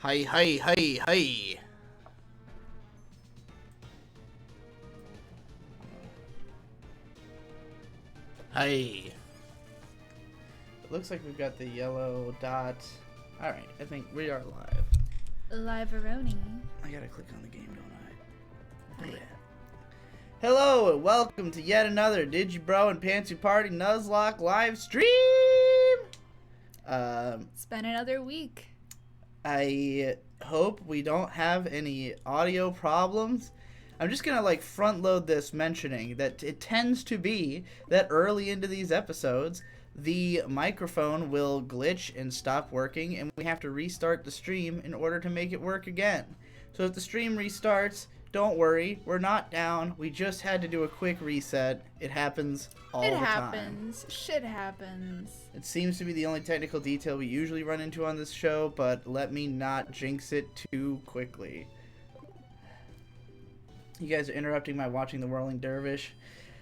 Hi, hi, hi, hi. Hi. It looks like we've got the yellow dot. Alright, I think we are live. Live-a-roni. I gotta click on the game, don't I? Hello, and welcome to yet another Digi Bro and Pantsu Party Nuzlocke live stream! It's been another week. I hope we don't have any audio problems. I'm just gonna front load this mentioning that it tends to be that early into these episodes the microphone will glitch and stop working and we have to restart the stream in order to make it work again. So if the stream restarts, don't worry, we're not down. We just had to do a quick reset. It happens all the time. It happens. Shit happens. It seems to be the only technical detail we usually run into on this show, but let me not jinx it too quickly. You guys are interrupting my watching the Whirling Dervish.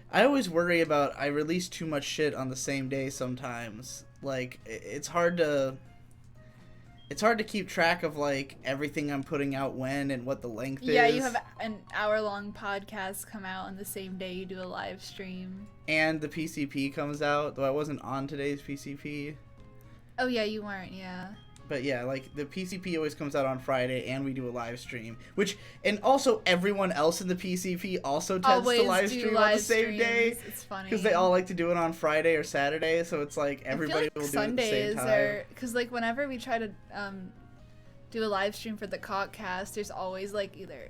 I always worry about I release too much shit on the same day sometimes. It's hard to keep track of everything I'm putting out when and what the length is. Yeah, you have an hour-long podcast come out on the same day you do a live stream. And the PCP comes out, though I wasn't on today's PCP. Oh yeah, you weren't, yeah. But yeah, the PCP always comes out on Friday, and we do a live stream. And also everyone else in the PCP also tends to live stream on the same day. It's funny. Because they all like to do it on Friday or Saturday, so it's everybody will do it at the same time. Because whenever we try to do a live stream for the Cockcast, there's always either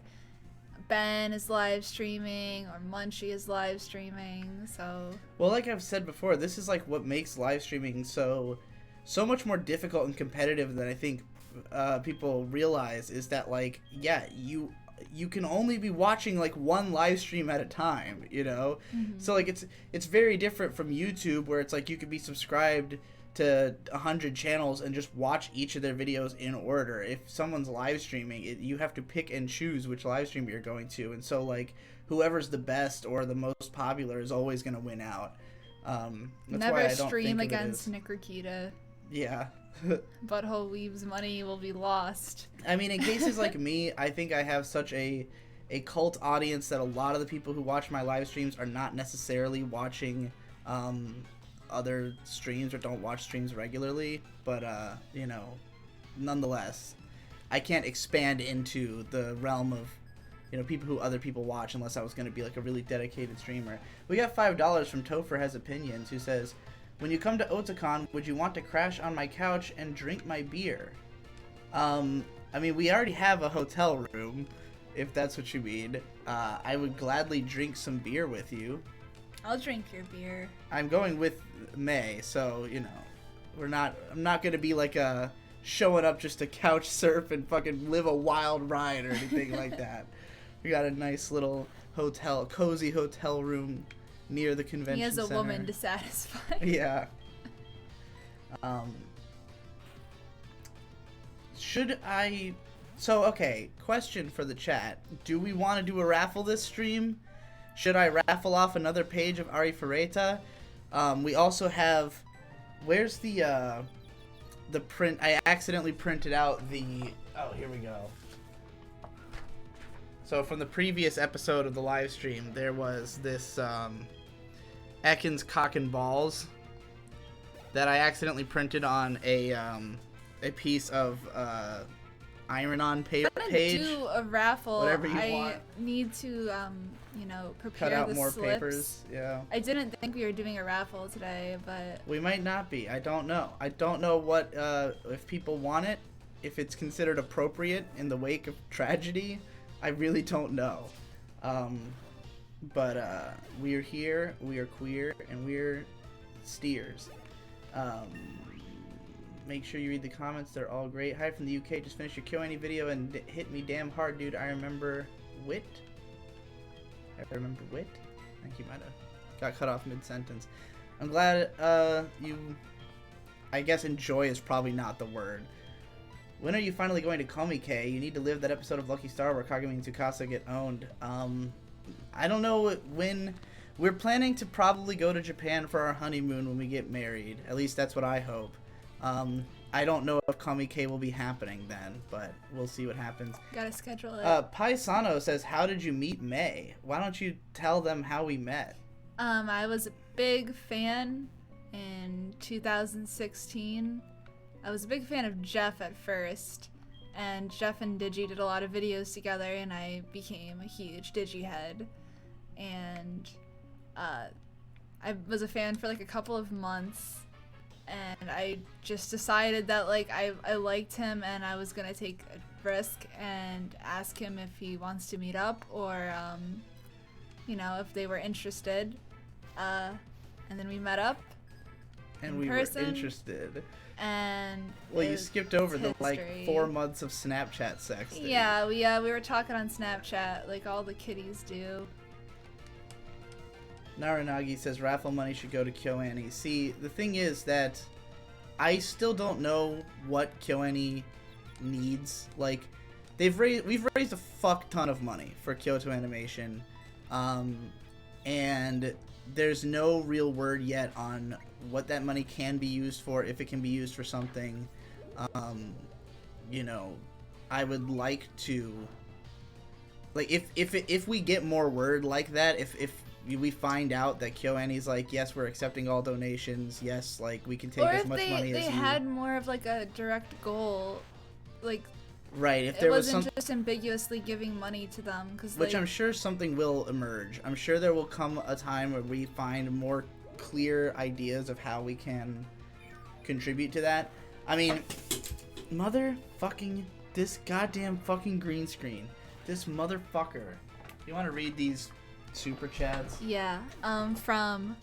Ben is live streaming or Munchie is live streaming, so... Well, like I've said before, this is what makes live streaming so much more difficult and competitive than I think people realize, is that you can only be watching one live stream at a time, you know? Mm-hmm. So it's very different from YouTube, where it's you could be subscribed to 100 channels and just watch each of their videos in order. If someone's live streaming, you have to pick and choose which live stream you're going to, and so whoever's the best or the most popular is always going to win out. That's Never why I don't stream think against Nickerkita. Yeah. Butthole Weeb's money will be lost. I mean, in cases like me, I think I have such a cult audience that a lot of the people who watch my live streams are not necessarily watching other streams or don't watch streams regularly. But, nonetheless, I can't expand into the realm of, people who other people watch unless I was going to be a really dedicated streamer. We got $5 from Topher Has Opinions, who says, when you come to Otakon, would you want to crash on my couch and drink my beer? I mean, we already have a hotel room, if that's what you mean. I would gladly drink some beer with you. I'll drink your beer. I'm going with May, so, I'm not going to be showing up just to couch surf and fucking live a wild ride or anything like that. We got a nice little cozy hotel room near the convention center. He has a woman to satisfy. Yeah. Should I... So, okay, question for the chat. Do we want to do a raffle this stream? Should I raffle off another page of Ari Ferreita? We also have... Where's the print? I accidentally printed out the... Oh, here we go. So, from the previous episode of the live stream, there was this, Ekans Cock and Balls that I accidentally printed on a piece of iron-on paper page. Do a raffle. Whatever you want. I need to, prepare Cut out the more slips. papers. Yeah. I didn't think we were doing a raffle today, but We might not be. I don't know. I don't know what if people want it, if it's considered appropriate in the wake of tragedy. I really don't know. But we're here, we are queer, and we're steers. Make sure you read the comments, they're all great. Hi from the UK, just finished your Q&A video and hit me damn hard, dude. I remember wit. I think you might have got cut off mid-sentence. I'm glad you... I guess enjoy is probably not the word. When are you finally going to Komi K? You need to live that episode of Lucky Star where Kagami and Tsukasa get owned. I don't know when. We're planning to probably go to Japan for our honeymoon when we get married. At least that's what I hope. I don't know if Kamike will be happening then, but we'll see what happens. Gotta schedule it. Paisano says, how did you meet May? Why don't you tell them how we met? I was a big fan in 2016. I was a big fan of Jeff at first, and Jeff and Digi did a lot of videos together, and I became a huge Digi head. And I was a fan for like a couple of months, and I just decided that like I liked him, and I was gonna take a risk and ask him if he wants to meet up, or you know, if they were interested. And then we met up and we person, were interested. And well, you skipped over the like history. 4 months of Snapchat sexting. Yeah, we were talking on Snapchat like all the kiddies do. Naranagi says raffle money should go to KyoAni. See, the thing is that I still don't know what KyoAni needs. Like, we've raised a fuck ton of money for Kyoto Animation, and there's no real word yet on what that money can be used for, if it can be used for something. You know, I would like to, like, if we get more word like that, if we find out that KyoAni's like, yes, we're accepting all donations, yes, like, we can take as much money as you. Or if they had more of like a direct goal, like, right, if there was wasn't just ambiguously giving money to them, because which I'm sure something will emerge. I'm sure there will come a time where we find more clear ideas of how we can contribute to that. I mean, this goddamn fucking green screen. This motherfucker. You want to read these super chats? Yeah. From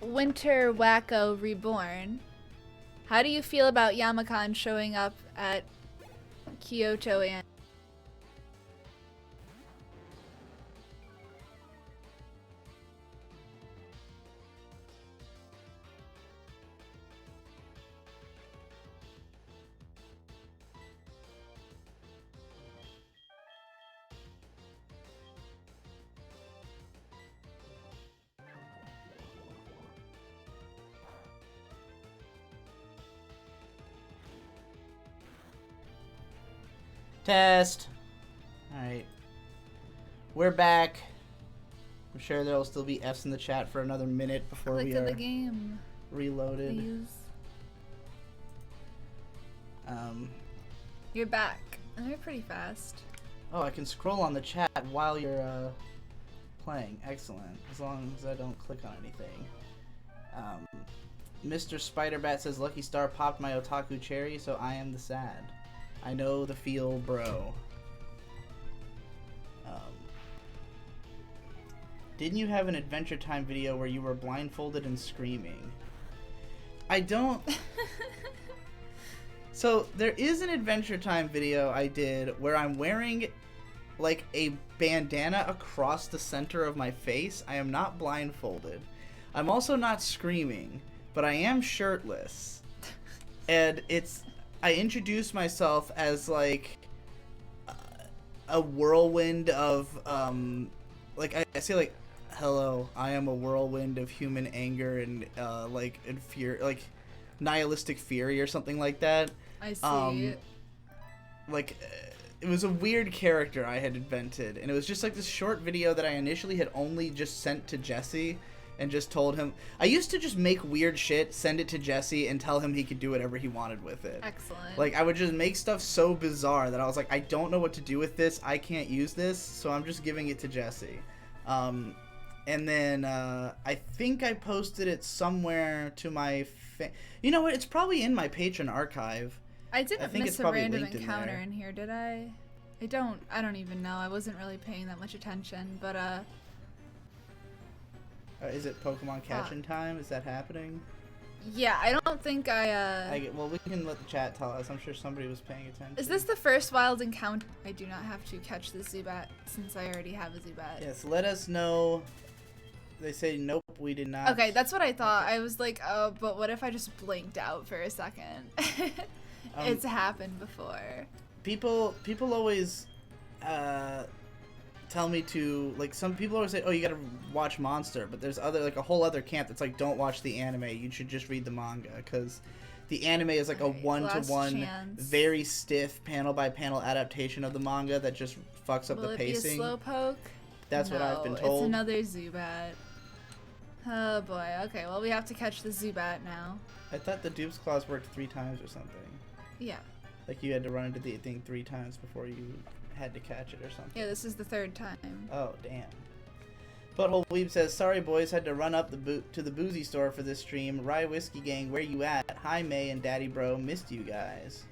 Winter Wacko Reborn. How do you feel about Yamakan showing up at Kyoto and Test. Alright. We're back. I'm sure there'll still be F's in the chat for another minute before click we of are the game, reloaded. please. You're back. And you're pretty fast. Oh, I can scroll on the chat while you're playing. Excellent. As long as I don't click on anything. Mr. Spiderbat says, Lucky Star popped my otaku cherry, so I am the sad. I know the feel, bro. Didn't you have an Adventure Time video where you were blindfolded and screaming? I don't... So, there is an Adventure Time video I did where I'm wearing, like, a bandana across the center of my face. I am not blindfolded. I'm also not screaming, but I am shirtless. And I introduce myself as, like, a whirlwind of, like, I say, like, hello, I am a whirlwind of human anger and, like, and fear, like, nihilistic fury or something like that. I see. Like, it was a weird character I had invented, and it was just, like, this short video that I initially had only just sent to Jesse, and just told him. I used to just make weird shit, send it to Jesse, and tell him he could do whatever he wanted with it. Excellent. Like, I would just make stuff so bizarre that I was like, I don't know what to do with this, I can't use this, so I'm just giving it to Jesse. And then, I think I posted it somewhere to my you know what, it's probably in my Patreon archive. I didn't think miss it's a probably random linked in encounter there. in here, did I? I don't even know. I wasn't really paying that much attention, but Is it Pokemon catching time? Is that happening? yeah, I don't think Well, we can let the chat tell us. I'm sure somebody was paying attention. Is this the first wild encounter? I do not have to catch the Zubat since I already have a Zubat. Yes, let us know. They say nope, we did not. Okay, that's what I thought. I was like, oh, but what if I just blinked out for a second? It's happened before. People always tell me to, like, some people always say, oh, you gotta watch Monster, but there's other, like, a whole other camp that's like, don't watch the anime, you should just read the manga, because the anime is like a one-to-one, very stiff panel-by-panel adaptation of the manga that just fucks up the pacing. Will it be a slowpoke? That's what I've been told. It's another Zubat. Oh boy, okay, well we have to catch the Zubat now. I thought the Dupe's Claws worked 3 times or something. Yeah. Like you had to run into the thing 3 times before you had to catch it or something. Yeah, this is the 3rd time. Oh, damn. Butthole Weeb says, sorry boys, had to run up to the boozy store for this stream. Rye Whiskey Gang, where you at? Hi May and Daddy Bro, missed you guys.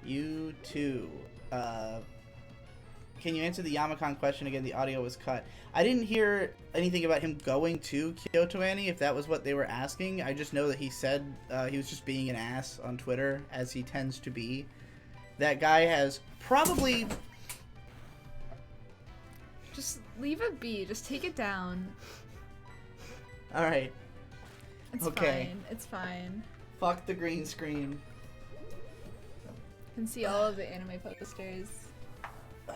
You too. Can you answer the Yamakan question again? The audio was cut. I didn't hear anything about him going to Kyoto Annie, if that was what they were asking. I just know that he said he was just being an ass on Twitter, as he tends to be. That guy has probably... Just leave it be. Just take it down. Alright. It's fine. It's fine. Fuck the green screen. You can see all of the anime posters.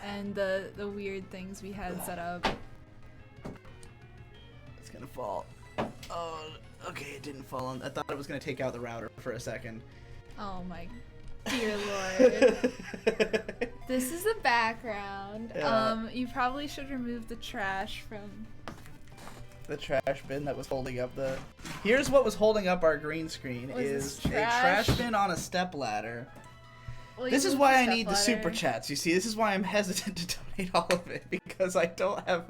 And the weird things we had set up. It's gonna fall. Oh, okay, it didn't fall on. I thought it was gonna take out the router for a second. Oh my dear lord. This is the background. Yeah. You probably should remove the trash from the trash bin that was holding up the... Here's what was holding up our green screen is a trash bin on a stepladder. Well, this is why I need the super chats, you see. This is why I'm hesitant to donate all of it, because I don't have,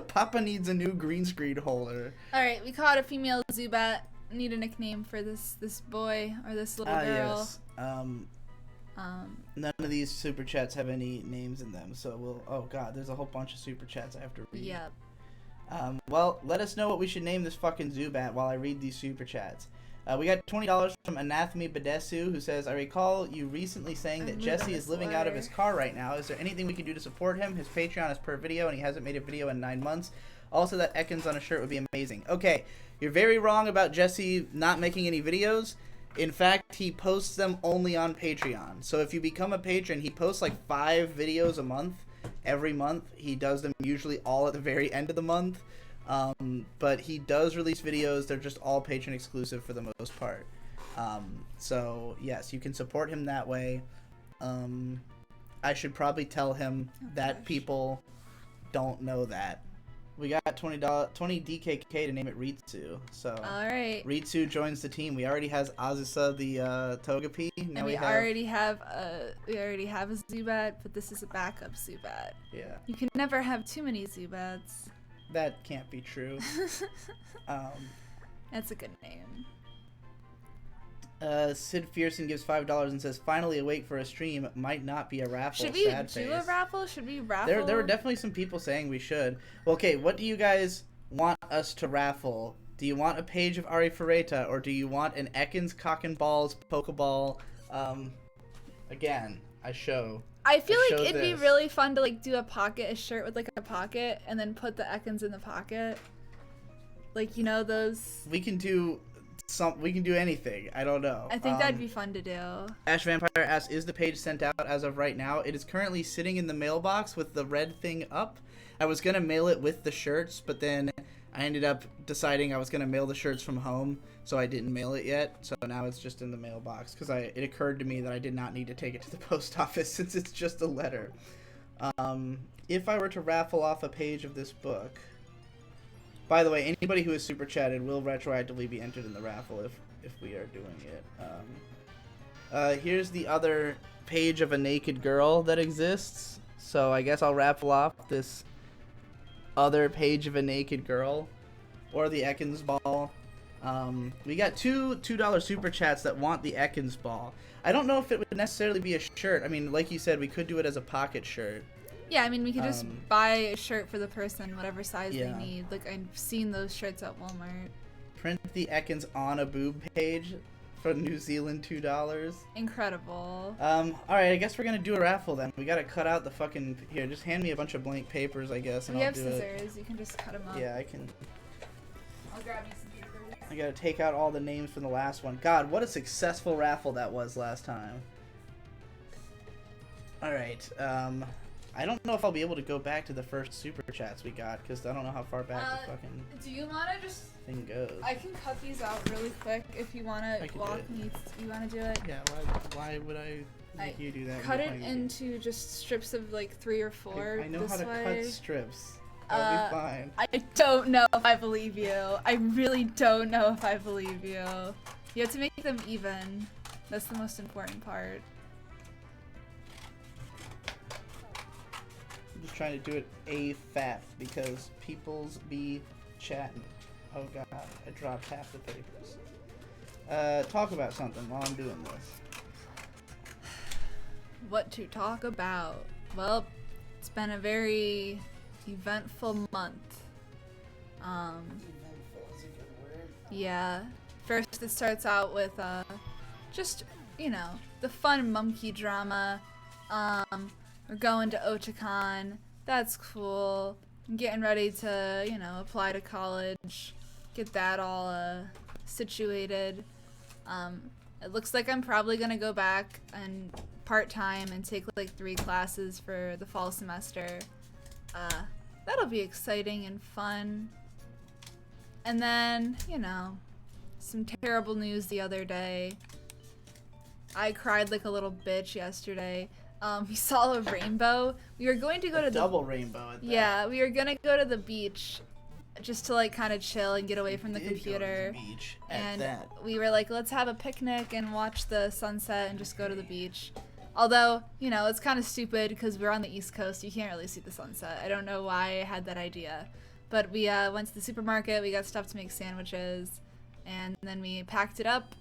Papa needs a new green screen holder. Alright, we caught a female Zubat. Need a nickname for this boy or this little girl. Yes. None of these super chats have any names in them, so we'll... Oh god, there's a whole bunch of super chats I have to read. Yep. Well, let us know what we should name this fucking Zubat while I read these super chats. We got $20 from Anathemy Badesu, who says, I recall you recently saying that Jesse is living out of his car right now. Is there anything we can do to support him? His Patreon is per video, and he hasn't made a video in 9 months. Also, that Ekans on a shirt would be amazing. Okay, you're very wrong about Jesse not making any videos. In fact, he posts them only on Patreon. So if you become a patron, he posts like 5 videos a month. Every month. He does them usually all at the very end of the month. But he does release videos. They're just all patron exclusive for the most part. So yes, you can support him that way. I should probably tell him that people don't know that. We got $20 DKK to name it Ritsu. So alright. Ritsu joins the team. We already has Azusa the Togepi. Now and we already have a Zubat, but this is a backup Zubat. Yeah. You can never have too many Zubats. That can't be true. That's a good name. Sid Fearson gives $5 and says, finally awake for a stream. Might not be a raffle. Should we do a raffle? Should we raffle? There were definitely some people saying we should. Well, okay, what do you guys want us to raffle? Do you want a page of Ari Ferreita, or do you want an Ekans Cock and Balls Pokeball? Again, I feel like it'd be really fun to like do a shirt with like a pocket, and then put the Ekans in the pocket. Like, you know those. We can do anything. I don't know. I think that'd be fun to do. Ash Vampire asks, is the page sent out as of right now? It is currently sitting in the mailbox with the red thing up. I was gonna mail it with the shirts, but then I ended up deciding I was gonna mail the shirts from home, so I didn't mail it yet. So now it's just in the mailbox because it occurred to me that I did not need to take it to the post office since it's just a letter. If I were to raffle off a page of this book, by the way, anybody who is super chatted will retroactively be entered in the raffle if we are doing it. Here's the other page of a naked girl that exists. So I guess I'll raffle off this other page of a naked girl, or the Ekans ball. We got two $2 super chats that want the Ekans ball. I don't know if it would necessarily be a shirt. I mean, like you said, we could do it as a pocket shirt. Yeah, I mean, we could just buy a shirt for the person, whatever size they need. Like, I've seen those shirts at Walmart. Print the Ekans on a boob page for New Zealand $2. Incredible. Alright, I guess we're gonna do a raffle then. We gotta cut out the fucking... Here, just hand me a bunch of blank papers, I guess, and we I'll have do scissors. You can just cut them up. Yeah, I can... I'll grab you some papers. I gotta take out all the names from the last one. God, what a successful raffle that was last time. Alright, I don't know if I'll be able to go back to the first super chats we got because I don't know how far back the fucking Do you want to just... thing goes. I can cut these out really quick if you want to walk me. You want to do it? Yeah, why would I make you do that? Cut it into just strips of like 3 or 4. I know how to cut strips. I'll be fine. I don't know if I believe you. I really don't know if I believe you. You have to make them even. That's the most important part. I'm just trying to do it AFAP because people's be chatting. Oh god, I dropped half the papers. Talk about something while I'm doing this. What to talk about? Well, it's been a very eventful month. Eventful is a good word. Yeah. First it starts out with just, you know, the fun monkey drama. We're going to Otakon. That's cool. I'm getting ready to, you know, apply to college. Get that all situated. It looks like I'm probably gonna go back and part-time and take like 3 classes for the fall semester. That'll be exciting and fun. And then, you know, some terrible news the other day. I cried like a little bitch yesterday. We saw a rainbow. We were going to go to the double rainbow at that. Yeah, we were gonna go to the beach just to like kind of chill and get away from the Did computer. go to the beach at And that. we were like, let's have a picnic and watch the sunset and just go to the beach. Although, you know, it's kind of stupid because we're on the East Coast. You can't really see the sunset. I don't know why I had that idea. But we went to the supermarket. We got stuff to make sandwiches. And then we packed it up.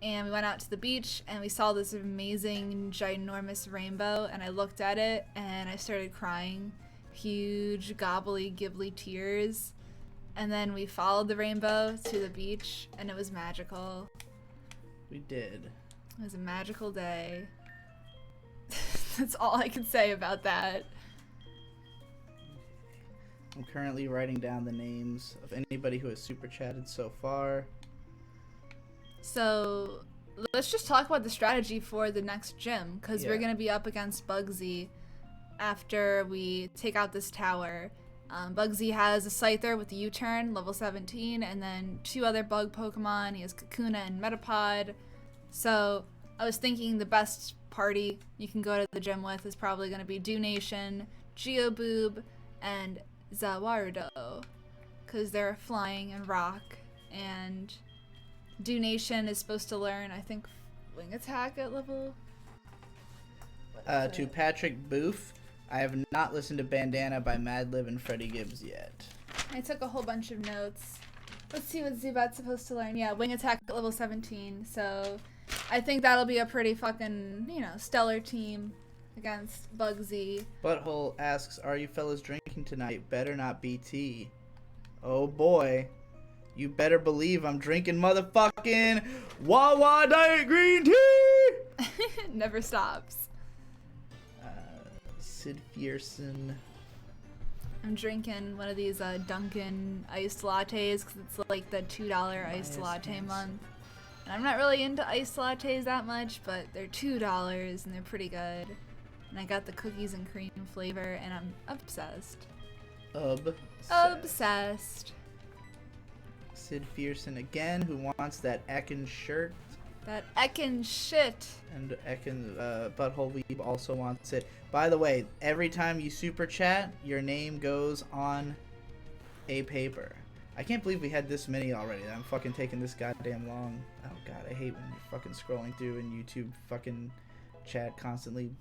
And we went out to the beach. And we saw this amazing, ginormous rainbow. And I looked at it. And I started crying. Huge, gobbly, gibbly tears. And then we followed the rainbow to the beach. And it was magical. We did. It was a magical day. That's all I can say about that. I'm currently writing down the names of anybody who has super chatted so far. So let's just talk about the strategy for the next gym, because we're going to be up against Bugsy after we take out this tower. Bugsy has a Scyther with the U-turn, level 17, and then 2 other bug Pokemon. He has Kakuna and Metapod. So I was thinking the best party you can go to the gym with is probably going to be Nation, Geoboob, and Zawarudo, because they're flying and rock. And Nation is supposed to learn, I think, Wing Attack at level... To Patrick Booth, I have not listened to Bandana by Madlib and Freddie Gibbs yet. I took a whole bunch of notes. Let's see what Zubat's supposed to learn. Yeah, Wing Attack at level 17, so I think that'll be a pretty fucking, you know, stellar team against Bugsy. Butthole asks, are you fellas drinking tonight? Better not be tea. Oh boy. You better believe I'm drinking motherfucking Wawa Diet Green Tea! Never stops. Sid Fierson. I'm drinking one of these Dunkin' iced lattes because it's like the $2 iced latte month. And I'm not really into iced lattes that much, but they're $2 and they're pretty good. And I got the cookies and cream flavor and I'm obsessed. Obsessed. Sid Fierson again, who wants that Ekin shirt. That Ekin shit. And Ekin Butthole Weeb also wants it. By the way, every time you super chat, your name goes on a paper. I can't believe we had this many already. I'm fucking taking this goddamn long. Oh god, I hate when you're fucking scrolling through and YouTube fucking chat constantly.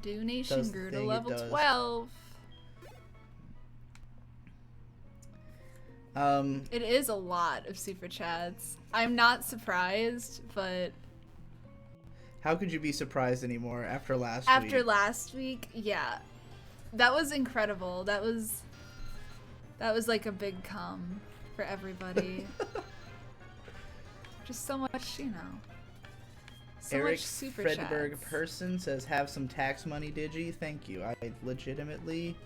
Nation grew to level 12. It is a lot of super chats. I'm not surprised, but how could you be surprised anymore after last week? After last week, yeah. That was incredible. That was like a big come for everybody. Just so much, you know. So Eric much super Fredberg chats. Person says, have some tax money, Digi. Thank you. I legitimately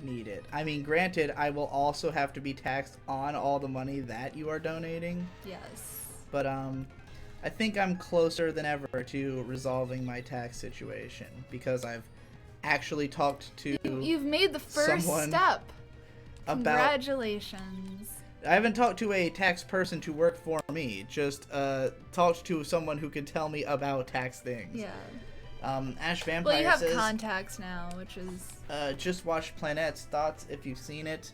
need it. I mean, granted, I will also have to be taxed on all the money that you are donating. Yes. But I think I'm closer than ever to resolving my tax situation because I've actually talked to You've made the first someone step. about. Congratulations. I haven't talked to a tax person to work for me. Just talked to someone who could tell me about tax things. Yeah. Ash Vampire Well, you have says, contacts now, which is... just watched Planet's thoughts if you've seen it.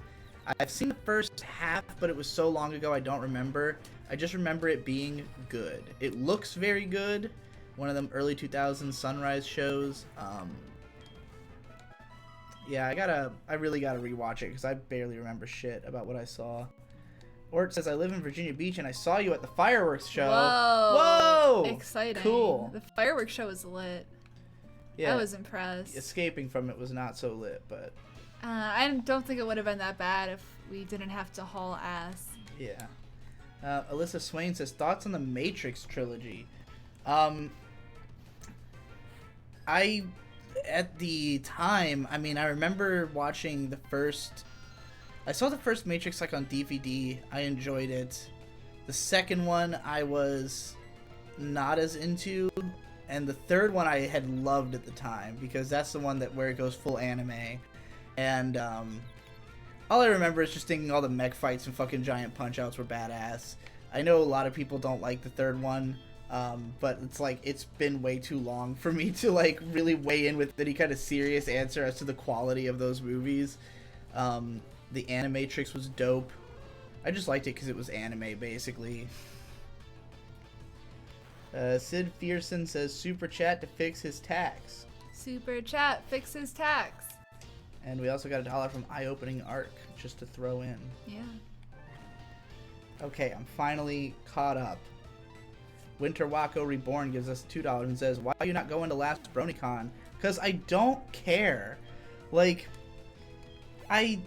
I've seen the first half, but it was so long ago I don't remember. I just remember it being good. It looks very good. One of them early 2000s Sunrise shows. Yeah, I really gotta rewatch it because I barely remember shit about what I saw. Ort says, I live in Virginia Beach and I saw you at the fireworks show. Whoa! Whoa! Exciting. Cool. The fireworks show was lit. Yeah. I was impressed. Escaping from it was not so lit, but... I don't think it would have been that bad if we didn't have to haul ass. Yeah. Alyssa Swain says, thoughts on the Matrix trilogy? At the time, I mean, I remember watching the first... I saw the first Matrix, like, on DVD. I enjoyed it. The second one, I was not as into. And the third one, I had loved at the time, because that's the one where it goes full anime. And, all I remember is just thinking all the mech fights and fucking giant punch-outs were badass. I know a lot of people don't like the third one. But it's like, it's been way too long for me to like really weigh in with any kind of serious answer as to the quality of those movies. The Animatrix was dope. I just liked it because it was anime, basically. Sid Fierson says, super chat to fix his tax. Super chat, fix his tax. And we also got $1 from Eye Opening Arc, just to throw in. Yeah. Okay, I'm finally caught up. Winter Wako Reborn gives us $2 and says, why are you not going to last BronyCon? Because I don't care. Like, I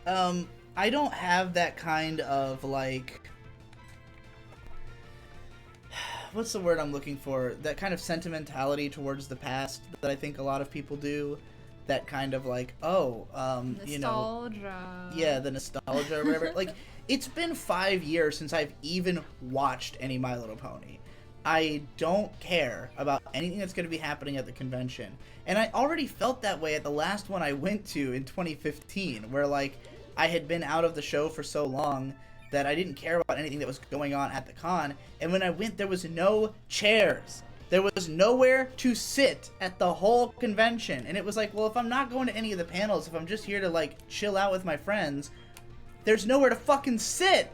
don't have that kind of, like, what's the word I'm looking for? That kind of sentimentality towards the past that I think a lot of people do. That kind of, like, nostalgia. you know. Yeah, the nostalgia or whatever. Like, it's been 5 years since I've even watched any My Little Pony. I don't care about anything that's going to be happening at the convention. And I already felt that way at the last one I went to in 2015, where, like, I had been out of the show for so long that I didn't care about anything that was going on at the con. And when I went, there was no chairs. There was nowhere to sit at the whole convention. And it was like, well, if I'm not going to any of the panels, if I'm just here to, like, chill out with my friends, there's nowhere to fucking sit.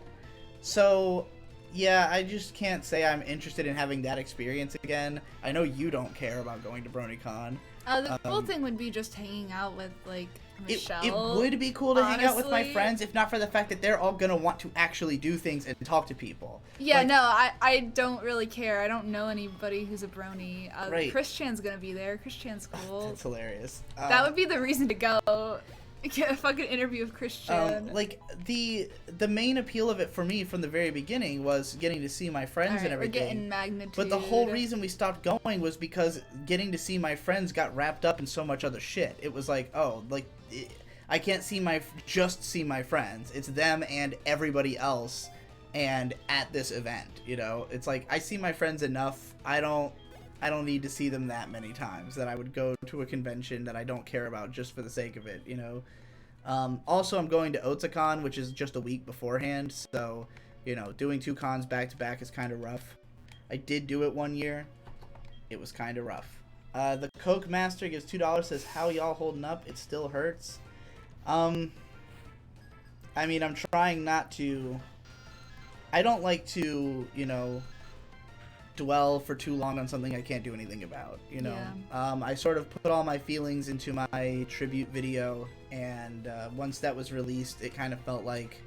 So, yeah, I just can't say I'm interested in having that experience again. I know you don't care about going to BronyCon. The cool thing would be just hanging out with, like, Michelle. It would be cool to hang out with my honestly. friends, if not for the fact that they're all gonna want to actually do things and talk to people. Yeah, like, no, I don't really care. I don't know anybody who's a brony. Right. Chris Chan's gonna be there. Chris Chan's cool. That's hilarious. That would be the reason to go. Get a fucking interview with Chris Chan. Like, the main appeal of it for me from the very beginning was getting to see my friends and everything. We're getting magnitude. But the whole reason we stopped going was because getting to see my friends got wrapped up in so much other shit. It was like, oh, like, I can't just see my friends. It's them and everybody else, and at this event, you know? It's like, I see my friends enough. I don't need to see them that many times that I would go to a convention that I don't care about just for the sake of it, you know? Also, I'm going to Otakon, which is just a week beforehand, so, you know, doing 2 cons back-to-back is kind of rough. I did do it one year. It was kind of rough. The Coke Master gives $2, says, how y'all holding up? It still hurts. I mean, I'm trying not to... I don't like to, you know, dwell for too long on something I can't do anything about, you know? Yeah. I sort of put all my feelings into my tribute video, and once that was released, it kind of felt like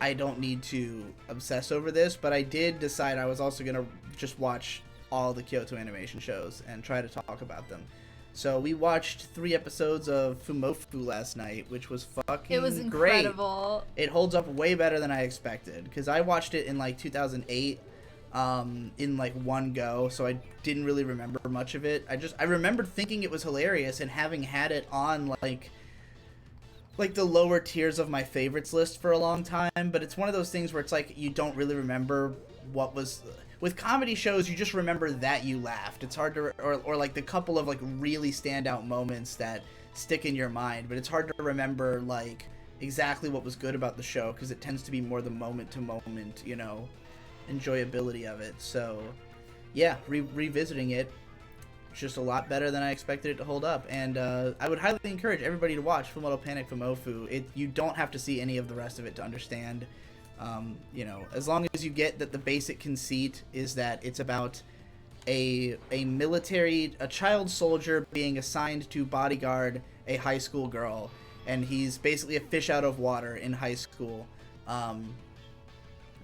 I don't need to obsess over this, but I did decide I was also going to just watch all the Kyoto Animation shows and try to talk about them. So we watched 3 episodes of Fumofu last night, which was fucking great. It was incredible. It holds up way better than I expected, because I watched it in like 2008 in like one go, so I didn't really remember much of it. I remembered thinking it was hilarious and having had it on like the lower tiers of my favorites list for a long time, but it's one of those things where it's like you don't really remember what was with comedy shows, you just remember that you laughed. It's hard to, or like the couple of like really standout moments that stick in your mind, but it's hard to remember like exactly what was good about the show because it tends to be more the moment to moment, you know, enjoyability of it. So yeah, revisiting it, just a lot better than I expected it to hold up, and I would highly encourage everybody to watch Full Metal Panic from Ofu. You don't have to see any of the rest of it to understand. You know, as long as you get that the basic conceit is that it's about a child soldier being assigned to bodyguard a high school girl, and he's basically a fish out of water in high school.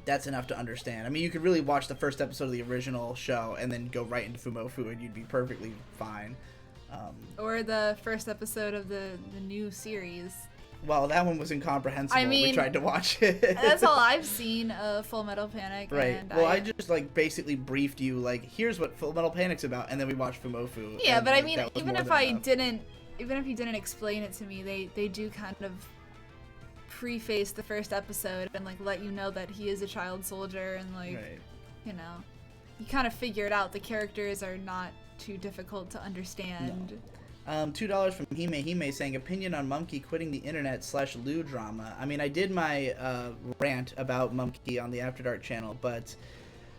That's enough to understand. I mean, you could really watch the first episode of the original show and then go right into Fumofu and you'd be perfectly fine. Or the first episode of the new series. Well, that one was incomprehensible. I mean, we tried to watch it. That's all I've seen of Full Metal Panic. Right. And well, I just like basically briefed you like, here's what Full Metal Panic's about, and then we watched Fumofu. Yeah, but like, I mean, even if you didn't explain it to me, they do kind of preface the first episode and like let you know that he is a child soldier, and like, right. You know, you kind of figure it out. The characters are not too difficult to understand. No. $2 from Hime saying, opinion on Mumkey quitting the internet / Lou drama. I mean, I did my rant about Mumkey on the After Dark channel, but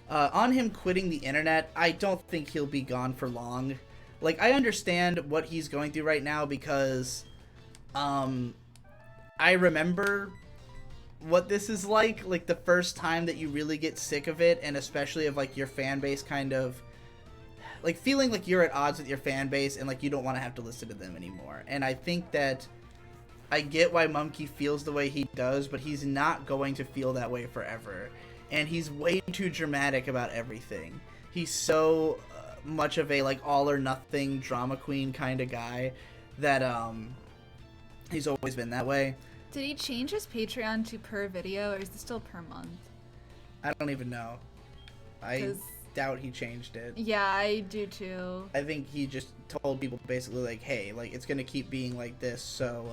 on him quitting the internet, I don't think he'll be gone for long. Like, I understand what he's going through right now because I remember what this is like the first time that you really get sick of it, and especially of like your fan base kind of like feeling like you're at odds with your fan base and like you don't want to have to listen to them anymore. And I think that I get why Mumkey feels the way he does, but he's not going to feel that way forever. And he's way too dramatic about everything. He's so much of a like all or nothing drama queen kind of guy that he's always been that way. Did he change his Patreon to per video, or is it still per month? I don't even know. I doubt he changed it. Yeah, I do too. I think he just told people basically like, hey, like it's gonna keep being like this, so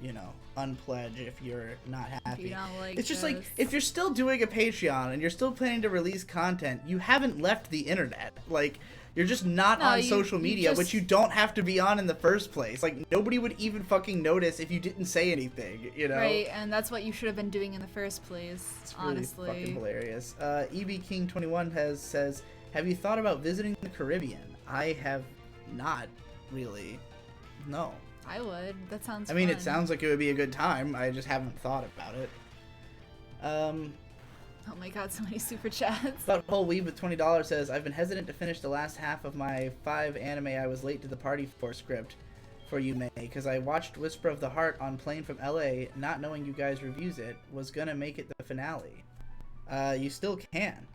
you know, unpledge if you're not happy. If you don't like it's just this. like, if you're still doing a Patreon and you're still planning to release content, you haven't left the internet. Like, you're just not on social media, which you don't have to be on in the first place. Like, nobody would even fucking notice if you didn't say anything, you know? Right, and that's what you should have been doing in the first place, it's honestly. Really fucking hilarious. EB King 21 says, have you thought about visiting the Caribbean? I have not, really. No. I would. That sounds I mean, fun. it sounds like it would be a good time. I just haven't thought about it. Oh my god, so many super chats. But Whole Weeb with $20 says, I've been hesitant to finish the last half of my 5 anime I was late to the party for script for you, May, because I watched Whisper of the Heart on plane from LA, not knowing you guys reviews it, was gonna make it the finale. You still can.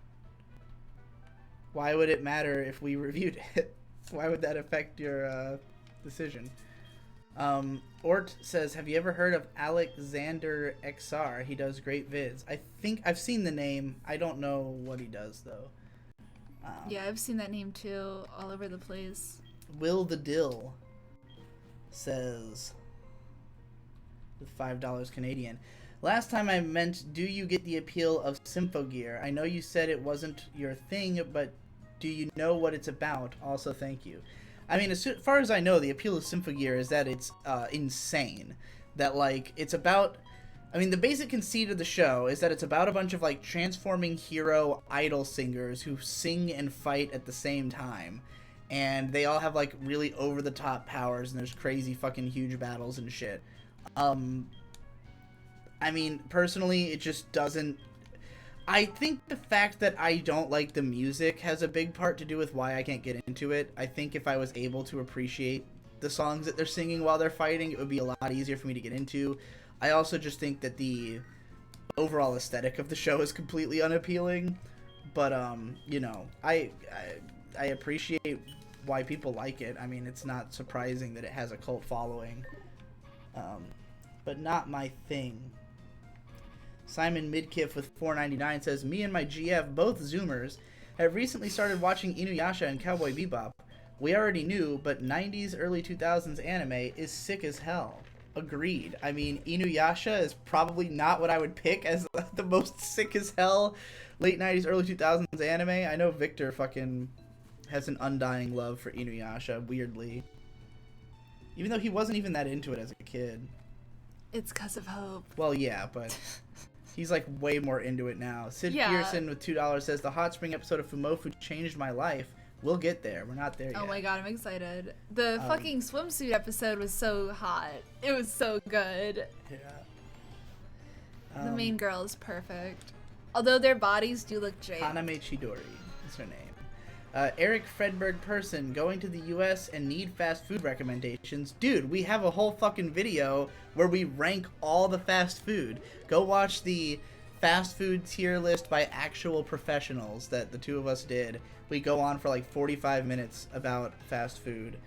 Why would it matter if we reviewed it? Why would that affect your decision? Ort says, have you ever heard of Alexander XR? He does great vids. I think I've seen the name. I don't know what he does, though. Yeah, I've seen that name, too, all over the place. Will the Dill says, with $5 Canadian, last time I meant, do you get the appeal of Symphogear? I know you said it wasn't your thing, but do you know what it's about? Also, thank you. I mean, as far as I know, the appeal of Symphogear is that it's insane. That, like, it's about... I mean, the basic conceit of the show is that it's about a bunch of, like, transforming hero idol singers who sing and fight at the same time. And they all have, like, really over-the-top powers, and there's crazy fucking huge battles and shit. I mean, personally, it just doesn't... I think the fact that I don't like the music has a big part to do with why I can't get into it. I think if I was able to appreciate the songs that they're singing while they're fighting, it would be a lot easier for me to get into. I also just think that the overall aesthetic of the show is completely unappealing. But, you know, I appreciate why people like it. I mean, it's not surprising that it has a cult following. But not my thing. Simon Midkiff with $4.99 says, me and my GF, both Zoomers, have recently started watching Inuyasha and Cowboy Bebop. We already knew, but 90s, early 2000s anime is sick as hell. Agreed. I mean, Inuyasha is probably not what I would pick as the most sick as hell late 90s, early 2000s anime. I know Victor fucking has an undying love for Inuyasha, weirdly. Even though he wasn't even that into it as a kid. It's 'cause of Hope. Well, yeah, but he's like way more into it now. Sid Yeah. Pearson with $2 says, the hot spring episode of Fumofu changed my life. We'll get there. We're not there yet. Oh my god, I'm excited. The fucking swimsuit episode was so hot. It was so good. Yeah. The main girl is perfect. Although their bodies do look jade. Haname Chidori is her name. Eric Fredberg Person, going to the US and need fast food recommendations. Dude, we have a whole fucking video where we rank all the fast food. Go watch the fast food tier list by actual professionals that the two of us did. We go on for like 45 minutes about fast food.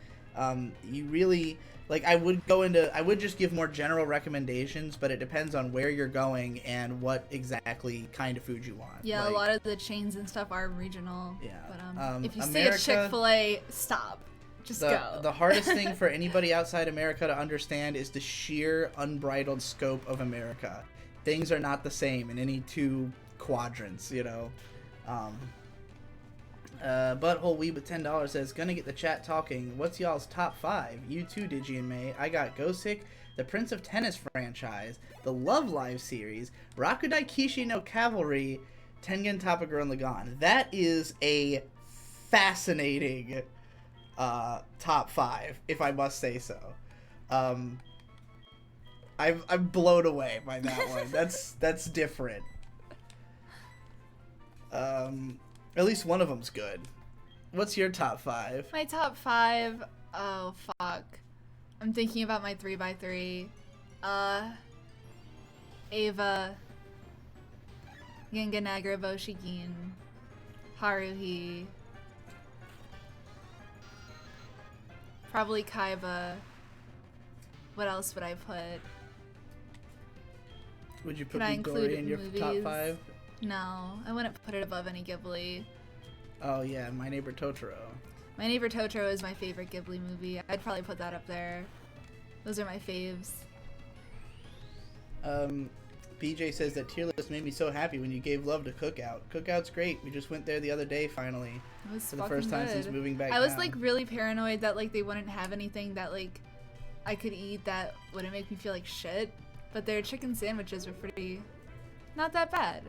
You really, like, I would just give more general recommendations, but it depends on where you're going and what exactly kind of food you want. Yeah, like, a lot of the chains and stuff are regional. Yeah. But if you America, see a Chick-fil-A, stop. Just go. The hardest thing for anybody outside America to understand is the sheer unbridled scope of America. Things are not the same in any two quadrants, you know. Butthole Weeb with $10 says, gonna get the chat talking. What's y'all's top 5? You too, Digi and May. I got Gosick, the Prince of Tennis franchise, the Love Live series, Rakudai Kishi no Cavalry, Tengen Toppa Gurren Lagann. That is a fascinating top 5, if I must say so. I'm blown away by that one. That's different. At least one of them's good. What's your top 5? My top 5. Oh fuck. I'm thinking about my 3x3. Ava, Genganagra Boshigin, Haruhi, probably Kaiba. What else would I put? Would you put Could I include Midori in your top movies? 5? No, I wouldn't put it above any Ghibli. Oh yeah, My Neighbor Totoro. My Neighbor Totoro is my favorite Ghibli movie. I'd probably put that up there. Those are my faves. BJ says that tier list made me so happy when you gave love to Cookout. Cookout's great. We just went there the other day finally. It was For the first time since moving back I was down. like really paranoid that like they wouldn't have anything that like I could eat that wouldn't make me feel like shit. But their chicken sandwiches were pretty not that bad.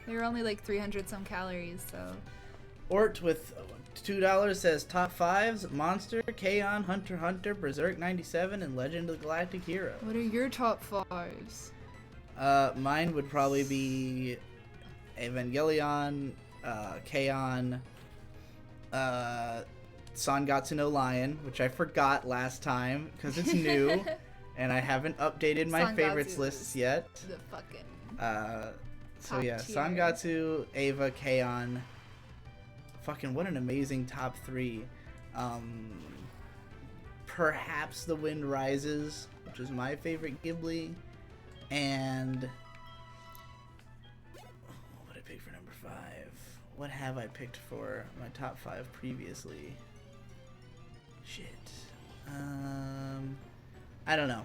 They were only like 300 some calories, so. Ort with $2 says top 5s: Monster, K-On, Hunter x Hunter, Berserk 97, and Legend of the Galactic Hero. What are your top 5s? Mine would probably be Evangelion, K-On, Sangatsu no Lion, which I forgot last time because it's new and I haven't updated my Sangatsu favorites lists yet. The fucking So top yeah, tier. Sangatsu, Ava, K-On. Fucking what an amazing top 3. Perhaps The Wind Rises, which is my favorite Ghibli, and what would I pick for number 5? What have I picked for my top 5 previously? Shit. I don't know.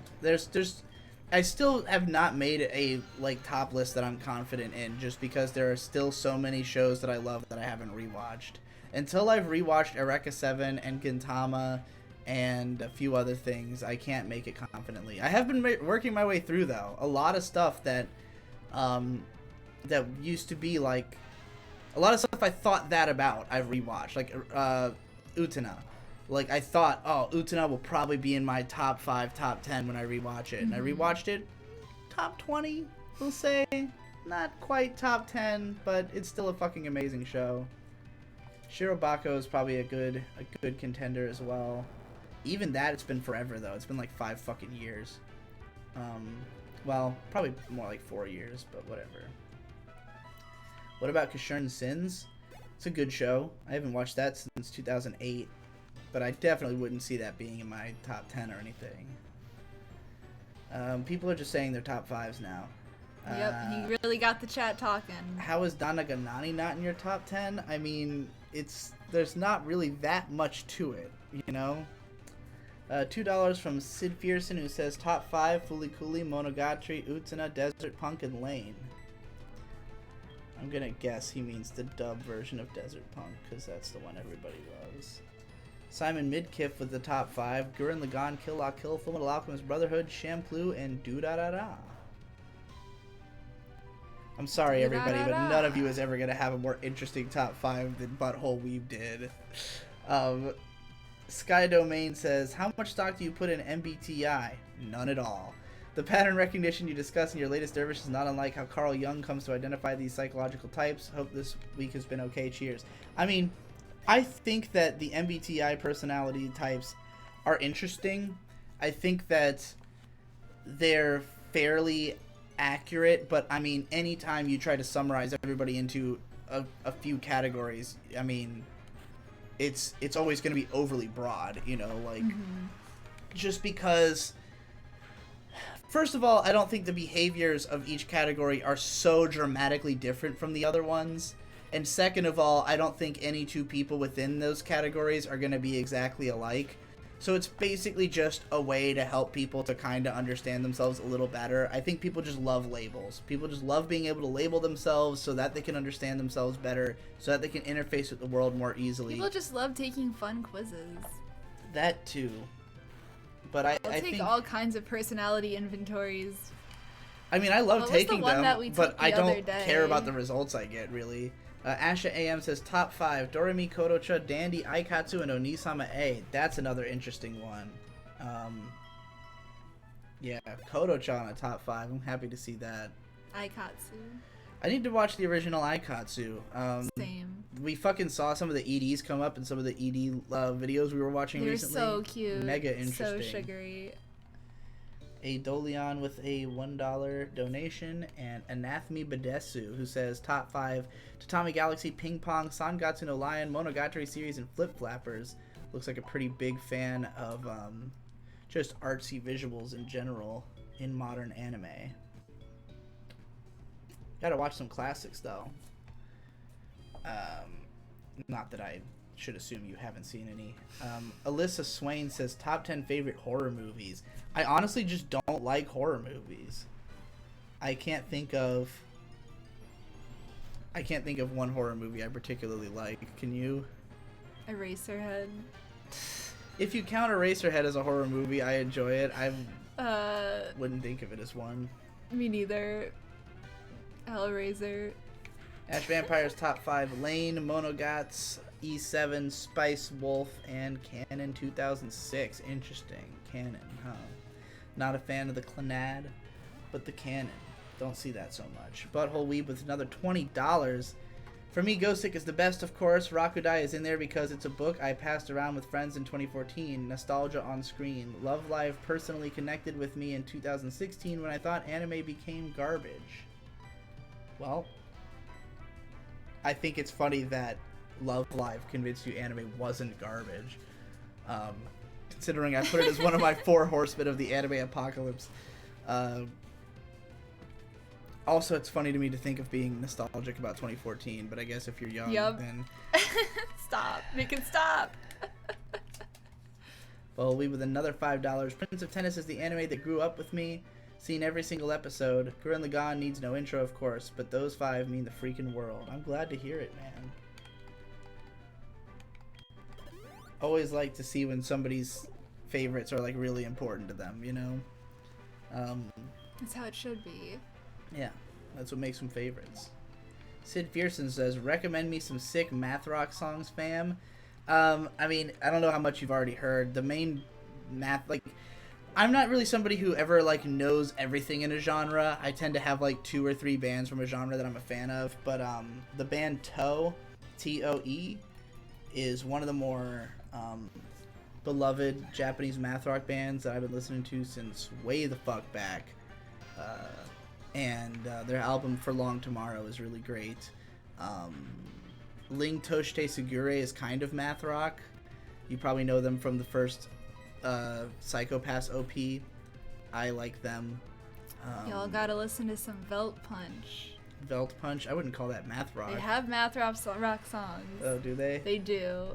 I still have not made a like top list that I'm confident in, just because there are still so many shows that I love that I haven't rewatched. Until I've rewatched Eureka 7 and Gintama and a few other things, I can't make it confidently. I have been working my way through though. A lot of stuff that that used to be like a lot of stuff I thought that about I've rewatched, like Utena. Like, I thought, oh, Utena will probably be in my top 5, top 10 when I rewatch it. And I rewatched it, top 20, we'll say. Not quite top 10, but it's still a fucking amazing show. Shirobako is probably a good contender as well. Even that, it's been forever, though. It's been like 5 fucking years. Well, probably more like 4 years, but whatever. What about Kashurn Sins? It's a good show. I haven't watched that since 2008. But I definitely wouldn't see that being in my top 10 or anything. People are just saying they're top 5s now. Yep, he really got the chat talking. How is Danaganani not in your top 10? I mean, there's not really that much to it, you know? $2 from Sid Fearson, who says top 5: Fooly Cooly, Monogatari, Utena, Desert Punk, and Lane. I'm gonna guess he means the dub version of Desert Punk, because that's the one everybody loves. Simon Midkiff with the top 5: Gurren Lagann, Kill La Kill, Fullmetal Alchemist Brotherhood, Shampoo, and Doo-Da-Da-Da. I'm sorry, everybody, but none of you is ever gonna have a more interesting top 5 than Butthole Weeb did. Sky Domain says, how much stock do you put in MBTI? None at all. The pattern recognition you discuss in your latest dervish is not unlike how Carl Jung comes to identify these psychological types. Hope this week has been okay. Cheers. I mean, I think that the MBTI personality types are interesting. I think that they're fairly accurate, but I mean, anytime you try to summarize everybody into a few categories, I mean, it's always going to be overly broad, you know, like, just because, first of all, I don't think the behaviors of each category are so dramatically different from the other ones, and second of all, I don't think any two people within those categories are going to be exactly alike. So it's basically just a way to help people to kind of understand themselves a little better. I think people just love labels. People just love being able to label themselves so that they can understand themselves better, so that they can interface with the world more easily. People just love taking fun quizzes. That too. But I take think all kinds of personality inventories. I mean, I love taking them, but I don't day? care about the results I get, really. Asha AM says top 5: Doremi, Kodocha, Dandy, Aikatsu, and Onisama A. That's another interesting one. Yeah, Kodocha on a top 5. I'm happy to see that. Aikatsu. I need to watch the original Aikatsu. Same. We fucking saw some of the EDs come up in some of the ED videos we were watching recently. They're so cute. Mega interesting. So sugary. A Dolion with a $1 donation, and Anathemi Badesu, who says top 5: Tatami Galaxy, Ping Pong, Sangatsu no Lion, Monogatari series, and Flip Flappers. Looks like a pretty big fan of just artsy visuals in general in modern anime. Gotta watch some classics though. Not that I should assume you haven't seen any. Alyssa Swain says top 10 favorite horror movies. I honestly just don't like horror movies. I can't think of one horror movie I particularly like. Can you? Eraserhead. If you count Eraserhead as a horror movie, I enjoy it. I wouldn't think of it as one. Me neither. Hellraiser. Ash Vampire's top 5: Lane, Monogatari, E7, Spice Wolf, and Canon 2006. Interesting. Canon, huh? Not a fan of the Clannad, but the Canon. Don't see that so much. Butthole Weeb with another $20. For me, Ghostic is the best, of course. Rakudai is in there because it's a book I passed around with friends in 2014. Nostalgia on screen. Love Live personally connected with me in 2016 when I thought anime became garbage. Well, I think it's funny that Love Live convinced you anime wasn't garbage. Considering I put it as one of my 4 horsemen of the anime apocalypse. Also, it's funny to me to think of being nostalgic about 2014, but I guess if you're young, then... Stop. Make it stop. Well, we with another $5. Prince of Tennis is the anime that grew up with me. Seen every single episode. Gurren Lagann needs no intro, of course, but those 5 mean the freaking world. I'm glad to hear it, man. Always like to see when somebody's favorites are like really important to them, you know? That's how it should be. Yeah, that's what makes them favorites. Sid Fearson says, recommend me some sick math rock songs, fam. I mean, I don't know how much you've already heard. The main math, like, I'm not really somebody who ever like knows everything in a genre. I tend to have like 2 or 3 bands from a genre that I'm a fan of, but the band Toe, T-O-E, is one of the more beloved Japanese math rock bands that I've been listening to since way the fuck back. And their album For Long Tomorrow is really great. Ling Toshite Sugure is kind of math rock. You probably know them from the first Psychopaths OP. I like them. Y'all gotta listen to some Velt Punch. Velt Punch? I wouldn't call that math rock. They have math rock songs. Oh, do they? They do.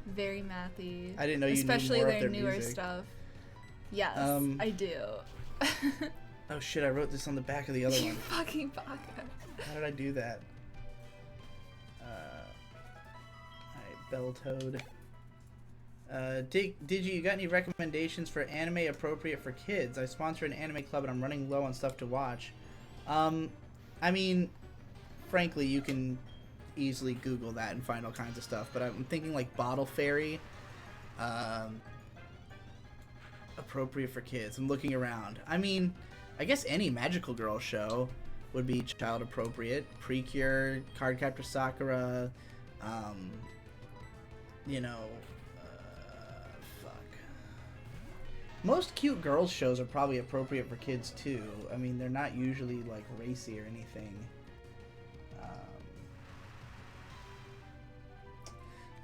Very mathy. I didn't know you especially knew more their of their newer music. stuff. Yes, I do. Oh shit, I wrote this on the back of the other You one. fucking baka. How did I do that? Alright, Belltoad. Digi, you got any recommendations for anime appropriate for kids? I sponsor an anime club and I'm running low on stuff to watch. I mean, frankly, you can easily Google that and find all kinds of stuff, but I'm thinking like Bottle Fairy, appropriate for kids. I'm looking around. I mean, I guess any magical girl show would be child appropriate. Precure, Cardcaptor Sakura, you know, fuck. Most cute girls shows are probably appropriate for kids too. I mean, they're not usually like racy or anything.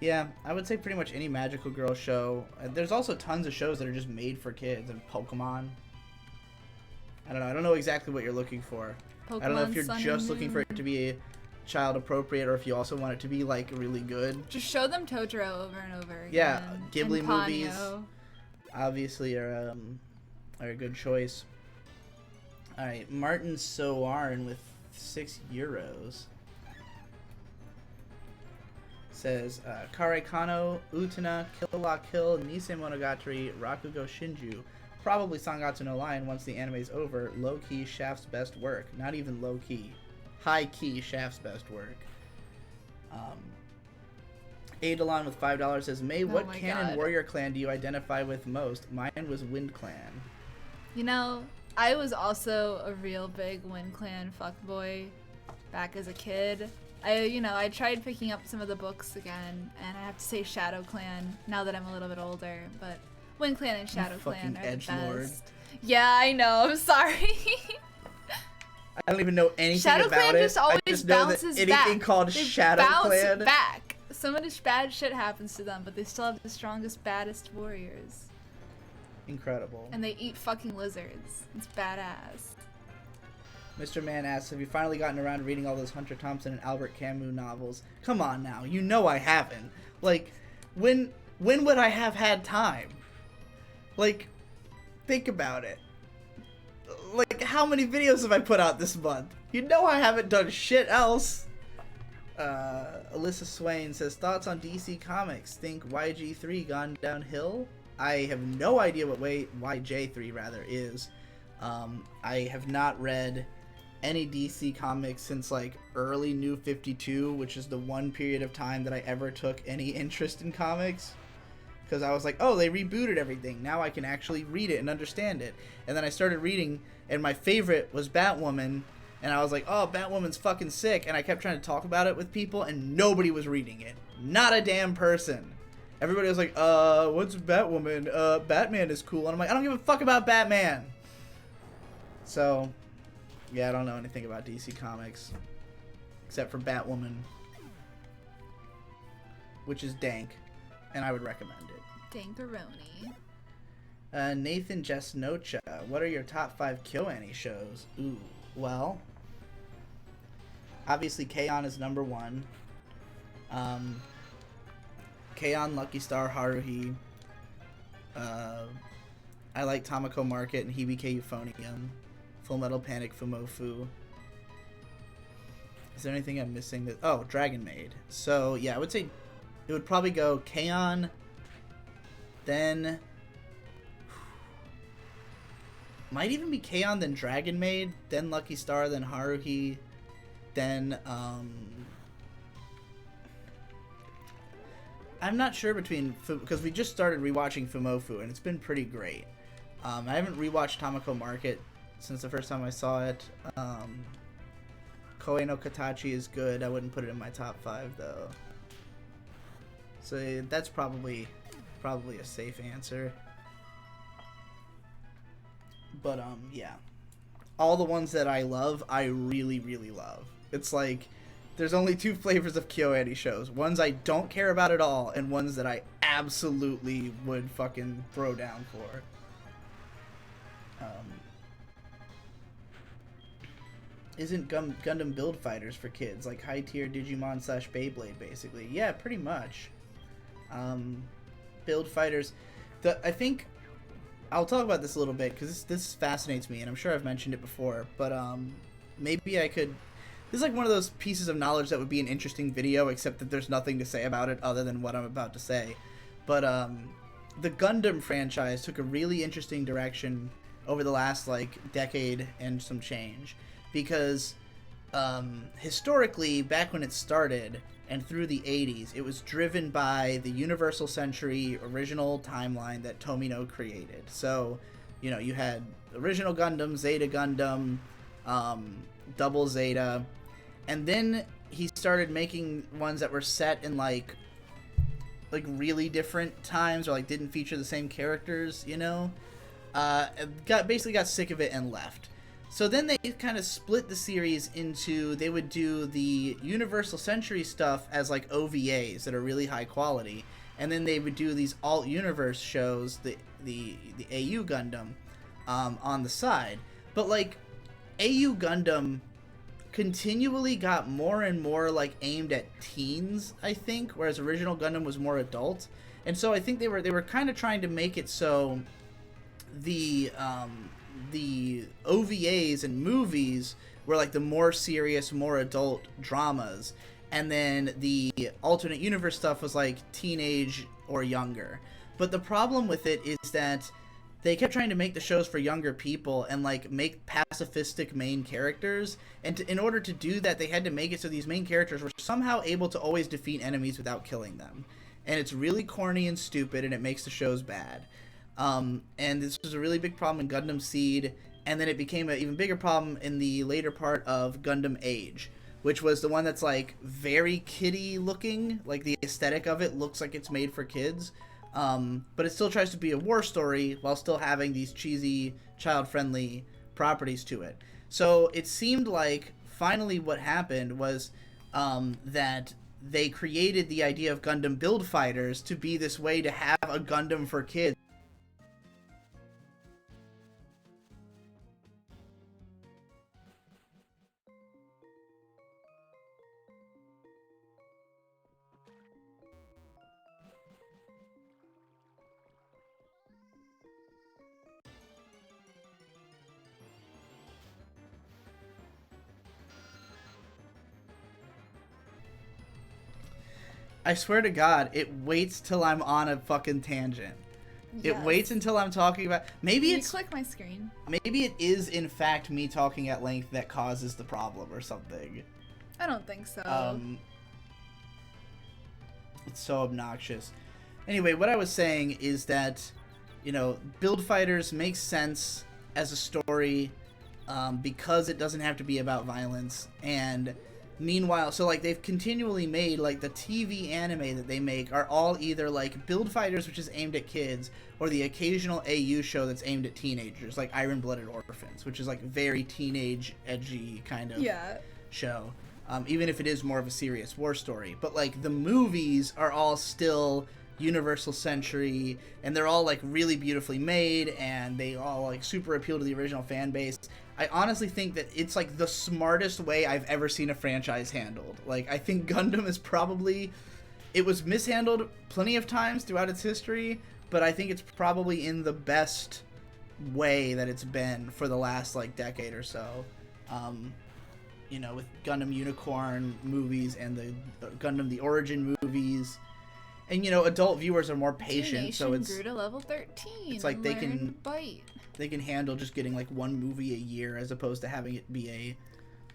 Yeah, I would say pretty much any magical girl show. There's also tons of shows that are just made for kids, and Pokemon. I don't know. I don't know exactly what you're looking for. Pokemon I don't know if you're Sun just and looking for it to be child appropriate, or if you also want it to be like really good. Just show them Totoro over and over again. Yeah, Ghibli and movies Ponyo. obviously are a good choice. All right, Martin Soarin with €6 says Kare Kano, Utena, Kill La Kill, Nisei Monogatari, Rakugo Shinju. Probably Sangatsu no Lion once the anime's over. Low-key Shaft's best work. Not even low-key. High-key Shaft's best work. Adalon with $5 says, May, what my canon God. warrior clan do you identify with most? Mine was Wind Clan. You know, I was also a real big Wind Clan fuckboy back as a kid. I tried picking up some of the books again, and I have to say Shadow Clan now that I'm a little bit older, but Wind Clan and Shadow Clan are the edgelord. best. Yeah, I know. I'm sorry. I don't even know anything Shadow about Clan it. just always I just know that bounces anything back. called They Shadow bounce Clan. back. So much bad shit happens to them, but they still have the strongest, baddest warriors. Incredible. And they eat fucking lizards. It's badass. Mr. Man asks, have you finally gotten around to reading all those Hunter Thompson and Albert Camus novels? Come on now, you know I haven't. Like, when would I have had time? Like, think about it. Like, how many videos have I put out this month? You know I haven't done shit else. Alyssa Swain says, thoughts on DC Comics? Think YG3 gone downhill? I have no idea what YJ3 rather is. I have not read any DC comics since like early New 52, which is the one period of time that I ever took any interest in comics. Because I was like, oh, they rebooted everything. Now I can actually read it and understand it. And then I started reading, and my favorite was Batwoman. And I was like, oh, Batwoman's fucking sick. And I kept trying to talk about it with people, and nobody was reading it. Not a damn person. Everybody was like, what's Batwoman? Batman is cool. And I'm like, I don't give a fuck about Batman. So, yeah, I don't know anything about DC Comics. Except for Batwoman. Which is dank. And I would recommend it. Dankaroni. Nathan Jesnocha, what are your top 5 KyoAni shows? Ooh, well, obviously K-On! Is number 1. K-On!, Lucky Star, Haruhi. I like Tamako Market and Hibike Euphonium. Full Metal Panic, Fumofu. Is there anything I'm missing? Oh, Dragon Maid. So, yeah, I would say it would probably go K-On!, then might even be K-On!, then Dragon Maid, then Lucky Star, then Haruhi, then I'm not sure between, because we just started rewatching Fumofu and it's been pretty great. I haven't rewatched Tamako Market since the first time I saw it. Koe no Katachi is good. I wouldn't put it in my top 5 though. So that's probably a safe answer. But yeah, all the ones that I love, I really, really love. It's like there's only 2 flavors of KyoAni shows: ones I don't care about at all, and ones that I absolutely would fucking throw down for. Isn't Gundam Build Fighters for kids like high tier Digimon / Beyblade basically? Yeah, pretty much. Build fighters. I think I'll talk about this a little bit because this fascinates me, and I'm sure I've mentioned it before. But maybe I could. This is like one of those pieces of knowledge that would be an interesting video, except that there's nothing to say about it other than what I'm about to say. But the Gundam franchise took a really interesting direction over the last like decade and some change, because historically, back when it started and through the 80s, it was driven by the Universal Century original timeline that Tomino created. So, you know, you had original Gundam, Zeta Gundam, Double Zeta, and then he started making ones that were set in like really different times, or like didn't feature the same characters, you know. Basically got sick of it and left. So then they kind of split the series into, they would do the Universal Century stuff as like OVAs that are really high quality, and then they would do these alt universe shows, the AU Gundam, on the side. But like AU Gundam continually got more and more like aimed at teens, I think, whereas original Gundam was more adult. And so I think they were kind of trying to make it so the OVAs and movies were like the more serious, more adult dramas, and then the alternate universe stuff was like teenage or younger. But the problem with it is that they kept trying to make the shows for younger people and like make pacifistic main characters, and in order to do that, they had to make it so these main characters were somehow able to always defeat enemies without killing them. And it's really corny and stupid, and it makes the shows bad. And this was a really big problem in Gundam Seed, and then it became an even bigger problem in the later part of Gundam Age, which was the one that's like very kiddie looking, like the aesthetic of it looks like it's made for kids, but it still tries to be a war story while still having these cheesy, child-friendly properties to it. So it seemed like finally what happened was that they created the idea of Gundam Build Fighters to be this way to have a Gundam for kids. I swear to God, it waits till I'm on a fucking tangent. Yes. It waits until I'm talking about... Maybe Can it's... you click my screen? Maybe it is, in fact, me talking at length that causes the problem or something. I don't think so. It's so obnoxious. Anyway, what I was saying is that, you know, Build Fighters makes sense as a story because it doesn't have to be about violence, and... Meanwhile, so like they've continually made like the TV anime that they make are all either like Build Fighters, which is aimed at kids, or the occasional AU show that's aimed at teenagers, like Iron Blooded Orphans, which is like very teenage, edgy kind of show. Even if it is more of a serious war story. But like the movies are all still Universal Century, and they're all like really beautifully made, and they all like super appeal to the original fan base. I honestly think that it's like the smartest way I've ever seen a franchise handled. Like, I think Gundam is probably... It was mishandled plenty of times throughout its history, but I think it's probably in the best way that it's been for the last, like, decade or so. You know, with Gundam Unicorn movies and the Gundam The Origin movies. And, you know, adult viewers are more patient, so it's... grew to level 13. It's like they can... Bite. They can handle just getting like one movie a year as opposed to having it be a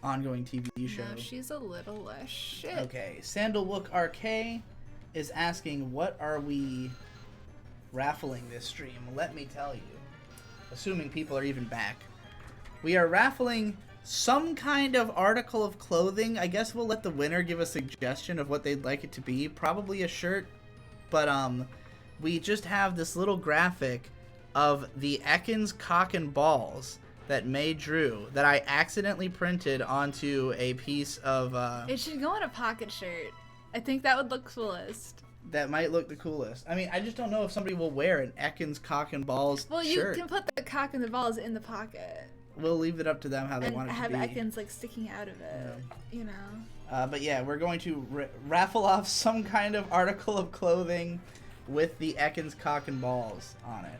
ongoing TV show. No, she's a little less shit. Okay, Sandalwook RK is asking, what are we raffling this stream? Let me tell you. Assuming people are even back. We are raffling some kind of article of clothing. I guess we'll let the winner give a suggestion of what they'd like it to be. Probably a shirt. But we just have this little graphic of the Ekans cock and balls that May drew that I accidentally printed onto a piece of... It should go on a pocket shirt. I think that would look coolest. That might look the coolest. I mean, I just don't know if somebody will wear an Ekans cock and balls shirt. Well, you can put the cock and the balls in the pocket. We'll leave it up to them how they want it to be. And have Ekans, like, sticking out of it, you know? But yeah, we're going to raffle off some kind of article of clothing with the Ekans cock and balls on it.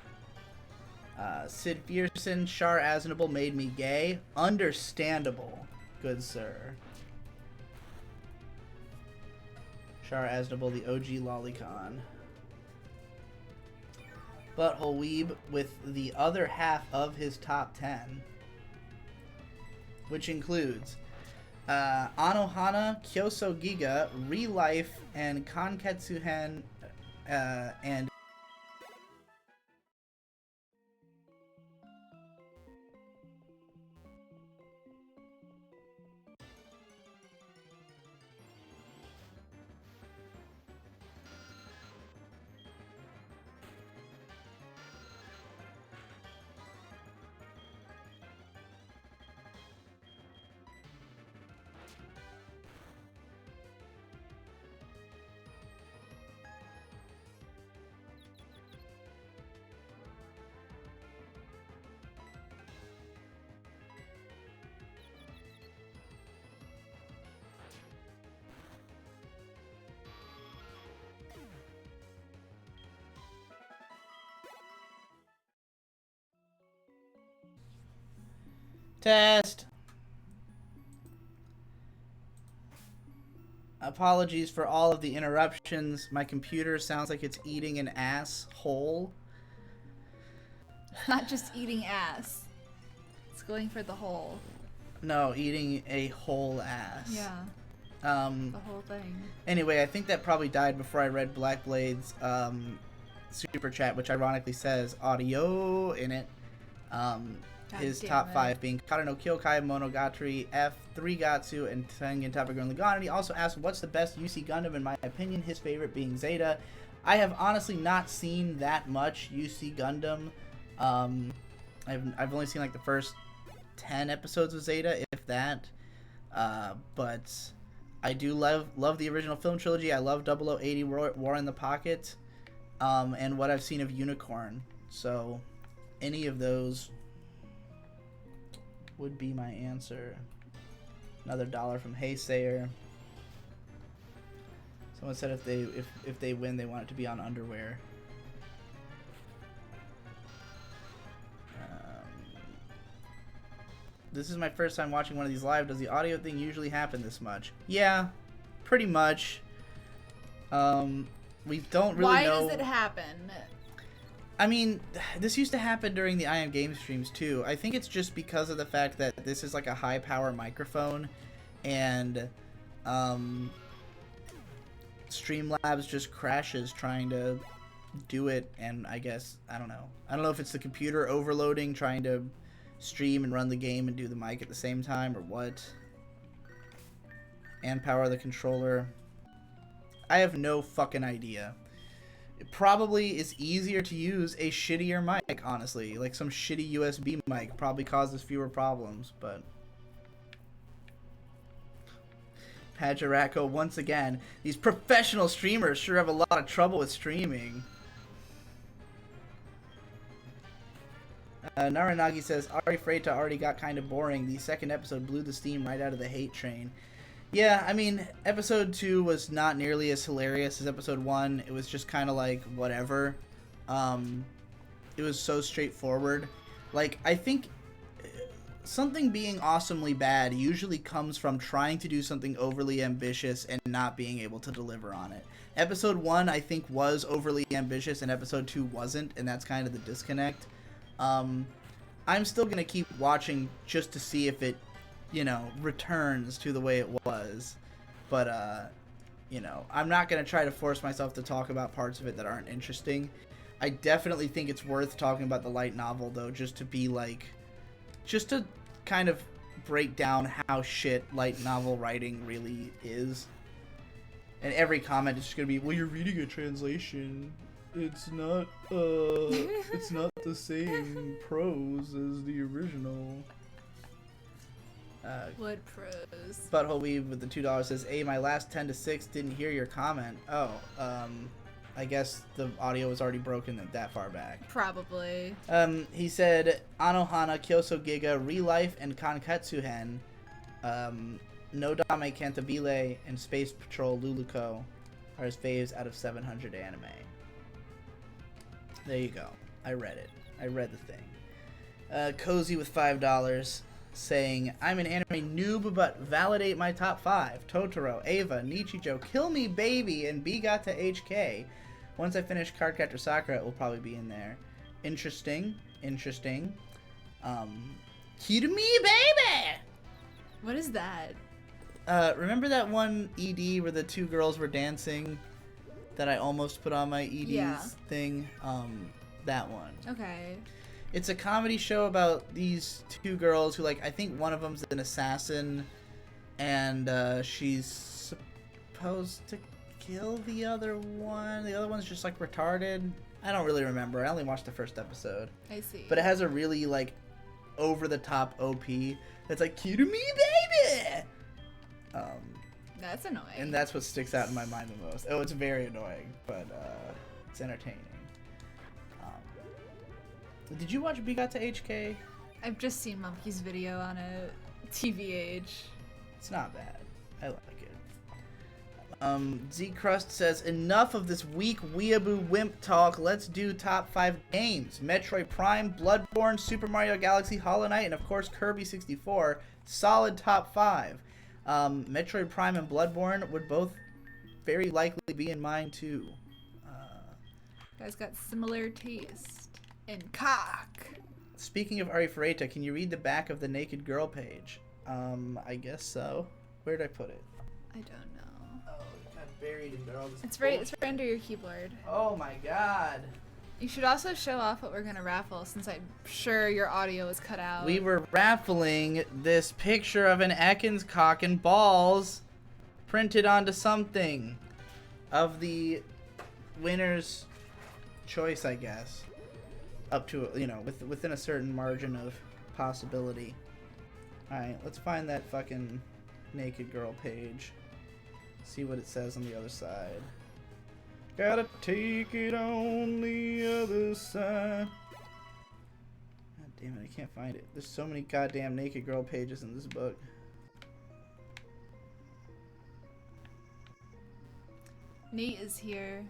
Sid Fierson, Char Aznable made me gay. Understandable, good sir. Char Aznable, the OG lolicon. Butthole Weeb with the other half of his top 10, which includes Anohana, Kyoso Giga, Relife, and Kanketsuhen, and test. Apologies for all of the interruptions. My computer sounds like it's eating an ass whole. Not just eating ass. It's going for the whole. No, eating a whole ass. Yeah. The whole thing. Anyway, I think that probably died before I read Blackblade's super chat, which ironically says audio in it. His top 5 being Kata no Kyokai, Monogatari, F3 Gatsu, and Tengen Toppa and Lagann. And he also asked, what's the best UC Gundam in my opinion? His favorite being Zeta. I have honestly not seen that much UC Gundam. I've only seen like the first 10 episodes of Zeta, if that. But I do love the original film trilogy. I love 0080 War in the Pocket, and what I've seen of Unicorn. So any of those would be my answer. Another $1 from Haysayer. Someone said if they win, they want it to be on underwear. This is my first time watching one of these live. Does the audio thing usually happen this much? Yeah, pretty much. We don't really know. Why does it happen? I mean, this used to happen during the I Am Game streams too. I think it's just because of the fact that this is like a high power microphone, and Streamlabs just crashes trying to do it, and I guess, I don't know if it's the computer overloading trying to stream and run the game and do the mic at the same time or what. And power the controller. I have no fucking idea. It probably is easier to use a shittier mic, honestly. Like some shitty USB mic probably causes fewer problems, but... Pajaraco, once again, these professional streamers sure have a lot of trouble with streaming. Naranagi says, Ari Freita already got kind of boring. The second episode blew the steam right out of the hate train. Yeah, I mean, episode 2 was not nearly as hilarious as episode 1. It was just kind of like, whatever. It was so straightforward. Like, I think something being awesomely bad usually comes from trying to do something overly ambitious and not being able to deliver on it. Episode 1, I think, was overly ambitious, and episode 2 wasn't, and that's kind of the disconnect. I'm still going to keep watching just to see if it, you know, returns to the way it was. But, you know, I'm not going to try to force myself to talk about parts of it that aren't interesting. I definitely think it's worth talking about the light novel, though, just to be like, just to kind of break down how shit light novel writing really is. And every comment is just going to be, well, you're reading a translation. It's not the same prose as the original. What prose? Butthole Weave with the $2 says, "Hey, my last 10 to 6 didn't hear your comment." Oh, I guess the audio was already broken that far back. Probably. He said, Anohana, Kyoso Giga, Relife, and Kankatsuhen. No Dame Cantabile and Space Patrol Luluco are his faves out of 700 anime. There you go. I read it. I read the thing. Cozy with $5 saying, I'm an anime noob, but validate my top 5. Totoro, Eva, Nichijou, Kill Me Baby, and Bigata HK. Once I finish Cardcaptor Sakura, it will probably be in there. Interesting. Interesting. Kill Me Baby! What is that? Remember that one ED where the two girls were dancing that I almost put on my ED's thing? That one. Okay. It's a comedy show about these two girls who, like, I think one of them's an assassin, and she's supposed to kill the other one. The other one's just, like, retarded. I don't really remember. I only watched the first episode. I see. But it has a really, like, over-the-top OP that's like, cue to me, baby! That's annoying. And that's what sticks out in my mind the most. Oh, it's very annoying, but it's entertaining. Did you watch Bigata HK? I've just seen Monkey's video on a TVH. It's not bad. I like it. Z Crust says, enough of this weak weeaboo wimp talk. Let's do top 5 games. Metroid Prime, Bloodborne, Super Mario Galaxy, Hollow Knight, and of course Kirby 64. Solid top 5. Metroid Prime and Bloodborne would both very likely be in mine too. Guys got similar taste in cock. Speaking of Ari Ferreira, can you read the back of the Naked Girl page? I guess so. Where'd I put it? I don't know. Oh, it got buried in all this. It's right under your keyboard. Oh my god. You should also show off what we're gonna raffle, since I'm sure your audio is cut out. We were raffling this picture of an Ekans cock and balls printed onto something of the winner's choice, I guess. Up to, you know, within a certain margin of possibility. Alright, let's find that fucking Naked Girl page. See what it says on the other side. Gotta take it on the other side. God damn it, I can't find it. There's so many goddamn Naked Girl pages in this book. Nate is here.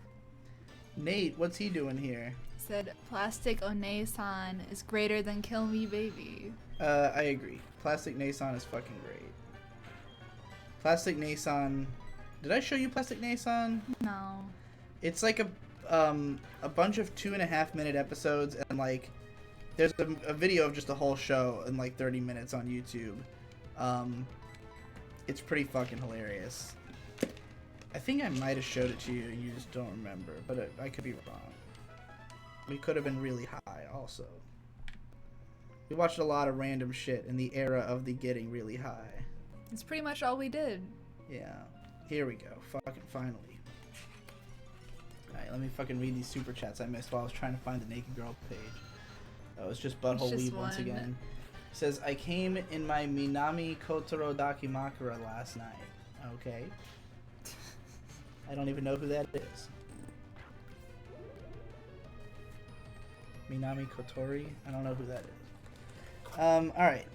Nate, what's he doing here? Said Plastic One-san is greater than Kill Me Baby. I agree. Plastic Nason is fucking great. Plastic Nason. Did I show you Plastic Nason? No. It's like a bunch of 2.5-minute episodes, and like there's a video of just the whole show in like 30 minutes on YouTube. It's pretty fucking hilarious. I think I might have showed it to you and you just don't remember, but I could be wrong. We could have been really high also. We watched a lot of random shit in the era of the getting really high. It's pretty much all we did. Yeah. Here we go. Fucking finally. Alright, let me fucking read these super chats I missed while I was trying to find the Naked Girl page. Oh, it's just Butthole Weed once again. It says, I came in my Minami Kotaro Dakimakura last night. Okay. I don't even know who that is. Minami Kotori? I don't know who that is. Alright.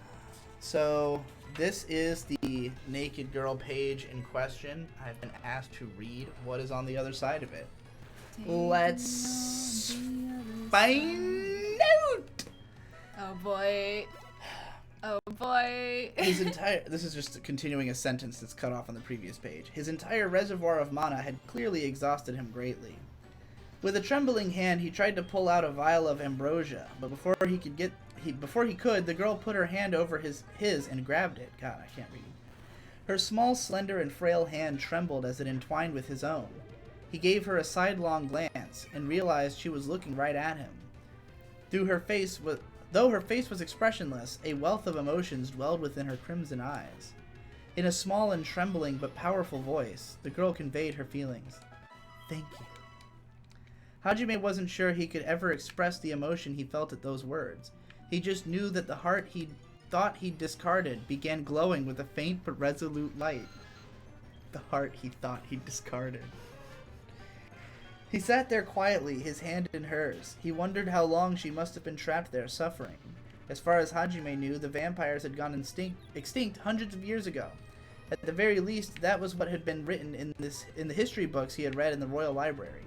So, this is the Naked Girl page in question. I've been asked to read what is on the other side of it. Let's find out! Oh boy. Oh boy. This is just continuing a sentence that's cut off on the previous page. His entire reservoir of mana had clearly exhausted him greatly. With a trembling hand, he tried to pull out a vial of ambrosia, but before he could, the girl put her hand over his and grabbed it. God, I can't read. Her small, slender, and frail hand trembled as it entwined with his own. He gave her a sidelong glance and realized she was looking right at him. Though her face was expressionless, a wealth of emotions dwelled within her crimson eyes. In a small and trembling but powerful voice, the girl conveyed her feelings. Thank you. Hajime wasn't sure he could ever express the emotion he felt at those words. He just knew that the heart he thought he'd discarded began glowing with a faint but resolute light. The heart he thought he'd discarded. He sat there quietly, his hand in hers. He wondered how long she must have been trapped there, suffering. As far as Hajime knew, the vampires had gone extinct hundreds of years ago. At the very least, that was what had been written in the history books he had read in the Royal Library.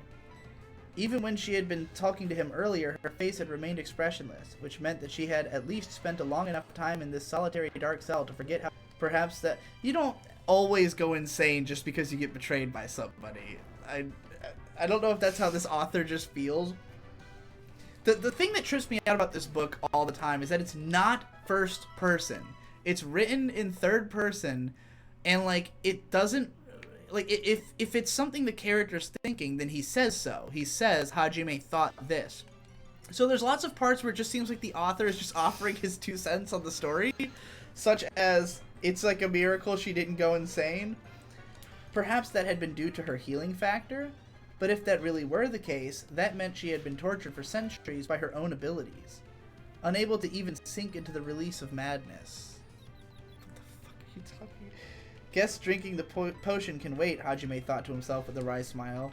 Even when she had been talking to him earlier, her face had remained expressionless, which meant that she had at least spent a long enough time in this solitary dark cell to forget how perhaps that you don't always go insane just because you get betrayed by somebody. I don't know if that's how this author just feels. The thing that trips me out about this book all the time is that it's not first person. It's written in third person, and like it doesn't like if it's something the character's thinking, then he says so. He says Hajime thought this. So there's lots of parts where it just seems like the author is just offering his 2 cents on the story, such as it's like a miracle she didn't go insane. Perhaps that had been due to her healing factor, but if that really were the case, that meant she had been tortured for centuries by her own abilities, unable to even sink into the release of madness. What the fuck are you talking? Guess drinking the potion can wait, Hajime thought to himself with a wry smile.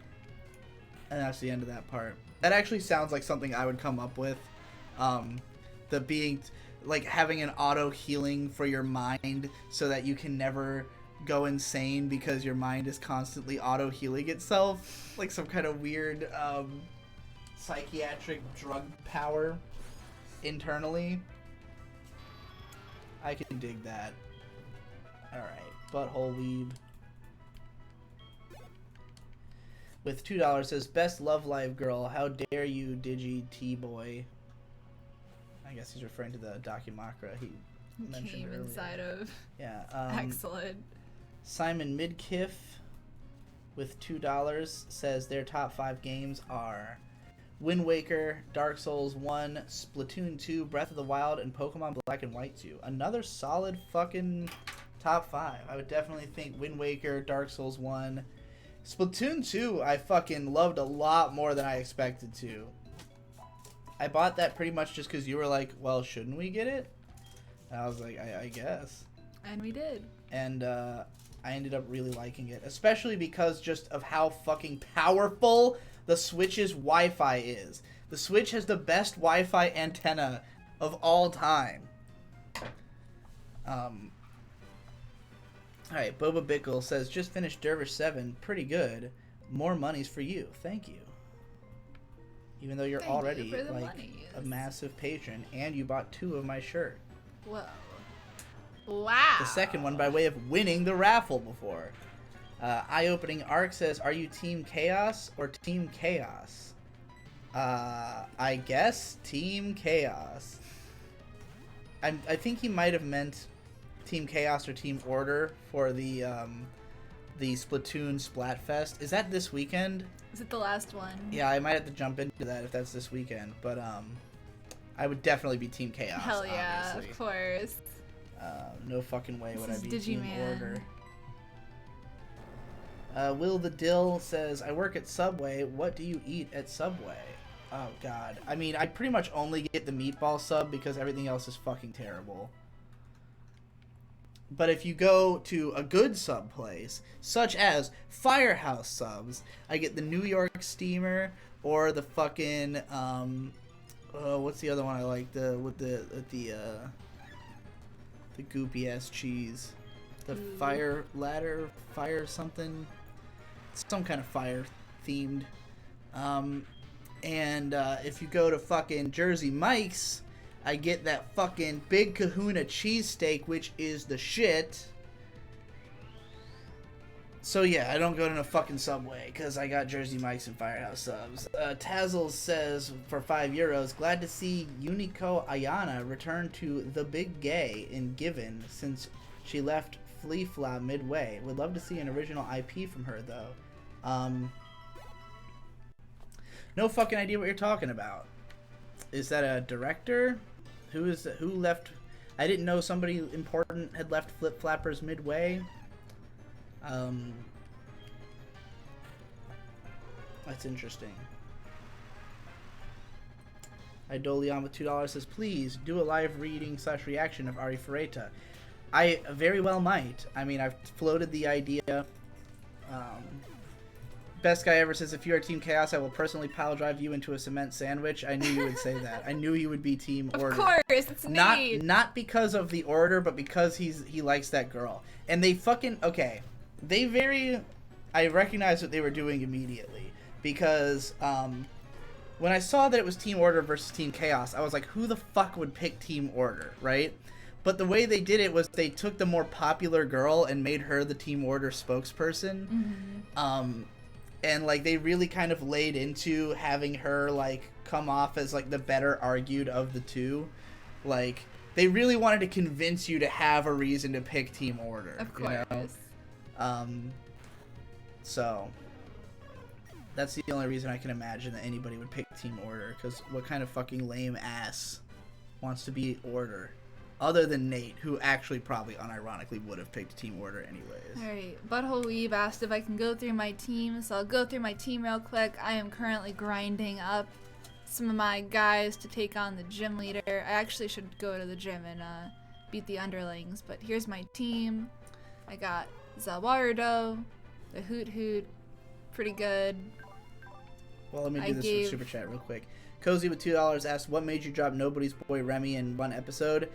And that's the end of that part. That actually sounds like something I would come up with. The being, like, having an auto healing for your mind so that you can never go insane because your mind is constantly auto healing itself. Like some kind of weird psychiatric drug power internally. I can dig that. Alright, Butthole Weeb. With $2 says, best love live girl, how dare you, Digi T-boy. I guess he's referring to the Dakimakura he mentioned earlier. Inside of. Yeah. Excellent. Simon Midkiff with $2 says their top 5 games are Wind Waker, Dark Souls 1, Splatoon 2, Breath of the Wild, and Pokemon Black and White 2. Another solid fucking top 5. I would definitely think Wind Waker, Dark Souls 1. Splatoon 2 I fucking loved a lot more than I expected to. I bought that pretty much just because you were like, well, shouldn't we get it? And I was like, I guess. And we did. And I ended up really liking it, especially because just of how fucking powerful the Switch's Wi-Fi is. The Switch has the best Wi-Fi antenna of all time. Alright, Boba Bickle says, just finished Dervish 7. Pretty good. More monies for you. Thank you. Even though you're already like a massive patron and you bought 2 of my shirt. Whoa. Wow. The second one by way of winning the raffle before. Eye-opening Arc says, are you Team Chaos or Team Chaos? I guess Team Chaos. I think he might have meant Team Chaos or Team Order for the Splatoon Splatfest. Is that this weekend? Is it the last one? Yeah, I might have to jump into that if that's this weekend. But I would definitely be Team Chaos. Hell yeah, obviously. of course. No fucking way would I be Digi Team Man. Order. Will the Dill says, I work at Subway. What do you eat at Subway? Oh, God. I mean, I pretty much only get the meatball sub because everything else is fucking terrible. But if you go to a good sub place, such as Firehouse Subs, I get the New York Steamer or the fucking, what's the other one I like? The goopy ass cheese. The fire ladder, fire something. Some kind of fire themed. And if you go to fucking Jersey Mike's, I get that fucking Big Kahuna cheesesteak, which is the shit. So yeah, I don't go to no fucking Subway, because I got Jersey Mike's and Firehouse Subs. Tazzles says, for €5, glad to see Unico Ayana return to the big gay in Given, since she left Flea Fla midway. Would love to see an original IP from her, though. No fucking idea what you're talking about. Is that a director? Who left? I didn't know somebody important had left Flip Flappers midway. That's interesting. Idolion with $2 says, please do a live reading / reaction of Ari Ferreira. I very well might. I mean, I've floated the idea. Best Guy Ever says, if you are Team Chaos, I will personally pile drive you into a cement sandwich. I knew you would say that. I knew you would be Team Order. Of course, it's Nate. Not because of the Order, but because he likes that girl. And they fucking... Okay. I recognized what they were doing immediately. Because, when I saw that it was Team Order versus Team Chaos, I was like, who the fuck would pick Team Order, right? But the way they did it was they took the more popular girl and made her the Team Order spokesperson. Mm-hmm. And, like, they really kind of laid into having her, like, come off as, like, the better argued of the two. Like, they really wanted to convince you to have a reason to pick Team Order. Of course. You know? So, that's the only reason I can imagine that anybody would pick Team Order. Because what kind of fucking lame ass wants to be Order? Other than Nate, who actually probably unironically would have picked Team Order anyways. Alright, Butthole Weeb asked if I can go through my team, so I'll go through my team real quick. I am currently grinding up some of my guys to take on the gym leader. I actually should go to the gym and beat the underlings, but here's my team. I got Zawardo, the Hoot Hoot, pretty good. Well, let me do this for Super Chat real quick. Cozy with $2 asked, what made you drop Nobody's Boy Remy in one episode?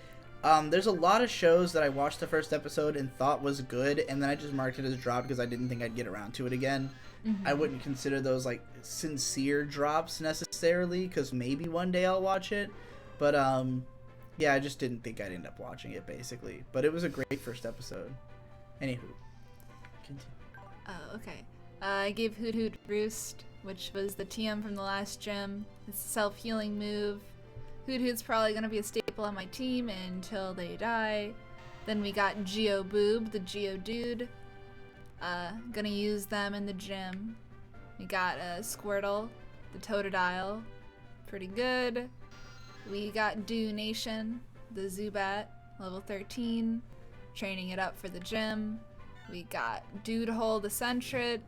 There's a lot of shows that I watched the first episode and thought was good, and then I just marked it as dropped because I didn't think I'd get around to it again. Mm-hmm. I wouldn't consider those, like, sincere drops necessarily, because maybe one day I'll watch it. But, yeah, I just didn't think I'd end up watching it, basically. But it was a great first episode. Anywho. Continue. Oh, okay. I gave Hoot Hoot Roost, which was the TM from the last gym. It's a self-healing move. Hoot Hoot's probably going to be a staple on my team until they die. Then we got Geo Boob, the Geo Dude. Gonna use them in the gym. We got Squirtle, the Totodile. Pretty good. We got Do Nation, the Zubat, level 13. Training it up for the gym. We got Dude Hole, the Sentret.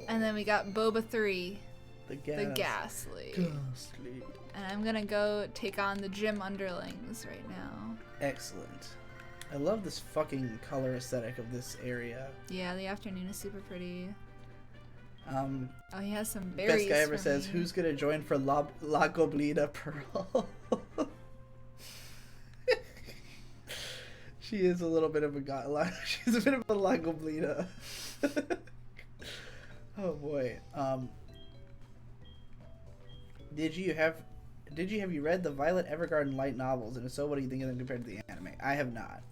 And then we got Boba 3, the Ghastly. And I'm gonna go take on the gym underlings right now. Excellent. I love this fucking color aesthetic of this area. Yeah, the afternoon is super pretty. Oh, he has some Best berries. Guy Ever says, who's gonna join for La Goblina Pearl? She is a little bit of a she's a bit of a La Goblina. Oh boy. Have you read the Violet Evergarden light novels? And if so, what do you think of them compared to the anime? I have not.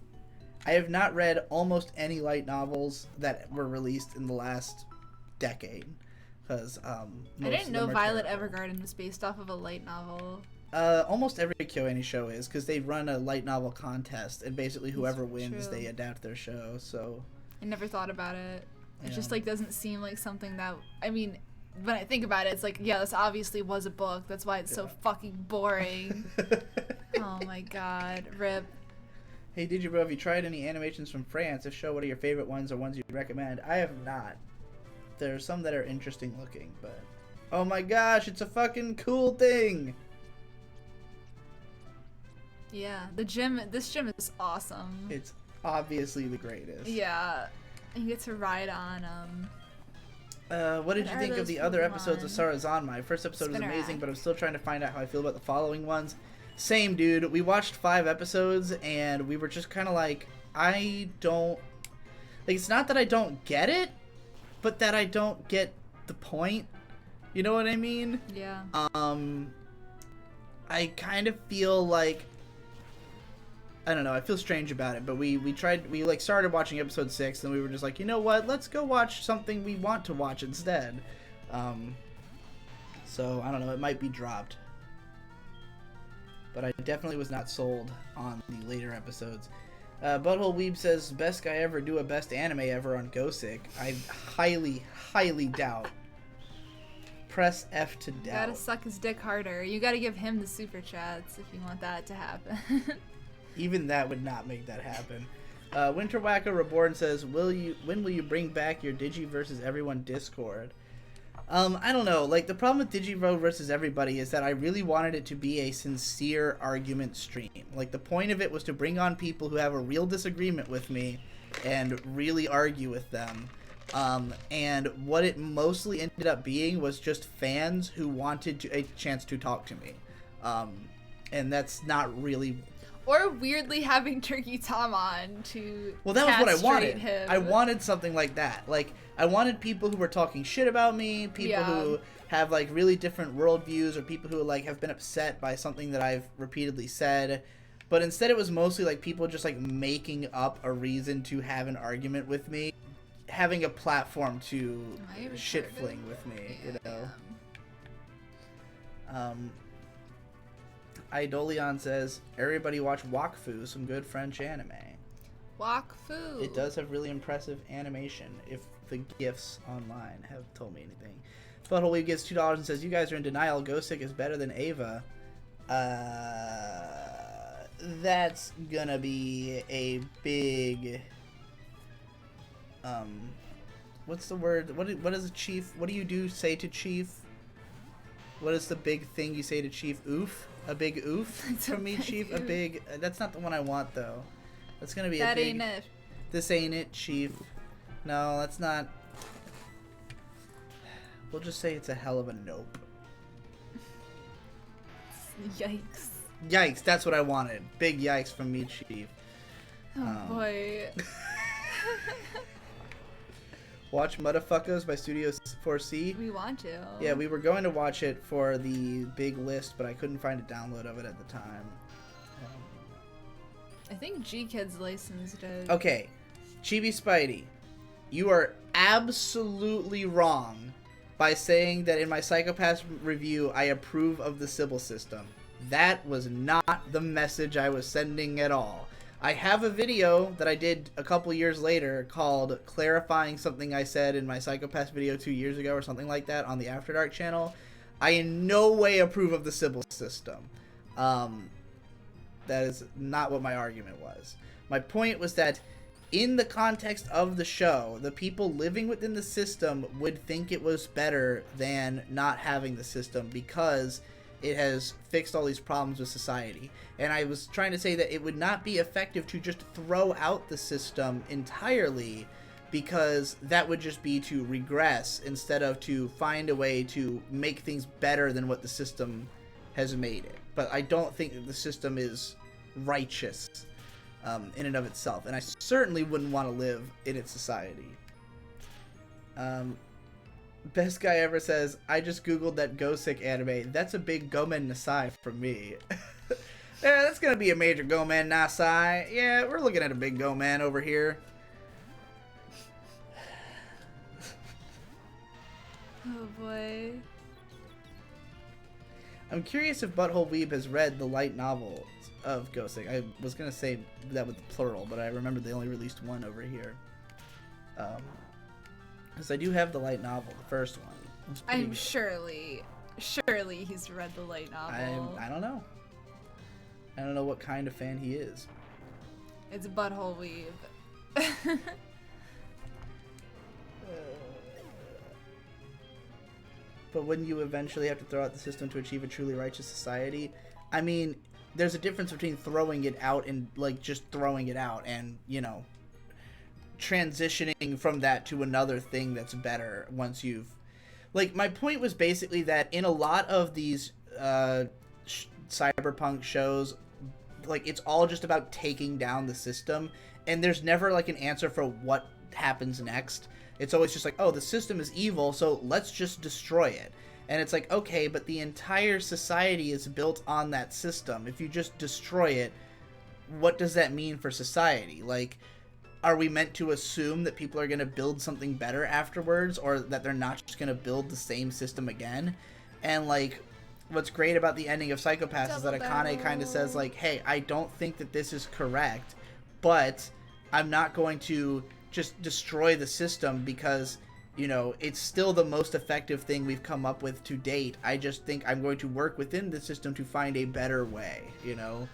I have not read almost any light novels that were released in the last decade. Because I didn't know Violet Evergarden was based off of a light novel. Almost every KyoAni show is, because they run a light novel contest, and basically whoever wins, they adapt their show. So I never thought about it. It just like doesn't seem like something that, I mean, when I think about it, it's like, yeah, this obviously was a book. That's why it's so fucking boring. Oh my god, rip. Hey, Digi Bro, have you tried any animations from France? If so, what are your favorite ones or ones you'd recommend? I have not. There are some that are interesting looking, but oh my gosh, it's a fucking cool thing. Yeah, this gym is awesome. It's obviously the greatest. Yeah. You get to ride on, what did you think of the other episodes of Sarazan? My first episode was amazing, but I'm still trying to find out how I feel about the following ones. Same, dude. We watched 5 episodes, and we were just kind of like, I don't... Like, it's not that I don't get it, but that I don't get the point. You know what I mean? Yeah. I kind of feel like... I don't know, I feel strange about it, but we started watching episode 6, and we were just like, you know what, let's go watch something we want to watch instead. So, I don't know, it might be dropped. But I definitely was not sold on the later episodes. Butthole Weeb says, best guy ever do a best anime ever on GoSick. I highly, highly doubt. Press F to doubt. You gotta suck his dick harder. You gotta give him the super chats if you want that to happen. Even that would not make that happen. Winter Wacko Reborn says, when will you bring back your Digi versus everyone Discord? I don't know. Like, the problem with Digibro versus everybody is that I really wanted it to be a sincere argument stream. Like, the point of it was to bring on people who have a real disagreement with me and really argue with them. And what it mostly ended up being was just fans who wanted a chance to talk to me. And that's not really... Or weirdly having Turkey Tom on to Well, that was what I wanted. him. I wanted something like that. Like, I wanted people who were talking shit about me, people who have, like, really different worldviews, or people who, like, have been upset by something that I've repeatedly said. But instead it was mostly, like, people just, like, making up a reason to have an argument with me. Having a platform to shit fling with me, you know. Idolion says, everybody watch Wakfu, some good French anime. Wakfu. It does have really impressive animation, if the GIFs online have told me anything. Butthole Weave gives $2 and says, you guys are in denial, Ghostic is better than Ava. That's gonna be a big... what's the word? What is a chief? What do you say to chief? What is the big thing you say to chief? Oof? A big oof from me, chief? Oof. A big... That's not the one I want, though. That's gonna be that a big... That ain't it. This ain't it, chief. No, that's not... We'll just say it's a hell of a nope. Yikes. Yikes, that's what I wanted. Big yikes from me, chief. Oh, boy. Watch Motherfuckers by Studio 4C. We want to. Yeah, we were going to watch it for the big list, but I couldn't find a download of it at the time. I think G-Kids licensed it. Okay, Chibi Spidey, you are absolutely wrong by saying that in my Psychopath review I approve of the Sybil system. That was not the message I was sending at all. I have a video that I did a couple years later called clarifying something I said in my Psychopath video 2 years ago or something like that on the After Dark channel. I in no way approve of the Sybil system. That is not what my argument was. My point was that in the context of the show, the people living within the system would think it was better than not having the system because it has fixed all these problems with society. And I was trying to say that it would not be effective to just throw out the system entirely, because that would just be to regress instead of to find a way to make things better than what the system has made it. But I don't think that the system is righteous in and of itself, and I certainly wouldn't want to live in its society. Best guy ever says, I just googled that Gosick anime. That's a big Gomen Nasai from me. Yeah, that's gonna be a major Gomen Nasai. Yeah, we're looking at a big Gomen over here. Oh boy. I'm curious if Butthole Weeb has read the light novel of Gosick. I was gonna say that with the plural, but I remember they only released one over here. Because I do have the light novel, the first one. I'm surely he's read the light novel. I don't know. I don't know what kind of fan he is. It's Butthole Weave. But wouldn't you eventually have to throw out the system to achieve a truly righteous society? I mean, there's a difference between throwing it out and, like, just throwing it out and, you know, transitioning from that to another thing that's better once you've... Like, my point was basically that in a lot of these cyberpunk shows, like, it's all just about taking down the system, and there's never, like, an answer for what happens next. It's always just like, oh, the system is evil, so let's just destroy it. And it's like, okay, but the entire society is built on that system. If you just destroy it, what does that mean for society? Like, are we meant to assume that people are going to build something better afterwards, or that they're not just going to build the same system again? And, like, what's great about the ending of Psychopaths is that Akane kind of says, like, hey, I don't think that this is correct, but I'm not going to just destroy the system because, you know, it's still the most effective thing we've come up with to date. I just think I'm going to work within the system to find a better way, you know?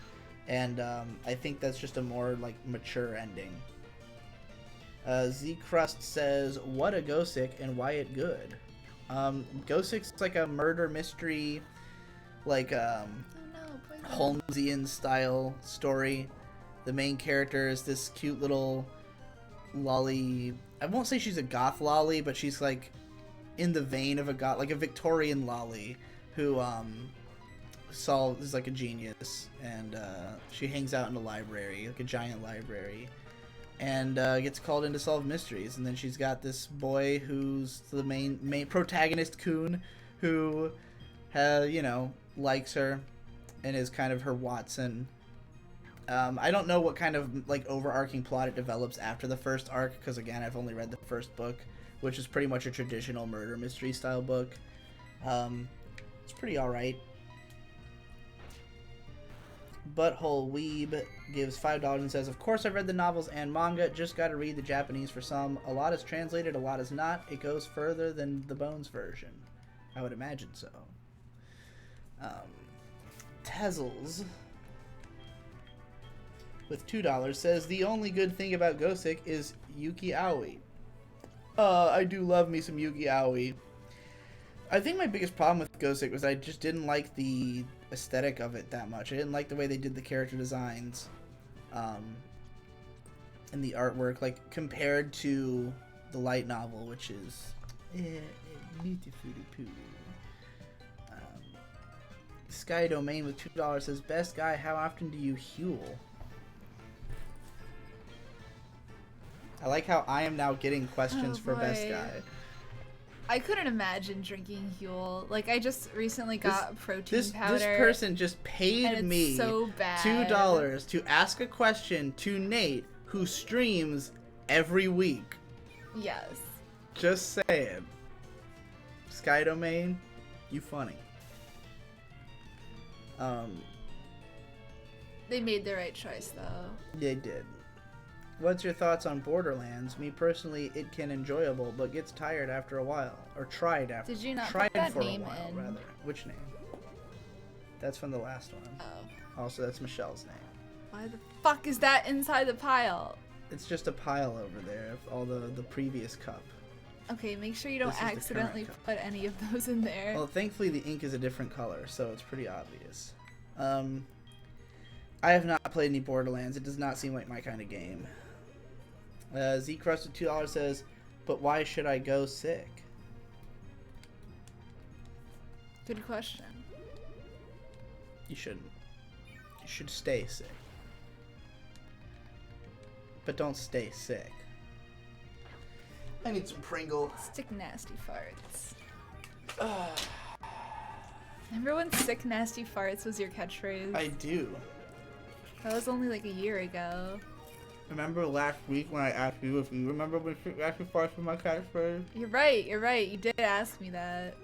And I think that's just a more, like, mature ending. Z-Crust says, what a Gosick and why it good? Gosick's like a murder mystery, like, Holmesian style story. The main character is this cute little lolly I won't say she's a goth lolly, but she's like in the vein of a goth, like a Victorian lolly who is like a genius, and she hangs out in a library, like a giant library, and gets called in to solve mysteries. And then she's got this boy who's the main protagonist, Coon, who likes her and is kind of her Watson. I don't know what kind of like overarching plot it develops after the first arc, because again, I've only read the first book, which is pretty much a traditional murder mystery style book. It's pretty alright. Butthole Weeb gives $5 and says, of course I've read the novels and manga, just gotta read the Japanese for some. A lot is translated, a lot is not. It goes further than the Bones version. I would imagine so. Tezzles with $2 says, the only good thing about Gosick is Yuki Aoi. I do love me some Yuki Aoi. I think my biggest problem with Gosick was I just didn't like the aesthetic of it that much. I didn't like the way they did the character designs and the artwork, like compared to the light novel, which is beautiful. Sky Domain with $2 says, best guy, how often do you Huel? I like how I am now getting questions for best guy. I couldn't imagine drinking Huel. Like, I just recently got protein powder. This person just paid me so bad. $2 to ask a question to Nate, who streams every week. Yes. Just saying. Sky Domain, you funny. They made the right choice, though. They did. What's your thoughts on Borderlands? Me personally, it can enjoyable, but gets tired after a while. Or tried after. Did you not tried put that for name a while, in? rather. Which name? That's from the last one. Oh. Also, that's Michelle's name. Why the fuck is that inside the pile? It's just a pile over there of all the previous cup. Okay, make sure you don't This is the accidentally current cup. put any of those in there. Well, thankfully the ink is a different color, so it's pretty obvious. I have not played any Borderlands. It does not seem like my kind of game. Z-Crust with $2 says, but why should I go sick? Good question. You shouldn't. You should stay sick. But don't stay sick. I need some Pringle. Stick nasty farts. Remember when sick nasty farts was your catchphrase? I do. That was only like a year ago. Remember last week when I asked you if you remember when sick nasty farts was my catchphrase? You're right, you're right. You did ask me that.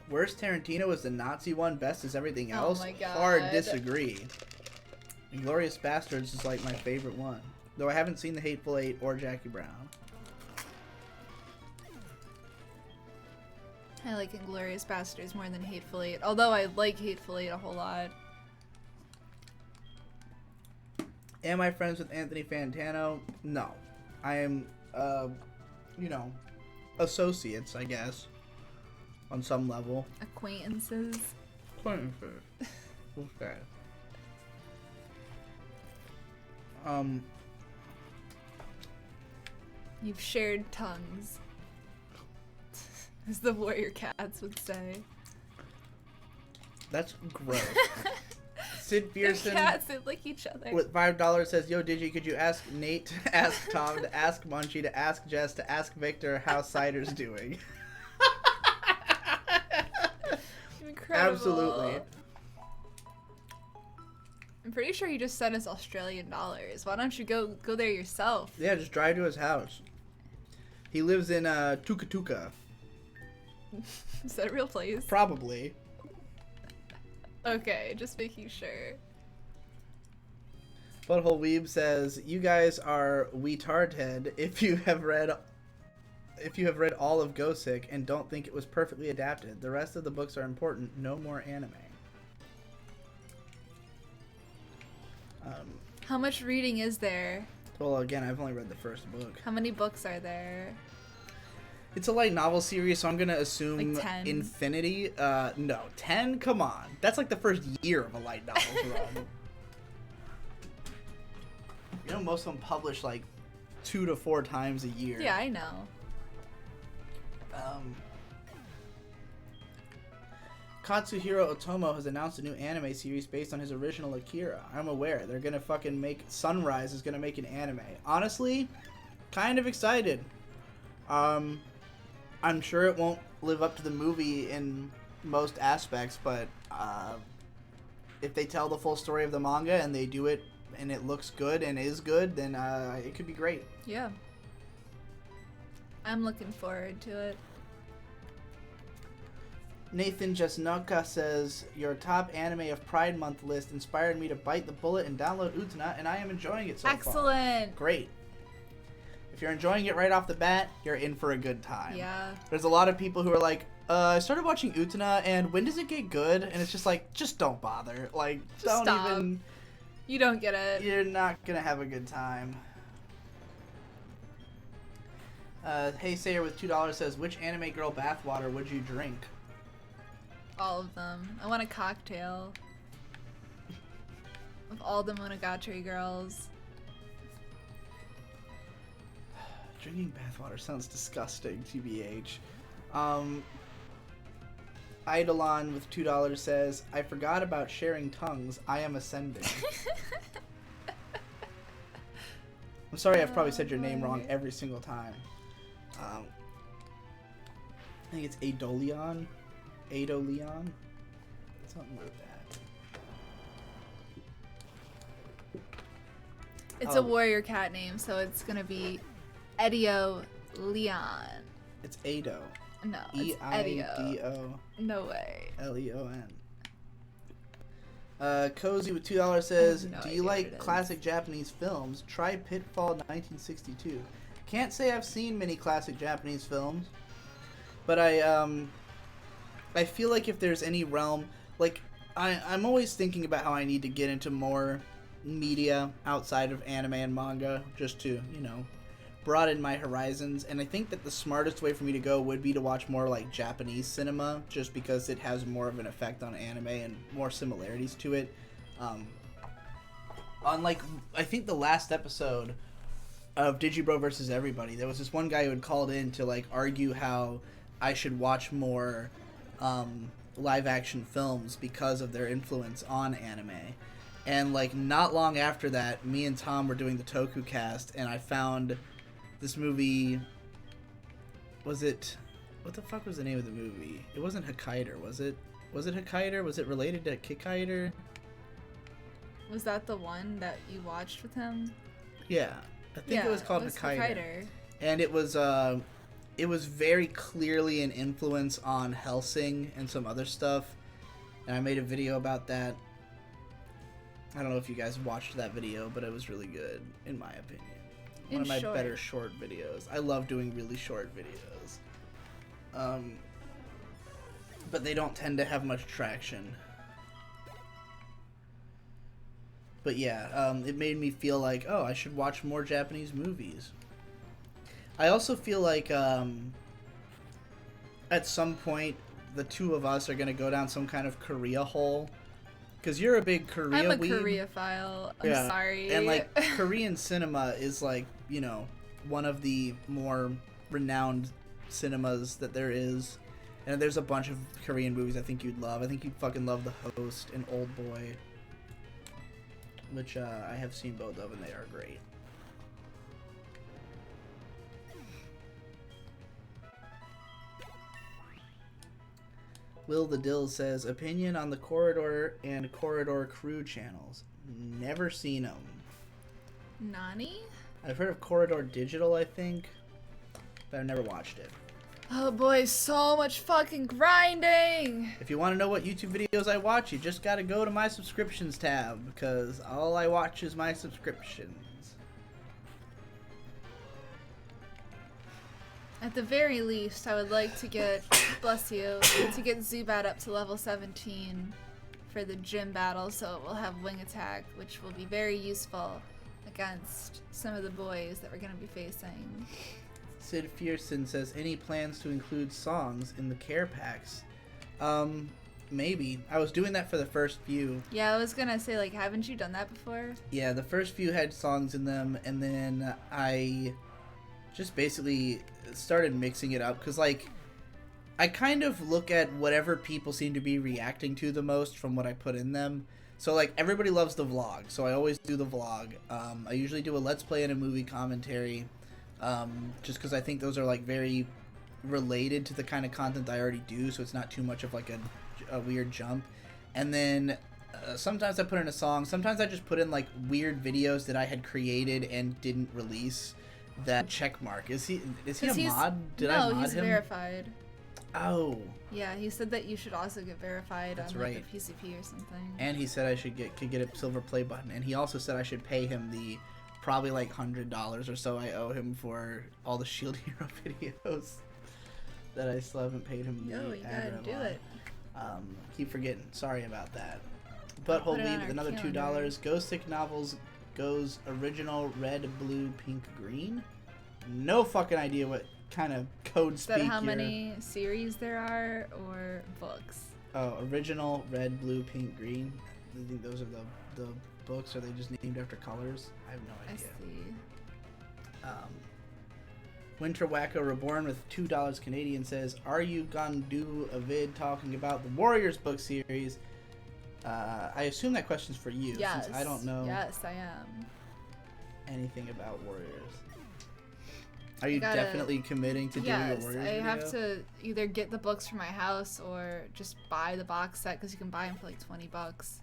Worst Tarantino is the Nazi one, best is everything else. Oh my god. Hard disagree. Inglourious Bastards is like my favorite one. Though I haven't seen The Hateful Eight or Jackie Brown. I like Inglourious Bastards more than Hateful Eight. Although I like Hateful Eight a whole lot. Am I friends with Anthony Fantano? No. I am, associates, I guess. On some level. Acquaintances. Acquaintances. Okay. You've shared tongues. As the warrior cats would say. That's gross. Sid The Pearson cats, they lick each other. with $5 says, yo, Digi, could you ask Nate to ask Tom to ask Munchie to ask Jess to ask Victor how Cider's doing? Incredible. Absolutely. I'm pretty sure he just sent us Australian dollars. Why don't you go there yourself? Yeah, just drive to his house. He lives in Tukatuka. Is that a real place? Probably. Okay, just making sure. Butthole Weeb says, you guys are weetardhead if you have read all of Gosick and don't think it was perfectly adapted. The rest of the books are important. No more anime. How much reading is there? Well, again, I've only read the first book. How many books are there? It's a light novel series, so I'm gonna assume Like 10? infinity. No, 10. Come on, that's like the first year of a light novel's run. You know, most of them publish like 2 to 4 times a year. Yeah, I know. Katsuhiro Otomo has announced a new anime series based on his original Akira. I'm aware. They're gonna fucking make... Sunrise is gonna make an anime. Honestly, kind of excited. I'm sure it won't live up to the movie in most aspects, but if they tell the full story of the manga and they do it and it looks good and is good, then it could be great. Yeah. I'm looking forward to it. Nathan Jesnoka says, your top anime of Pride Month list inspired me to bite the bullet and download Utena, and I am enjoying it so far. Excellent. Great. If you're enjoying it right off the bat, you're in for a good time. Yeah. There's a lot of people who are like, I started watching Utena, and when does it get good? And it's just like, just don't bother. Like, Just don't stop. even... You don't get it. You're not gonna have a good time. Hey Sayer with $2 says, which anime girl bathwater would you drink? All of them. I want a cocktail of all the Monogatari girls. Drinking bathwater sounds disgusting, TBH. Eidolon with $2 says, I forgot about sharing tongues. I am ascending. I'm sorry I've probably said your name wrong every single time. I think it's Eidolion. Eidolion? Something like that. It's a warrior cat name, so it's gonna be Edio Leon. It's Edo. No, it's Edio. E-I-D-O. No way. L-E-O-N. Cozy with $2 says, no do you idea what like it is. classic Japanese films? Try Pitfall 1962. Can't say I've seen many classic Japanese films, but I feel like if there's any realm, like, I'm always thinking about how I need to get into more media outside of anime and manga, just to, you know, broaden my horizons, and I think that the smartest way for me to go would be to watch more, like, Japanese cinema, just because it has more of an effect on anime and more similarities to it. Unlike, I think the last episode of Digibro versus Everybody, there was this one guy who had called in to, like, argue how I should watch more live action films because of their influence on anime. And like not long after that, me and Tom were doing the Toku cast, and I found this movie. What the fuck was the name of the movie? It wasn't Hokkaido, was it? Was it Hokkaido? Was it related to Kikkaider? Was that the one that you watched with him? Yeah, I think it was called Hokkaido. And it was very clearly an influence on Hellsing and some other stuff, and I made a video about that. I don't know if you guys watched that video, but it was really good, in my opinion. One of my better short videos. I love doing really short videos. But they don't tend to have much traction. But yeah, it made me feel like, oh, I should watch more Japanese movies. I also feel like at some point the two of us are going to go down some kind of Korea hole. Because you're a big Korea I'm a weeb. Koreaphile. I'm sorry. And like Korean cinema is like, you know, one of the more renowned cinemas that there is. And there's a bunch of Korean movies I think you'd love. I think you'd fucking love The Host and Old Boy, which I have seen both of, and they are great. Will the Dill says, opinion on the Corridor and Corridor Crew channels. Never seen them. Nani? I've heard of Corridor Digital, I think, but I've never watched it. Oh boy, so much fucking grinding! If you want to know what YouTube videos I watch, you just gotta go to my subscriptions tab, because all I watch is my subscriptions. At the very least, I would like to get, bless you, to get Zubat up to level 17 for the gym battle, so it will have wing attack, which will be very useful against some of the boys that we're going to be facing. Sid Fierson says, any plans to include songs in the care packs? Maybe. I was doing that for the first few. Yeah, I was gonna say, like, haven't you done that before? Yeah, the first few had songs in them, and then I just basically started mixing it up, because, like, I kind of look at whatever people seem to be reacting to the most from what I put in them. So, like, everybody loves the vlog, so I always do the vlog. I usually do a Let's Play and a movie commentary, just because I think those are, like, very related to the kind of content I already do, so it's not too much of, like, a weird jump. And then sometimes I put in a song. Sometimes I just put in, like, weird videos that I had created and didn't release. That checkmark. Is he a mod? Did I mod him? No, he's verified. Oh. Yeah, he said that you should also get verified That's on right. like a PCP or something. And he said I could get a silver play button. And he also said I should pay him the probably like $100 or so I owe him for all the Shield Hero videos that I still haven't paid him. Yo, you gotta do it. Keep forgetting. Sorry about that. Butthole Weave with another $2. Ghostic Novels goes original red, blue, pink, green. No fucking idea what kind of code speak. Is that how many series there are, or books? Oh, original red, blue, pink, green. I think those are the books. Are they just named after colors? I have no idea. I see. Winter Wacko Reborn with $2 Canadian says, "Are you gonna do a vid talking about the Warriors book series?" I assume that question's for you, Yes. since I don't know Yes, I am. anything about Warriors. Are you definitely committing to doing a Warriors video? I have to either get the books from my house or just buy the box set, because you can buy them for like $20.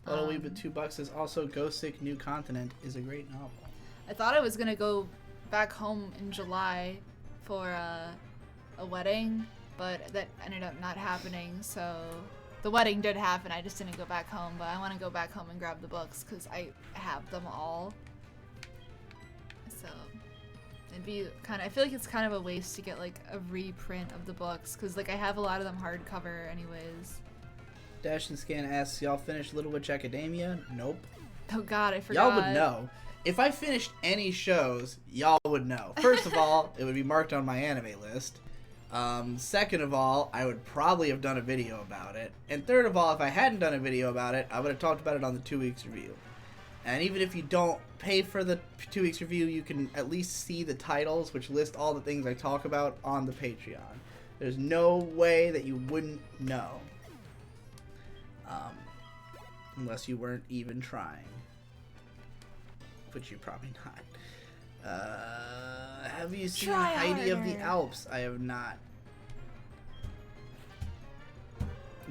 Little Weave with $2 says, also Ghostic New Continent is a great novel. I thought I was gonna go back home in July for a wedding, but that ended up not happening. So the wedding did happen. I just didn't go back home, but I want to go back home and grab the books because I have them all. So it'd be I feel like it's kind of a waste to get like a reprint of the books, because like I have a lot of them hardcover anyways. Dash and Scan asks, y'all finished Little Witch Academia? Nope. Oh god, I forgot. Y'all would know. If I finished any shows, y'all would know. First of all, it would be marked on my anime list. Second of all, I would probably have done a video about it. And third of all, if I hadn't done a video about it, I would have talked about it on the 2 weeks review. And even if you don't pay for the 2 weeks review, you can at least see the titles, which list all the things I talk about on the Patreon. There's no way that you wouldn't know. Unless you weren't even trying. Which you're probably not. Have you seen Heidi of the Alps? I have not.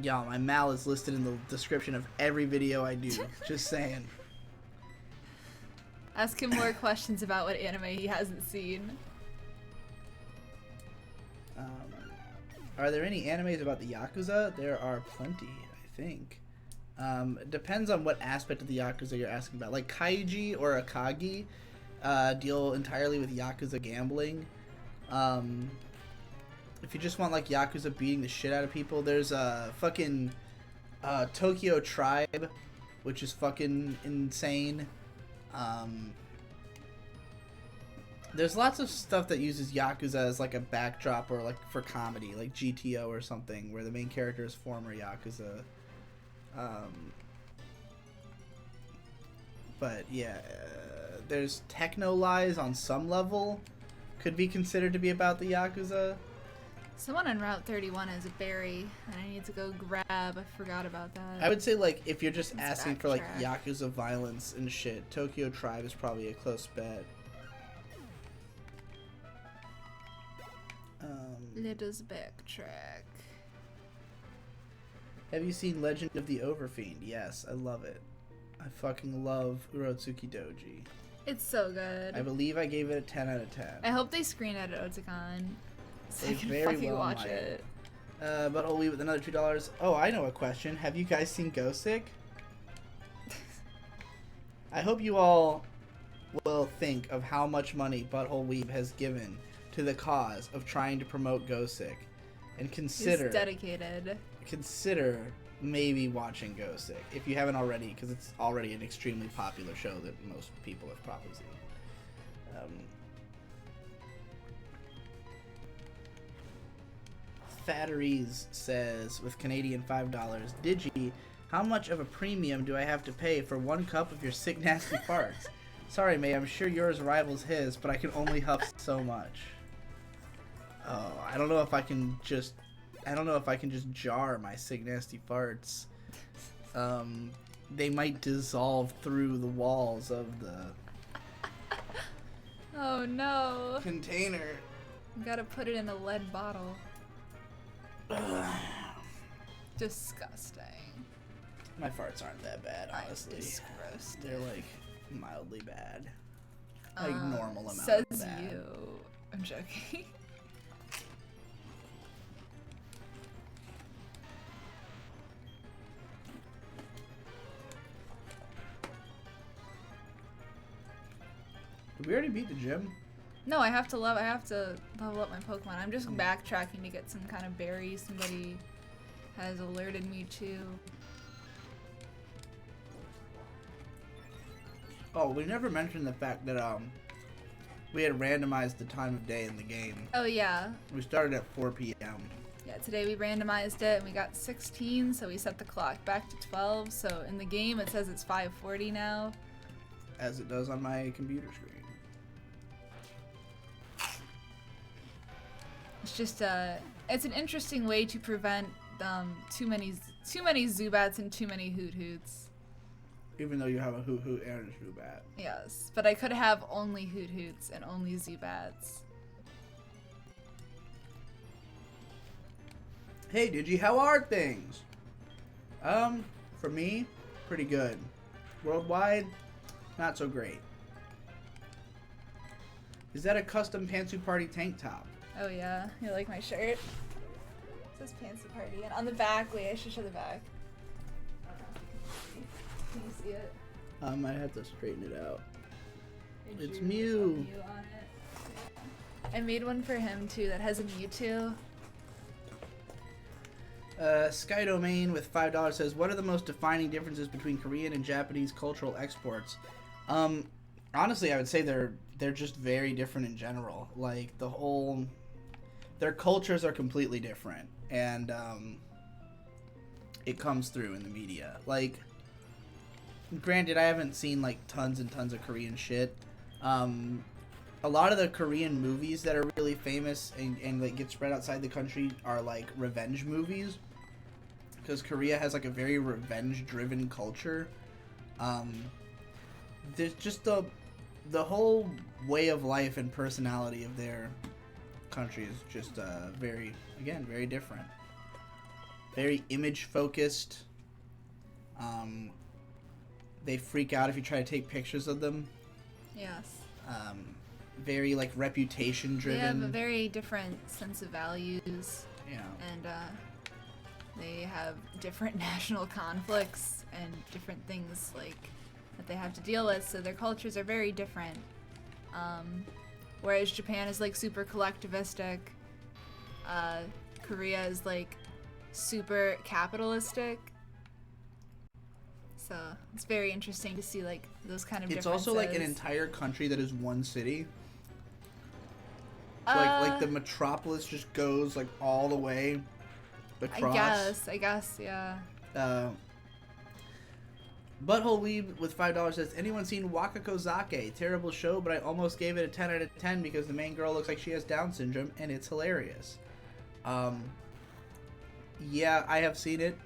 Y'all, my mal is listed in the description of every video I do. Just saying. Ask him more questions about what anime he hasn't seen. Are there any animes about the Yakuza? There are plenty, I think. It depends on what aspect of the Yakuza you're asking about. Like Kaiji or Akagi deal entirely with Yakuza gambling. If you just want like Yakuza beating the shit out of people, there's a fucking Tokyo Tribe, which is fucking insane. There's lots of stuff that uses Yakuza as like a backdrop or like for comedy, like GTO or something, where the main character is former Yakuza. But yeah, there's Techno Lies on some level. Could be considered to be about the Yakuza. Someone on Route 31 is a berry, and I need to go grab. I forgot about that. I would say, like, if you're just asking for, like, Yakuza violence and shit, Tokyo Tribe is probably a close bet. Let us backtrack. Have you seen Legend of the Overfiend? Yes, I love it. I fucking love Urotsuki Doji. It's so good. I believe I gave it a 10 out of 10. I hope they screen it at Otakon, so I can very fucking well watch might. it. But I'll leave with another $2. Oh, I know a question. Have you guys seen Ghostic? I hope you all will think of how much money Butthole Weeb has given to the cause of trying to promote Ghostic, and consider He's dedicated. Consider maybe watching Ghostic if you haven't already, because it's already an extremely popular show that most people have probably seen. Fatteries says, with Canadian $5, Digi, how much of a premium do I have to pay for 1 cup of your sick nasty farts? Sorry, May, I'm sure yours rivals his, but I can only huff so much. Oh, I don't know if I can just jar my sick nasty farts. They might dissolve through the walls of the Oh no. container. You gotta put it in a lead bottle. Disgusting. My farts aren't that bad, honestly. Disgusting. They're like mildly bad. Like normal amount says of bad. you. I'm joking. Did we already beat the gym? No, I have to level up my Pokemon. I'm just backtracking to get some kind of berry somebody has alerted me to. Oh, we never mentioned the fact that we had randomized the time of day in the game. Oh yeah. We started at 4 p.m. Yeah, today we randomized it and we got 16, so we set the clock back to 12. So in the game it says it's 5:40 now. As it does on my computer screen. It's just it's an interesting way to prevent too many Zubats and too many Hoot Hoots. Even though you have a Hoot Hoot and a Zubat. Yes, but I could have only Hoot Hoots and only Zubats. Hey, Digi, how are things? For me, pretty good. Worldwide, not so great. Is that a custom Pantsu Party tank top? Oh yeah, you like my shirt? It says Pantsu Party, and on the back, wait, I should show the back. I don't know if you can you see it? I might have to straighten it out. It It's drew Mew. a Mew on it. Yeah. I made one for him too that has a Mewtwo. Sky Domain with $5 says, what are the most defining differences between Korean and Japanese cultural exports? Honestly, I would say they're just very different in general. Like, their cultures are completely different, and it comes through in the media. Like, granted, I haven't seen like tons and tons of Korean shit. A lot of the Korean movies that are really famous and like get spread outside the country are like revenge movies, because Korea has like a very revenge-driven culture. There's just the whole way of life and personality of their country is just very different. Very image-focused. They freak out if you try to take pictures of them. Yes. Very like reputation-driven. They have a very different sense of values. Yeah. And they have different national conflicts and different things like that they have to deal with, so their cultures are very different. Whereas Japan is like super collectivistic, Korea is like super capitalistic. So it's very interesting to see like those kind of differences. It's also like an entire country that is one city. So like the metropolis just goes like all the way across. I guess, yeah. Butthole Weeb with $5 says, anyone seen Wakakozake? Terrible show, but I almost gave it a 10 out of 10 because the main girl looks like she has Down syndrome, and it's hilarious. Yeah, I have seen it.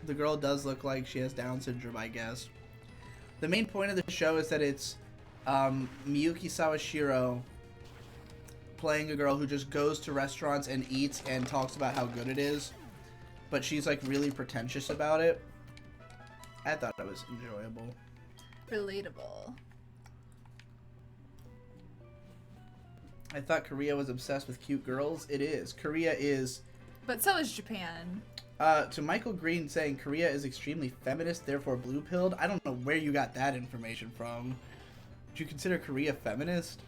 The girl does look like she has Down syndrome, I guess. The main point of the show is that it's Miyuki Sawashiro playing a girl who just goes to restaurants and eats and talks about how good it is, but she's like really pretentious about it. I thought it was enjoyable. Relatable. I thought Korea was obsessed with cute girls. It is. Korea is... But so is Japan. To Michael Green saying Korea is extremely feminist, therefore blue-pilled. I don't know where you got that information from. Do you consider Korea feminist?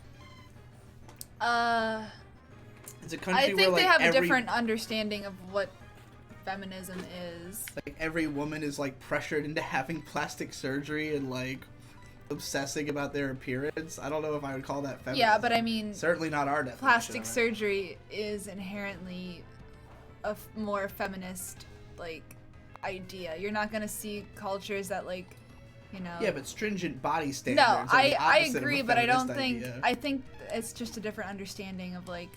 It's a country I think where, like, they have a different understanding of what feminism is. Like, every woman is, like, pressured into having plastic surgery and, like, obsessing about their appearance. I don't know if I would call that feminism. Yeah, but I mean... Certainly not our definition. Plastic surgery is inherently more feminist like idea. You're not gonna see cultures that like, you know. Yeah, but stringent body standards. No, are the I opposite of agree, a but I don't feminist think. idea. I think it's just a different understanding of like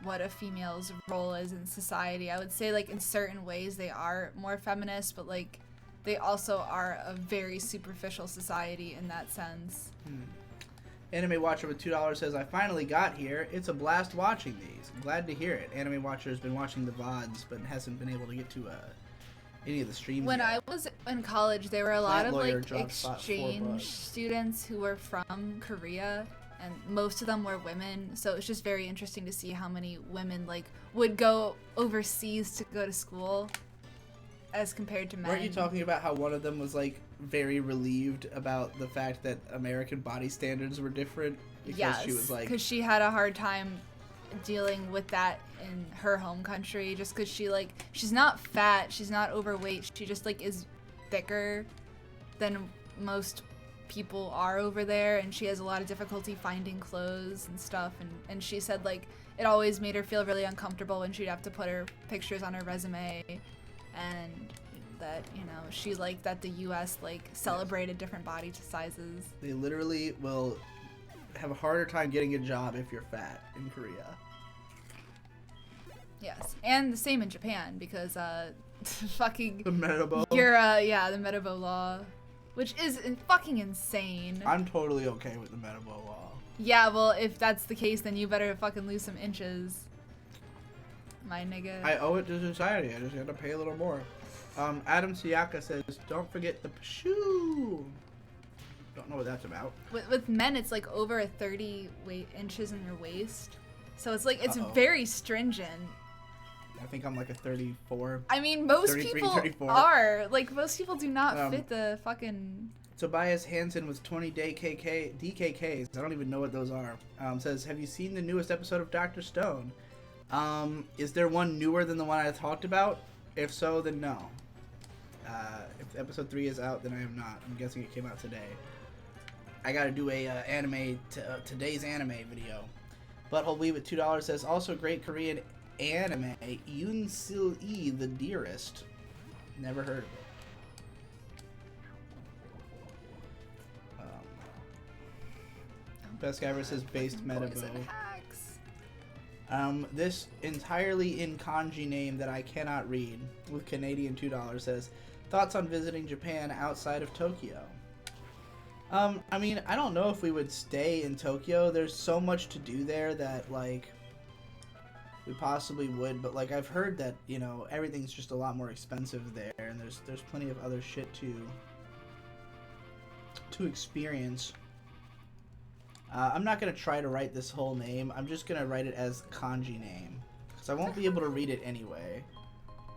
what a female's role is in society. I would say like in certain ways they are more feminist, but like they also are a very superficial society in that sense. Anime Watcher with $2 says, I finally got here. It's a blast watching these. I'm glad to hear it. Anime Watcher has been watching the VODs, but hasn't been able to get to any of the streams When yet. I was in college, there were a lot Plant of lawyer like dropped $4. exchange students who were from Korea, and most of them were women. So it's just very interesting to see how many women like would go overseas to go to school as compared to men. Weren't you talking about how one of them was like very relieved about the fact that American body standards were different? Because Yes, she was like, because she had a hard time dealing with that in her home country, just because she's not fat, she's not overweight, she just like is thicker than most people are over there, and she has a lot of difficulty finding clothes and stuff, and she said like it always made her feel really uncomfortable when she'd have to put her pictures on her resume, and that, you know, she liked that the US like celebrated different body sizes. they literally will have a harder time getting a job if you're fat in Korea. Yes, and the same in Japan, because fucking The Metabo. yeah, the Metabo law, which is fucking insane. I'm totally okay with the Metabo law. Yeah, well, if that's the case, then you better fucking lose some inches, my nigga. I owe it to society. I just gotta pay a little more. Adam Siaka says, don't forget the shoe. Don't know what that's about. With men, it's like over 30 inches in your waist, so it's like it's Uh-oh. very stringent. I think I'm like a 34. I mean, most 33, people 34. are like most people do not fit Um, the fucking. Tobias Hansen with 20 DKKs. I don't even know what those are. Says, have you seen the newest episode of Dr. Stone? Is there one newer than the one I talked about? If so, then no. If episode 3 is out, then I am not. I'm guessing it came out today. I gotta do a today's anime video. Butthole Wee with $2 says, also great Korean anime, Yoon Sil-e, the Dearest. Never heard of it. Best Guy versus Based Metabo. Poison hacks. This entirely in kanji name that I cannot read with Canadian $2 says, thoughts on visiting Japan outside of Tokyo? I mean, I don't know if we would stay in Tokyo. There's so much to do there that, like, we possibly would, but, like, I've heard that, you know, everything's just a lot more expensive there, and there's plenty of other shit to experience. I'm not going to try to write this whole name. I'm just going to write it as kanji name, because I won't be able to read it anyway.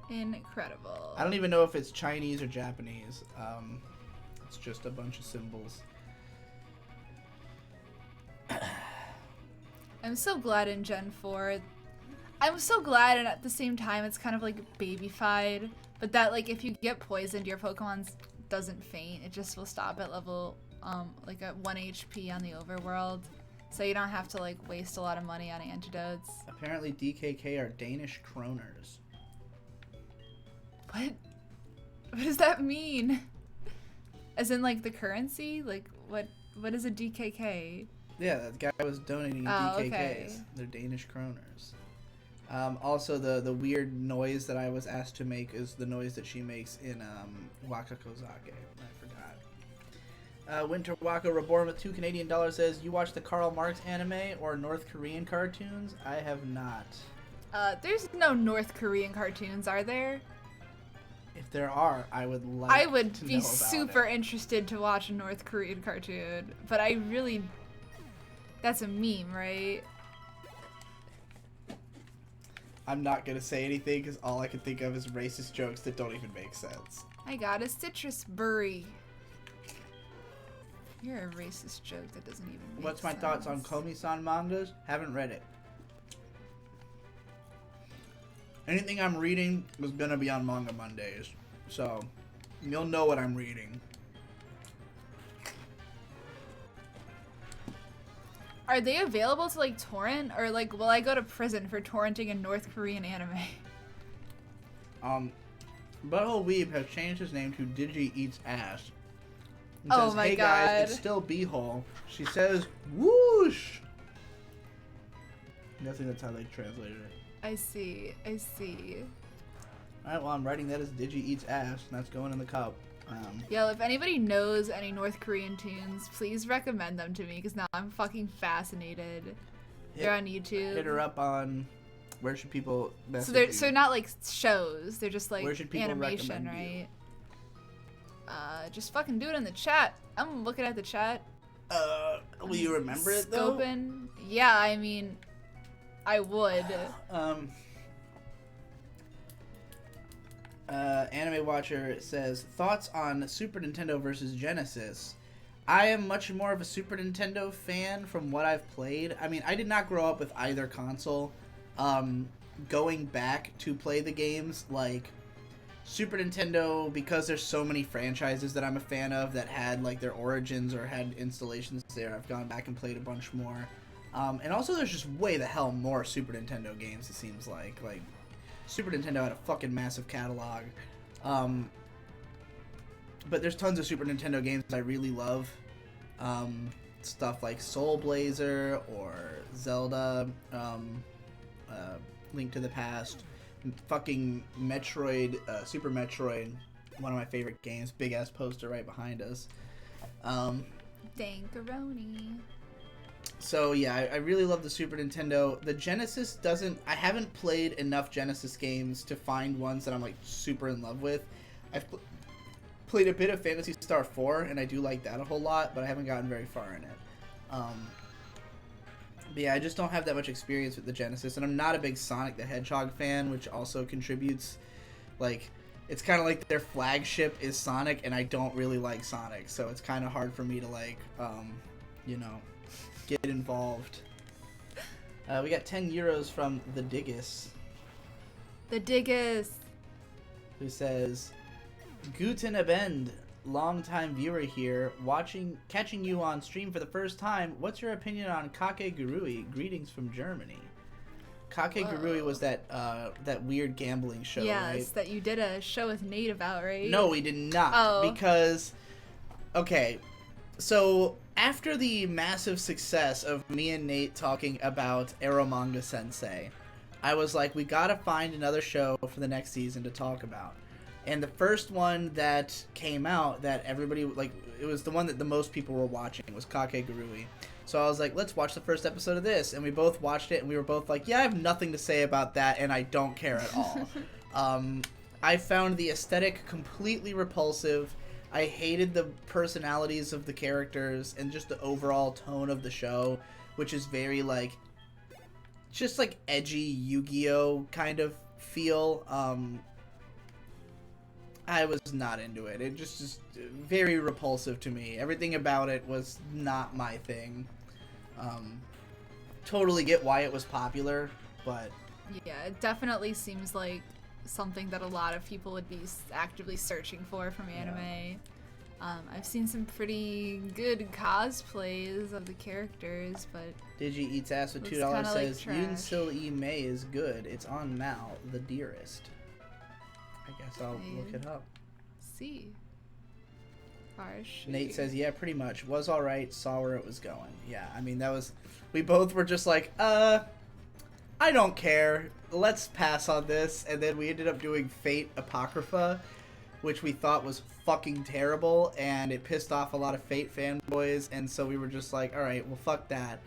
Incredible. I don't even know if it's Chinese or Japanese. It's just a bunch of symbols. I'm so glad in Gen 4. I'm so glad, and at the same time, it's kind of like babyfied. But that, like, if you get poisoned, your Pokemon doesn't faint. It just will stop at level, like at 1 HP on the overworld. So you don't have to, like, waste a lot of money on antidotes. Apparently DKK are Danish kroners. What? What does that mean? As in, like, the currency? Like, what is a DKK? Yeah, that guy was donating Oh, DKKs. okay. They're Danish kroners. Also, the weird noise that I was asked to make is the noise that she makes in Waka Kozake. I forgot. Winter Waka Reborn with $2 Canadian says, you watch the Karl Marx anime or North Korean cartoons? I have not. There's no North Korean cartoons, are there? If there are, I would like I would to be know about super it. interested to watch a North Korean cartoon, but I really... That's a meme, right? I'm not gonna say anything because all I can think of is racist jokes that don't even make sense. I got a citrus berry. You're a racist joke that doesn't even make What's my sense. thoughts on Komi-san mangas? Haven't read it. Anything I'm reading is gonna be on Manga Mondays, so you'll know what I'm reading. Are they available to, like, torrent? Or, like, will I go to prison for torrenting a North Korean anime? Butthole Weeb has changed his name to Digi Eats Ass. And Oh says, my hey God. guys, it's still Beehole. She says, whoosh! I think that's how they translated it. I see. Alright, well, I'm writing that as Digi Eats Ass, and that's going in the cup. Yo, if anybody knows any North Korean tunes, please recommend them to me, because now I'm fucking fascinated. They're on YouTube. Hit her up on... Where should people message So they're you? so not like shows. They're just like Where should people animation, recommend you? right? Just fucking do it in the chat. I'm looking at the chat. Will you remember it though? Scoping. Yeah, I mean, I would. Anime Watcher says, thoughts on Super Nintendo versus Genesis. I am much more of a Super Nintendo fan from what I've played. I mean, I did not grow up with either console. Going back to play the games, like Super Nintendo, because there's so many franchises that I'm a fan of that had like their origins or had installations there, I've gone back and played a bunch more. And also there's just way the hell more Super Nintendo games, it seems like. Like, Super Nintendo had a fucking massive catalog. But there's tons of Super Nintendo games I really love. Stuff like Soul Blazer or Zelda, Link to the Past, fucking Metroid, Super Metroid, one of my favorite games. Big ass poster right behind us. Dankaroni. So yeah, I really love the Super Nintendo. The Genesis doesn't... I haven't played enough Genesis games to find ones that I'm like super in love with. I've played a bit of Phantasy Star 4, and I do like that a whole lot, but I haven't gotten very far in it. But yeah, I just don't have that much experience with the Genesis, and I'm not a big Sonic the Hedgehog fan, which also contributes. Like, it's kind of like their flagship is Sonic, and I don't really like Sonic, so it's kind of hard for me to like, you know, get involved. We got 10 euros from the Diggus. The Diggus. Who says, Guten Abend, long-time viewer here, catching you on stream for the first time. What's your opinion on Kakegurui? Greetings from Germany. Kakegurui was that weird gambling show, yes, right? that you did a show with Nate about, right? No, we did not. Oh. Because, okay, so after the massive success of me and Nate talking about Eromanga Sensei, I was like, we gotta find another show for the next season to talk about. And the first one that came out that everybody, like, it was the one that the most people were watching, was Kakegurui. So I was like, let's watch the first episode of this. And we both watched it, and we were both like, yeah, I have nothing to say about that, and I don't care at all. I found the aesthetic completely repulsive. I hated the personalities of the characters and just the overall tone of the show, which is very, like, just, like, edgy Yu-Gi-Oh! Kind of feel. I was not into it. It just very repulsive to me. Everything about it was not my thing. Totally get why it was popular, but... Yeah, it definitely seems like something that a lot of people would be actively searching for from anime. Yeah. I've seen some pretty good cosplays of the characters, but... Digi Eats Ass with $2 says, like Yunsil E. May is good. It's on Mal, the dearest. I guess I'll look it up. See. Harsh. Nate says, yeah, pretty much. Was alright, saw where it was going. Yeah, I mean, that was... We both were just like, I don't care. Let's pass on this. And then we ended up doing Fate Apocrypha, which we thought was fucking terrible, and it pissed off a lot of Fate fanboys, and so we were just like, alright, well, fuck that.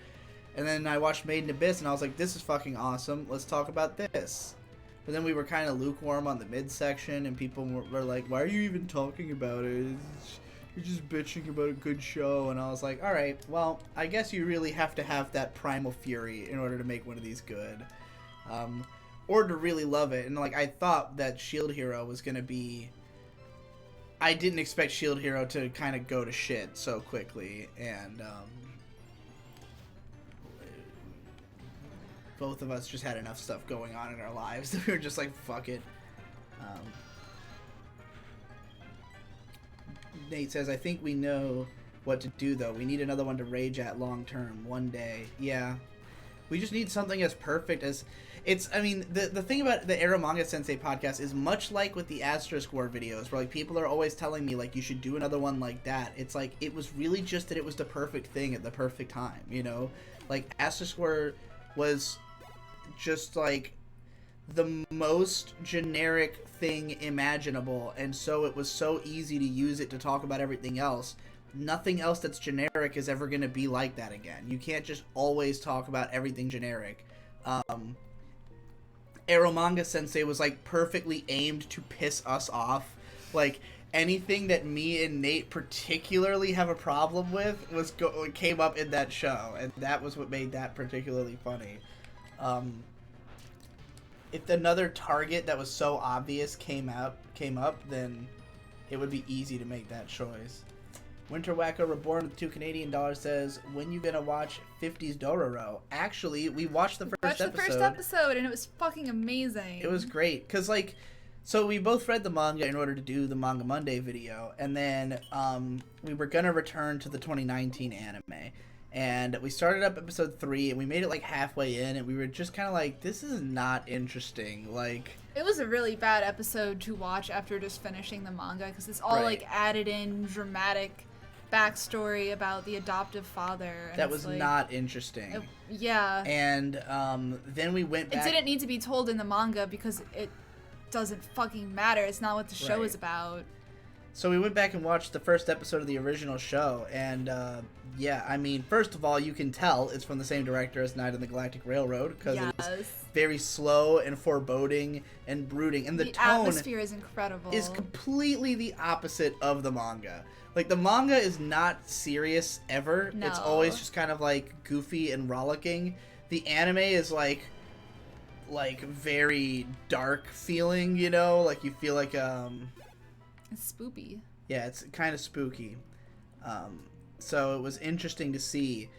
And then I watched Made in Abyss, and I was like, this is fucking awesome. Let's talk about this. But then we were kind of lukewarm on the midsection, and people were like, why are you even talking about it? You're just bitching about a good show. And I was like, alright, well, I guess you really have to have that primal fury in order to make one of these good. Or to really love it. And, like, I thought that Shield Hero was going to be... I didn't expect Shield Hero to kind of go to shit so quickly. And, both of us just had enough stuff going on in our lives that we were just like, fuck it. Nate says, I think we know what to do, though. We need another one to rage at long term. One day. Yeah. We just need something as perfect as it's. I mean, the thing about the Arrow Manga Sensei podcast is much like with the Asterisk War videos, where like people are always telling me like you should do another one like that. It's like it was really just that it was the perfect thing at the perfect time, you know. Like Asterisk War was just like the most generic thing imaginable, and so it was so easy to use it to talk about everything else. Nothing else that's generic is ever going to be like that again. You can't just always talk about everything generic. Arrow Manga Sensei was like perfectly aimed to piss us off. Like anything that me and Nate particularly have a problem with came up in that show, and that was what made that particularly funny. If another target that was so obvious came up, then it would be easy to make that choice. Winter Wacko Reborn with $2 Canadian says, when you gonna watch 50s Dororo? Actually, we watched the first episode and it was fucking amazing. It was great, because like, so we both read the manga in order to do the Manga Monday video, and then we were gonna return to the 2019 anime. And we started up episode 3, and we made it like halfway in, and we were just kind of like, this is not interesting. Like, it was a really bad episode to watch after just finishing the manga, because it's all like added in dramatic backstory about the adoptive father. And that was like, not interesting. Yeah. And then we went back. It didn't need to be told in the manga because it doesn't fucking matter. It's not what the show is about. So we went back and watched the first episode of the original show, and yeah, I mean, first of all, you can tell it's from the same director as Night on the Galactic Railroad, because it's very slow and foreboding and brooding, and the tone atmosphere is incredible. Is completely the opposite of the manga. Like, the manga is not serious ever. No. It's always just kind of like goofy and rollicking. The anime is like very dark feeling, you know, like you feel like it's spoopy. Yeah, it's kind of spooky. So it was interesting to see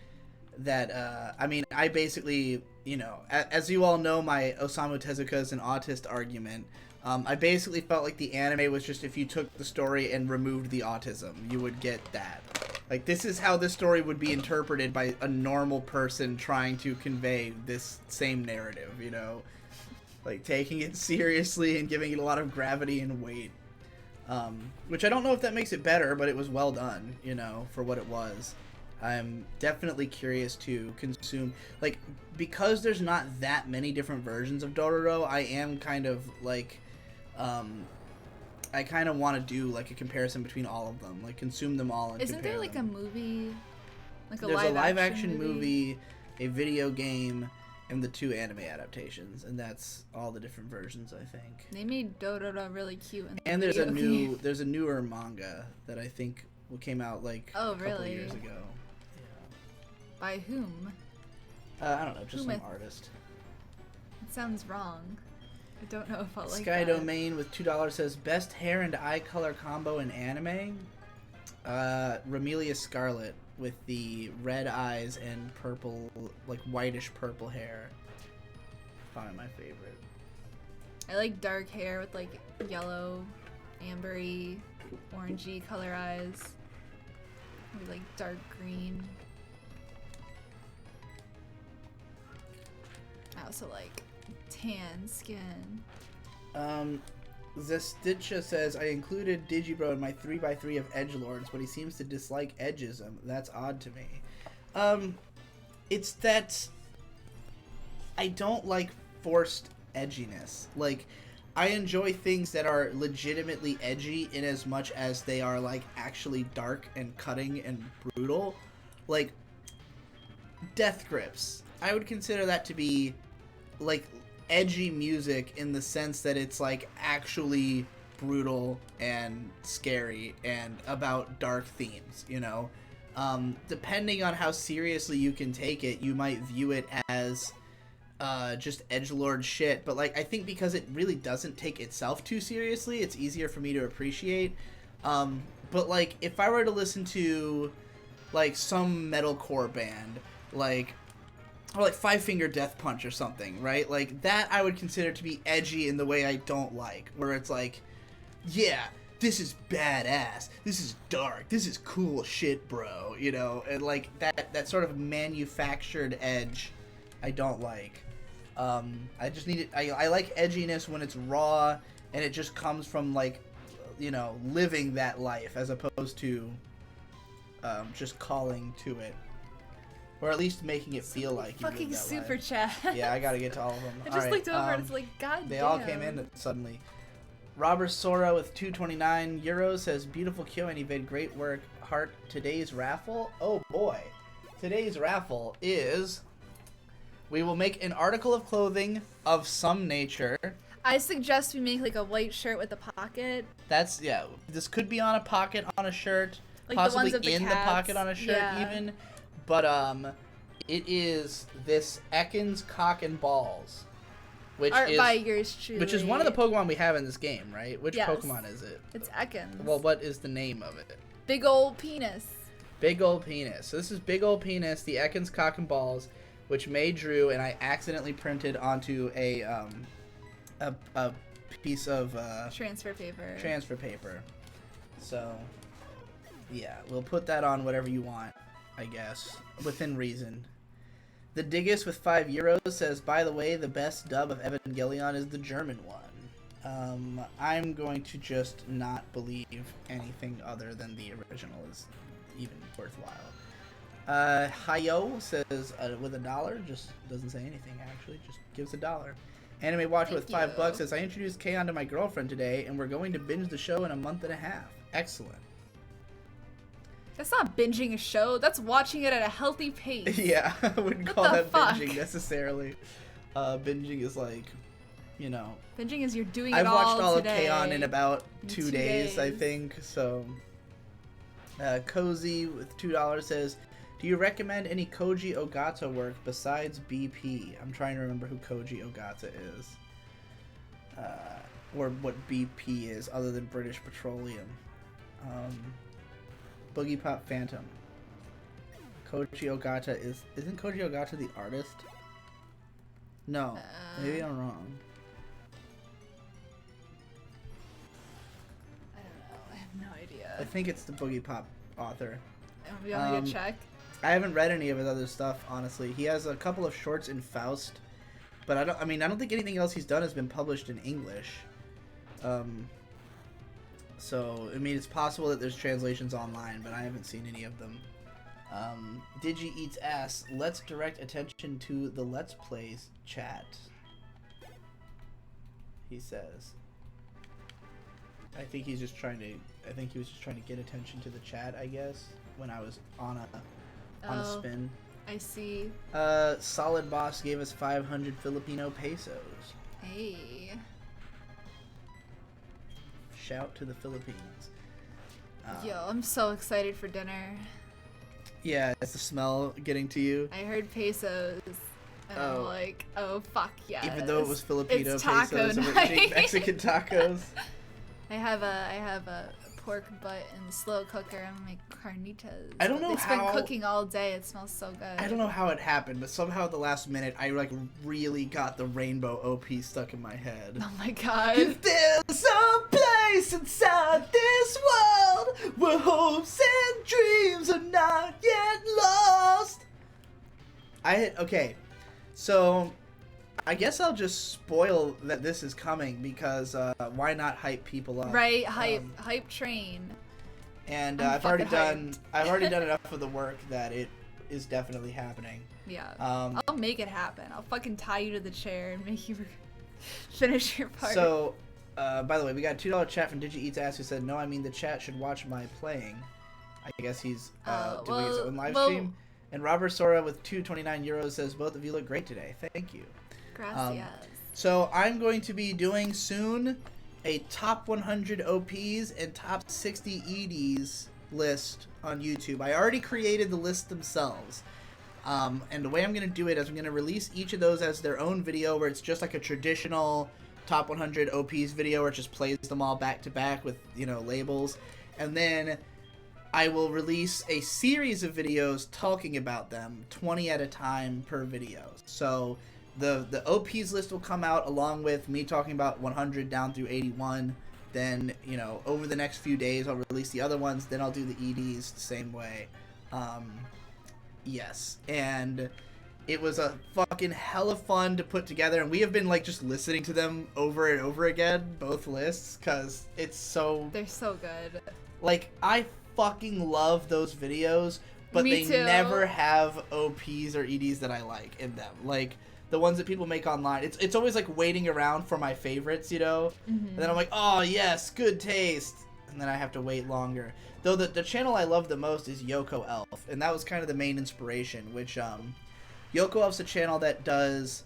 that, I mean, I basically, you know, as you all know, my Osamu Tezuka is an autist argument. I basically felt like the anime was just if you took the story and removed the autism, you would get that. Like, this is how this story would be interpreted by a normal person trying to convey this same narrative, you know? Like, taking it seriously and giving it a lot of gravity and weight. Which I don't know if that makes it better, but it was well done, you know, for what it was. I'm definitely curious to consume, like, because there's not that many different versions of Dororo, I am kind of, like, I kind of want to do, like, a comparison between all of them, like, consume them all and Isn't there, like, them. a movie, like a There's a live-action movie, a video game, and the 2 anime adaptations, and that's all the different versions, I think. They made Dororo really cute. And there's a newer manga that I think came out like a couple years ago. Yeah. By whom? I don't know, just some artist. It sounds wrong. I don't know if I'll like Sky that. Domain with $2 says best hair and eye color combo in anime. Ramelia Scarlet with the red eyes and purple, like whitish purple hair. Probably my favorite. I like dark hair with like yellow, ambery, orangey color eyes. Or like dark green. I also like tan skin. Zestitcha says, I included Digibro in my 3x3 of edgelords, but he seems to dislike edgism. That's odd to me. It's that I don't like forced edginess. Like, I enjoy things that are legitimately edgy in as much as they are, like, actually dark and cutting and brutal. Like, Death Grips. I would consider that to be, like, edgy music in the sense that it's like actually brutal and scary and about dark themes, you know. Depending on how seriously you can take it, you might view it as just edgelord shit, but like I think because it really doesn't take itself too seriously, it's easier for me to appreciate. But like if I were to listen to like some metalcore band, or like Five Finger Death Punch or something, right? Like, that I would consider to be edgy in the way I don't like. Where it's like, yeah, this is badass. This is dark. This is cool shit, bro. You know? And, like, that sort of manufactured edge, I don't like. I just need it. I like edginess when it's raw and it just comes from like, you know, living that life as opposed to just calling to it, or at least making it feel like you fucking live that super life. chat. Yeah, I gotta get to all of them. I just looked over and it's like, God they damn. all came in suddenly. Robert Sora with 229 euros says, beautiful Q&A vid, great work. Heart, today's raffle. Oh boy, today's raffle is, we will make an article of clothing of some nature. I suggest we make like a white shirt with a pocket. That's, yeah, this could be on a pocket on a shirt, Like possibly the ones of in the the cats. pocket on a shirt even. But it is this Ekans Cock and Balls, which Art is by yours truly. which is one of the Pokemon we have in this game, right? Which Yes. Pokemon is it? It's Ekans. Well, what is the name of it? Big ol' penis. Big Ol' Penis. So this is Big Ol' Penis, the Ekans Cock and Balls, which May drew and I accidentally printed onto a piece of Transfer paper. transfer paper. So yeah, we'll put that on whatever you want, I guess, within reason. The Diggus with 5 euros says, by the way, the best dub of Evangelion is the German one. I'm going to just not believe anything other than the original is even worthwhile. Hayo says, with $1, just doesn't say anything actually, just gives $1. Anime Watch with $5 says, I introduced K-On to my girlfriend today, and we're going to binge the show in a month and a half. Excellent. That's not binging a show. That's watching it at a healthy pace. Yeah, I wouldn't What call the that fuck? binging necessarily. Binging is like, you know. Binging is you're doing it I've watched all today. of K-On in about In 2 2 days, I days. think. So, Cozy with $2 says, do you recommend any Koji Ogata work besides BP? I'm trying to remember who Koji Ogata is. Or what BP is, other than British Petroleum. Boogie Pop Phantom. Koji Ogata isn't Koji Ogata the artist? No, maybe I'm wrong. I don't know. I have no idea. I think it's the Boogie Pop author. You want me to check? I haven't read any of his other stuff, honestly. He has a couple of shorts in Faust, but I don't think anything else he's done has been published in English. So, I mean, it's possible that there's translations online, but I haven't seen any of them. Digi Eats Ass. Let's direct attention to the Let's Plays chat. He says. I think he was just trying to get attention to the chat, I guess, when I was on a spin. I see. Solid Boss gave us 500 Filipino pesos. Hey. Shout to the Philippines. Yo, I'm so excited for dinner. Yeah, is the smell getting to you? I heard pesos. And I'm like, oh fuck yes. Even though it was Filipino It's taco pesos, and we're eating night. Mexican tacos. I have a pork butt in the slow cooker. I'm gonna make carnitas. I don't know It's how- been cooking all day. It smells so good. I don't know how it happened, but somehow at the last minute, I like really got the rainbow OP stuck in my head. Oh my god. If there's a place inside this world where hopes and dreams are not yet lost. Okay, so I guess I'll just spoil that this is coming because why not hype people up? Right, hype train. And I'm I've already fucking done enough of the work that it is definitely happening. Yeah. Um, I'll make it happen. I'll fucking tie you to the chair and make you finish your part. So, by the way, we got a $2 chat from Digi Eats Ass who said, no, I mean the chat should watch my playing. I guess he's doing his own live stream. And Robert Sora with 229 euros says, both of you look great today. Thank you. Gracias. So I'm going to be doing soon a top 100 OPs and top 60 EDs list on YouTube. I already created the list themselves. And the way I'm going to do it is I'm going to release each of those as their own video where it's just like a traditional top 100 OPs video where it just plays them all back to back with, you know, labels. And then I will release a series of videos talking about them, 20 at a time per video. So the OPs list will come out along with me talking about 100 down through 81. Then, you know, over the next few days I'll release the other ones. Then I'll do the EDs the same way. Yes. And It was a fucking hella fun to put together, and we have been like just listening to them over and over again, both lists, because it's so... They're so good. Like, I fucking love those videos, but Me they too. never have OPs or EDs that I like in them. Like, the ones that people make online. It's always like waiting around for my favorites, you know? Mm-hmm. And then I'm like, oh yes, good taste. And then I have to wait longer. Though the channel I love the most is Yoko Elf, and that was kind of the main inspiration, which, Yoko Elf's a channel that does,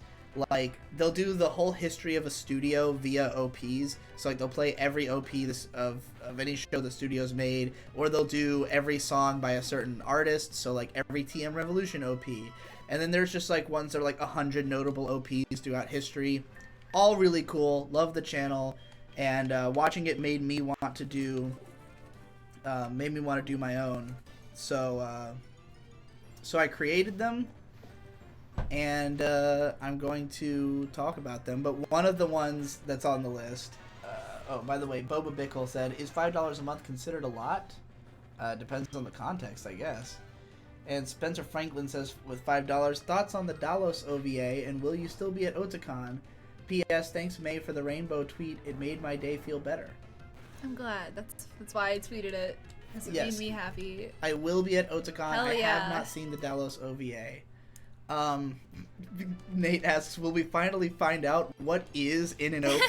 like, they'll do the whole history of a studio via OPs. So, like, they'll play every OP of any show the studio's made, or they'll do every song by a certain artist, so, like, every TM Revolution OP. And then there's just, like, ones that are, like, 100 notable OPs throughout history. All really cool. Love the channel. And watching it made me want to do my own. So I created them. And I'm going to talk about them. But one of the ones that's on the list... oh, by the way, Boba Bickle said, is $5 a month considered a lot? Depends on the context, I guess. And Spencer Franklin says, with $5, thoughts on the Dalos OVA, and will you still be at Otakon? P.S. Thanks, May, for the rainbow tweet. It made my day feel better. I'm glad. That's why I tweeted it. Because it made me happy. I will be at Otakon. Hell yeah. I have not seen the Dalos OVA. Nate asks, will we finally find out what is in an OP?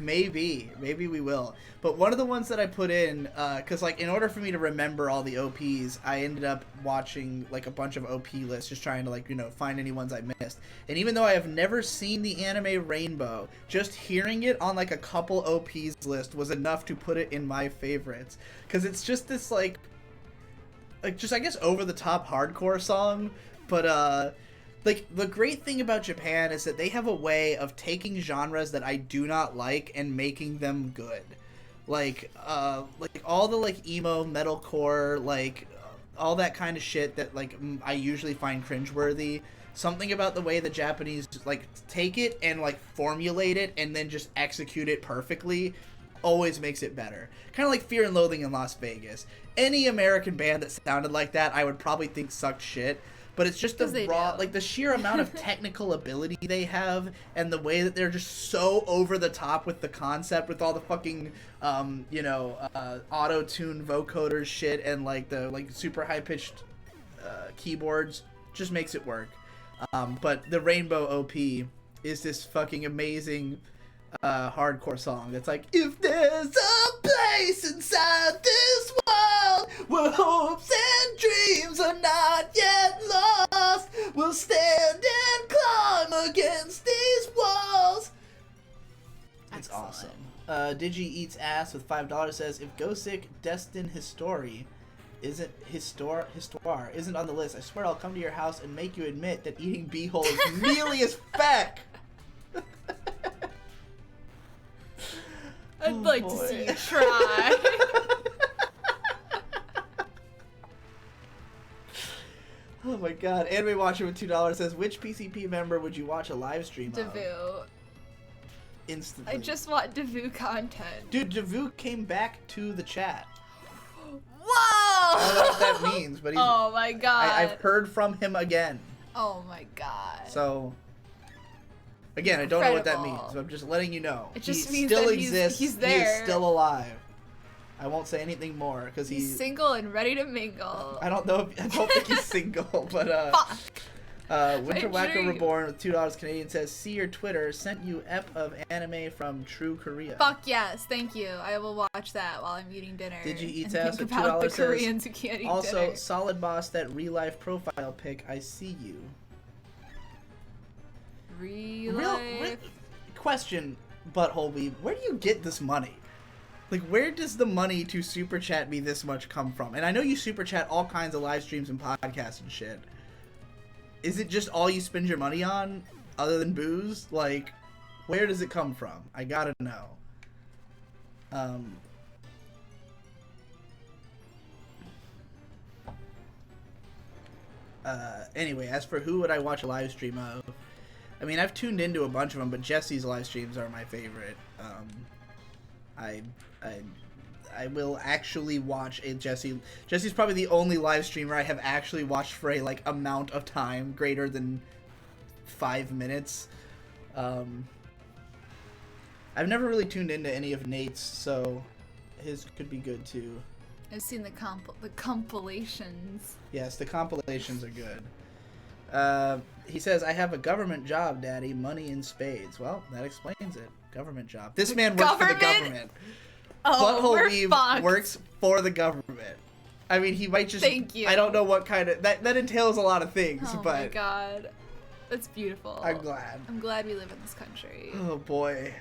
Maybe we will. But one of the ones that I put in, because like in order for me to remember all the OPs, I ended up watching like a bunch of OP lists, just trying to like, you know, find any ones I missed. And even though I have never seen the anime Rainbow, just hearing it on like a couple OPs list was enough to put it in my favorites. Because it's just this like just I guess over the top hardcore song. But, like, the great thing about Japan is that they have a way of taking genres that I do not like and making them good. Like all the, like, emo, metalcore, like, all that kind of shit that, like, I usually find cringeworthy. Something about the way the Japanese, like, take it and, like, formulate it and then just execute it perfectly always makes it better. Kind of like Fear and Loathing in Las Vegas. Any American band that sounded like that, I would probably think sucked shit. But it's just the raw, like the sheer amount of technical ability they have, and the way that they're just so over the top with the concept, with all the fucking, auto-tune vocoders shit, and like the super high pitched keyboards, just makes it work. But the Rainbow OP is this fucking amazing hardcore song. It's like, if there's a place inside this world where hopes and dreams are not yet lost, we'll stand and climb against these walls. It's awesome. Digi Eats Ass with $5 says, if Gosick Destin Histoire isn't on the list, I swear I'll come to your house and make you admit that eating beehole is mealy as feck. I'd like to see you try. Oh my god. Anime Watcher with $2 says, which PCP member would you watch a live stream of? Devu. Instantly. I just want Devu content. Dude, Devu came back to the chat. Whoa! I don't know what that means, but he's... Oh my god. I've heard from him again. Oh my god. So... Again, I don't know what that means, so I'm just letting you know. It just he means still that exists. he's there. He is still alive. I won't say anything more because he's single and ready to mingle. I don't know. I don't think he's single, but Winter Whacker Reborn with $2 Canadian says, see your Twitter, sent you ep of anime from True Korea. Fuck yes, thank you. I will watch that while I'm eating dinner. Did you eat and ass think with about the $2 Koreans who can't eat also, dinner. Solid Boss, that real life profile pic, I see you. Real question, Butthole Weeb, where do you get this money? Like, where does the money to super chat me this much come from? And I know you super chat all kinds of live streams and podcasts and shit. Is it just all you spend your money on, other than booze? Like, where does it come from? I gotta know. Anyway, as for who would I watch a live stream of, I mean, I've tuned into a bunch of them, but Jesse's live streams are my favorite. I will actually watch a Jesse. Jesse's probably the only live streamer I have actually watched for a like amount of time greater than 5 minutes. I've never really tuned into any of Nate's, so his could be good too. I've seen the compilations. Yes, the compilations are good. He says, I have a government job, Daddy. Money in spades. Well, that explains it. Government job. This man works for the government. Oh, Butthole Weeb works for the government. I mean, he might just... Thank you. I don't know what kind of... That entails a lot of things, oh but... Oh my god. That's beautiful. I'm glad. I'm glad we live in this country. Oh, boy.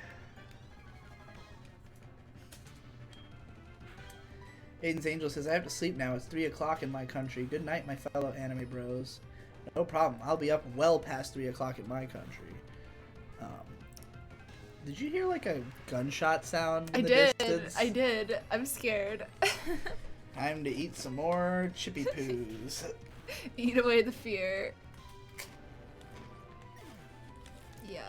Aiden's Angel says, I have to sleep now. It's 3 o'clock in my country. Good night, my fellow anime bros. No problem. I'll be up well past 3 o'clock in my country. Did you hear like a gunshot sound in the distance? I did. I'm scared. Time to eat some more chippy poos. Eat away the fear. Yes.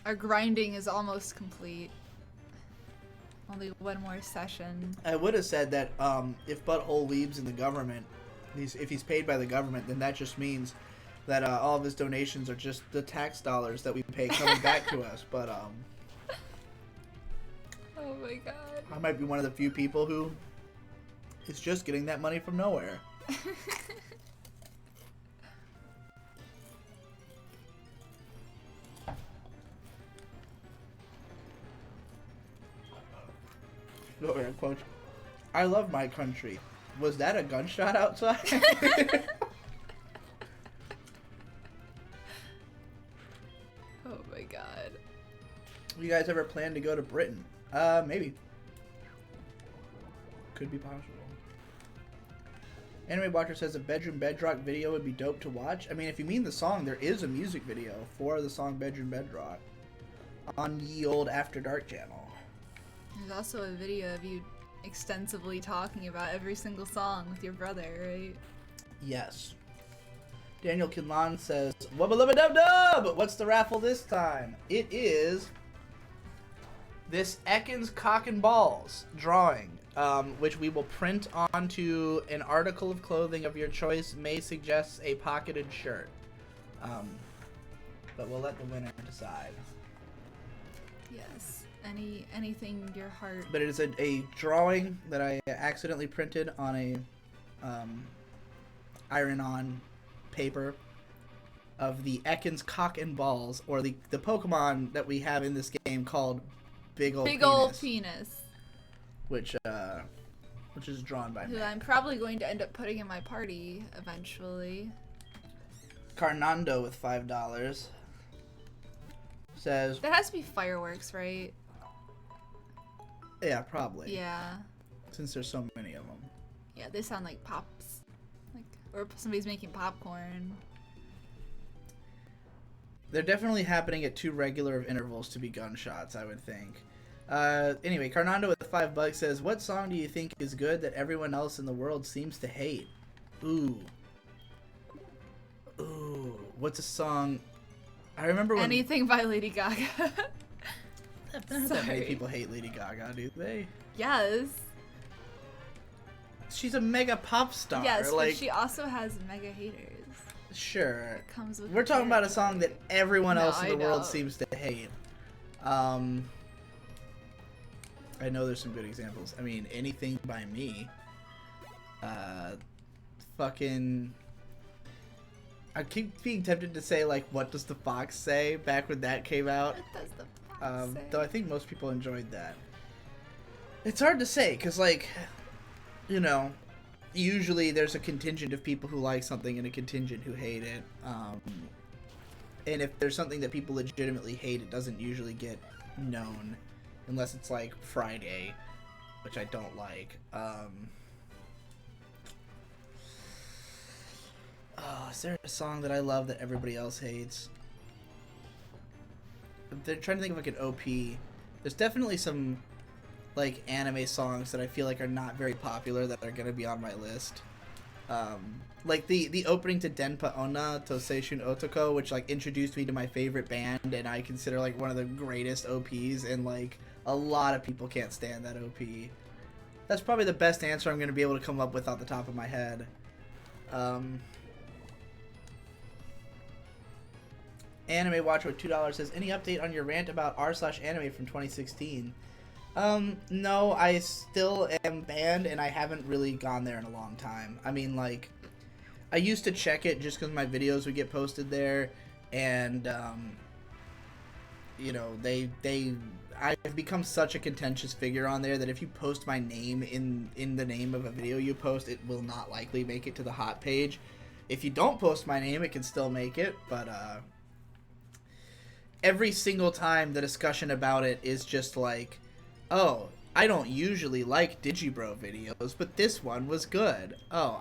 Our grinding is almost complete. Only one more session. I would have said that if Butthole Weeb's in the government, if he's paid by the government, then that just means that all of his donations are just the tax dollars that we pay coming back to us. But oh my god. I might be one of the few people who is just getting that money from nowhere. Oh, yeah, quote, I love my country. Was that a gunshot outside? Oh my god. You guys ever plan to go to Britain? Maybe. Could be possible. Anime Watcher says a Bedroom Bedrock video would be dope to watch. I mean, if you mean the song, there is a music video for the song Bedroom Bedrock on ye old After Dark channel. There's also a video of you extensively talking about every single song with your brother, right? Yes. Daniel Kinlan says, Wubba lubba dub dub! What's the raffle this time? It is this Ekans Cock and Balls drawing, which we will print onto an article of clothing of your choice. May suggest a pocketed shirt. But we'll let the winner decide. Yes. Anything your heart. But it is a drawing that I accidentally printed on a iron-on paper of the Ekans Cock and Balls, or the Pokemon that we have in this game called Big Ol' Penis. Which is drawn by me. Who I'm probably going to end up putting in my party eventually. Carnando with $5 says... That has to be fireworks, right? Yeah, probably. Yeah. Since there's so many of them. Yeah, they sound like pops. Or somebody's making popcorn. They're definitely happening at too regular of intervals to be gunshots, I would think. Anyway, Carnando with $5 says, what song do you think is good that everyone else in the world seems to hate? Ooh. What's a song? I remember when... Anything by Lady Gaga. Not that many people hate Lady Gaga, do they? Yes. She's a mega pop star. Yes, like, but she also has mega haters. Sure. It comes with We're talking about a song that everyone else in the world know. seems to hate. I know there's some good examples. I mean, Anything by Me. Fucking... I keep being tempted to say, like, What Does the Fox Say? Back when that came out. What does the fox say? Though I think most people enjoyed that. It's hard to say, because, like, you know, usually there's a contingent of people who like something and a contingent who hate it. And if there's something that people legitimately hate, it doesn't usually get known. Unless it's, like, Friday, which I don't like. Is there a song that I love that everybody else hates? They're trying to think of like an OP. There's definitely some like anime songs that I feel like are not very popular that are gonna be on my list. Like the opening to Denpa Onna Toseishun Otoko, which like introduced me to my favorite band, and I consider like one of the greatest OPs, and like a lot of people can't stand that OP. That's probably the best answer I'm going to be able to come up with off the top of my head. Anime Watcher with $2 says, any update on your rant about r/anime from 2016? No, I still am banned, and I haven't really gone there in a long time. I mean, like, I used to check it just because my videos would get posted there, and, you know, I've become such a contentious figure on there that if you post my name in the name of a video you post, it will not likely make it to the hot page. If you don't post my name, it can still make it, but, every single time the discussion about it is just like, oh, I don't usually like Digibro videos, but this one was good. Oh,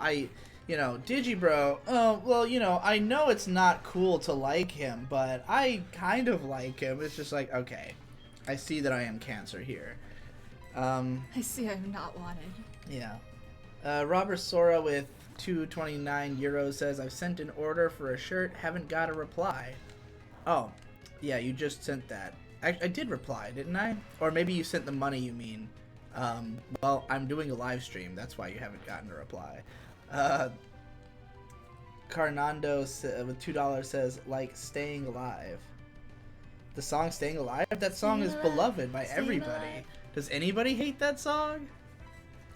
Digibro, oh, well, I know it's not cool to like him, but I kind of like him. It's just like, okay, I see that I am cancer here. I see I'm not wanted. Yeah. Robert Sora with 229 euros says, I've sent an order for a shirt, haven't got a reply. Oh, yeah, you just sent that. I did reply, didn't I? Or maybe you sent the money, you mean. Well, I'm doing a live stream. That's why you haven't gotten a reply. Carnando with $2 says, like, Staying Alive. The song Staying Alive? That song is beloved by everybody. Does anybody hate that song?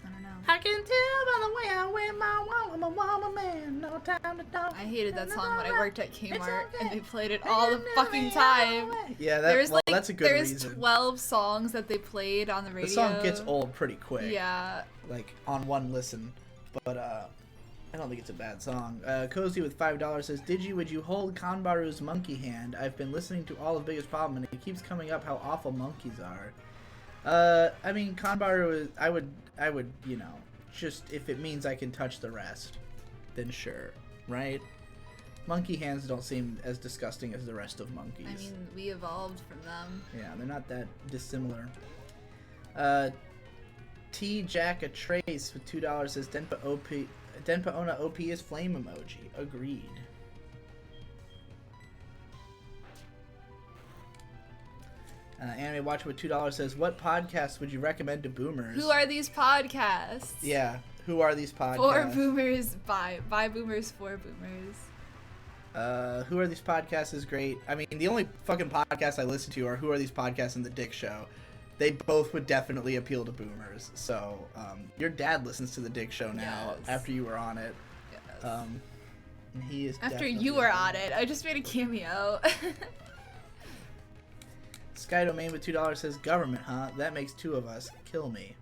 I don't know. I can tell by the way I wear my walk, I'm a woman man, no time to talk. I hated that song when I worked at Kmart, and they played it all the fucking time. Yeah, that's a good reason. There's 12 songs that they played on the radio. The song gets old pretty quick. Yeah. Like, on one listen. But, I don't think it's a bad song. Cozy with $5 says, Digi, would you hold Kanbaru's monkey hand? I've been listening to all of Biggest Problem, and it keeps coming up how awful monkeys are. I mean, Kanbaru is, I would, just if it means I can touch the rest, then sure, right? Monkey hands don't seem as disgusting as the rest of monkeys. I mean, we evolved from them. Yeah, they're not that dissimilar. T Jack a Trace with $2 says, Denpa Ona OP is flame emoji. Agreed. Anime Watcher with $2 says, what podcasts would you recommend to boomers? Who are these podcasts? Yeah, who are these podcasts? For boomers, by boomers, for boomers. Who are these podcasts is great. I mean, the only fucking podcasts I listen to are Who Are These Podcasts and The Dick Show. They both would definitely appeal to boomers. So, your dad listens to The Dick Show now, yes. after you were on it. Yes. And he is after you were on it. I just made a cameo. Sky Domain with $2 says, government, huh? That makes two of us. Kill me.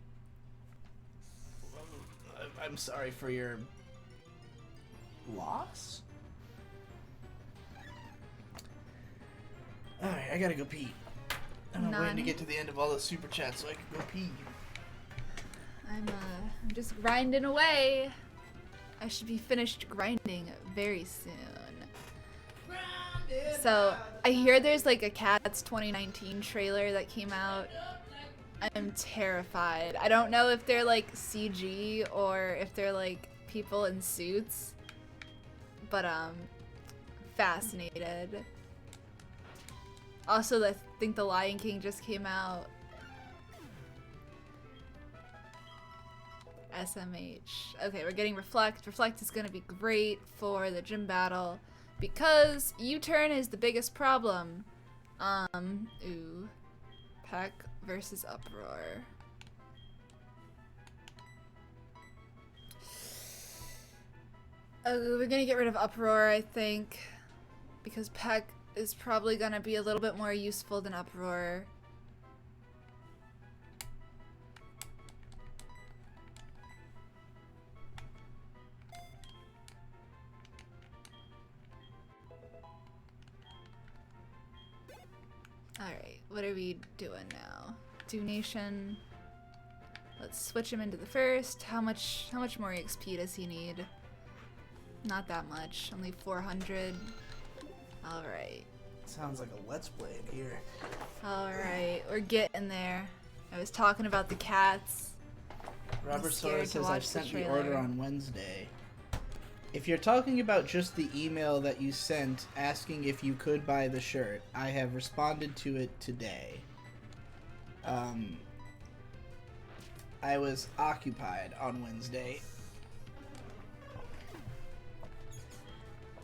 I'm sorry for your loss? Alright, I gotta go pee. I'm waiting to get to the end of all the super chats so I can go pee. I'm just grinding away. I should be finished grinding very soon. So, I hear there's like a Cats 2019 trailer that came out. I'm terrified. I don't know if they're like CG or if they're like people in suits. But, fascinated. Also, I think The Lion King just came out. SMH. Okay, we're getting Reflect. Reflect is gonna be great for the gym battle because U-turn is the biggest problem. Ooh. Peck versus Uproar. We're gonna get rid of Uproar, I think, because Peck is probably gonna be a little bit more useful than Uproar. Alright, what are we doing now? Donation. Let's switch him into the first. How much more EXP does he need? Not that much. Only 400. Alright. Sounds like a let's play in here. Alright, we're getting there. I was talking about the cats. Robert Sora says I've sent the order on Wednesday. If you're talking about just the email that you sent asking if you could buy the shirt, I have responded to it today. I was occupied on Wednesday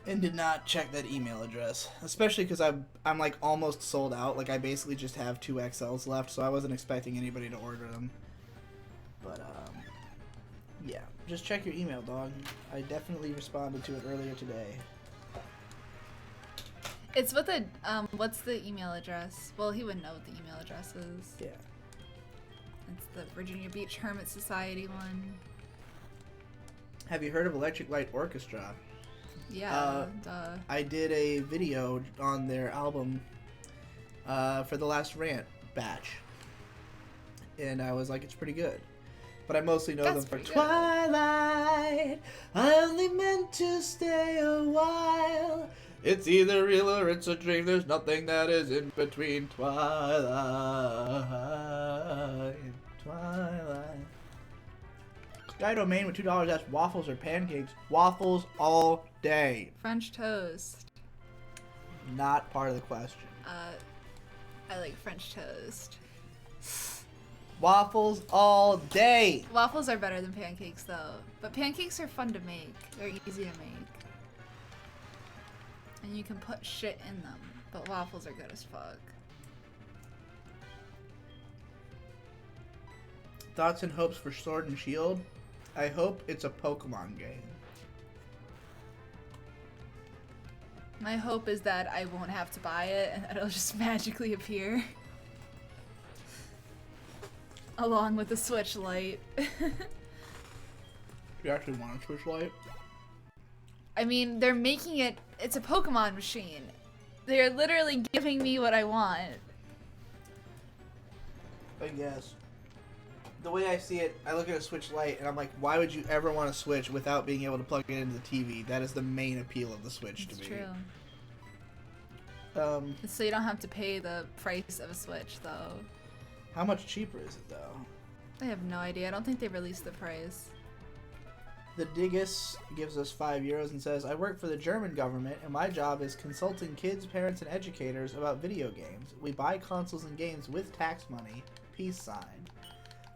and did not check that email address, especially because I'm like almost sold out. Like I basically just have 2 XLs left, so I wasn't expecting anybody to order them. But yeah, just check your email, dog. I definitely responded to it earlier today. It's what the what's the email address? Well, he wouldn't know what the email address is. Yeah. It's the Virginia Beach Hermit Society one. Have you heard of Electric Light Orchestra? Yeah, duh. I did a video on their album for the last rant batch, and I was like, it's pretty good. But I mostly know them for Twilight. I only meant to stay a while. It's either real or it's a dream. There's nothing that is in between. Twilight. Twilight. Sky Domain with $2 asks waffles or pancakes. Waffles all day. French toast. Not part of the question. I like French toast. Waffles all day. Waffles are better than pancakes, though. But pancakes are fun to make. They're easy to make. And you can put shit in them. But waffles are good as fuck. Thoughts and hopes for Sword and Shield? I hope it's a Pokemon game. My hope is that I won't have to buy it and that it'll just magically appear. Along with the Switch Lite. You actually want a Switch Lite? I mean, they're making it... It's a Pokemon machine. They're literally giving me what I want. I guess. The way I see it, I look at a Switch Lite and I'm like, why would you ever want a Switch without being able to plug it into the TV? That is the main appeal of the Switch to me. It's true. So you don't have to pay the price of a Switch, though. How much cheaper is it, though? I have no idea. I don't think they released the price. The Diggis gives us €5 and says, I work for the German government and my job is consulting kids, parents, and educators about video games. We buy consoles and games with tax money. Peace sign.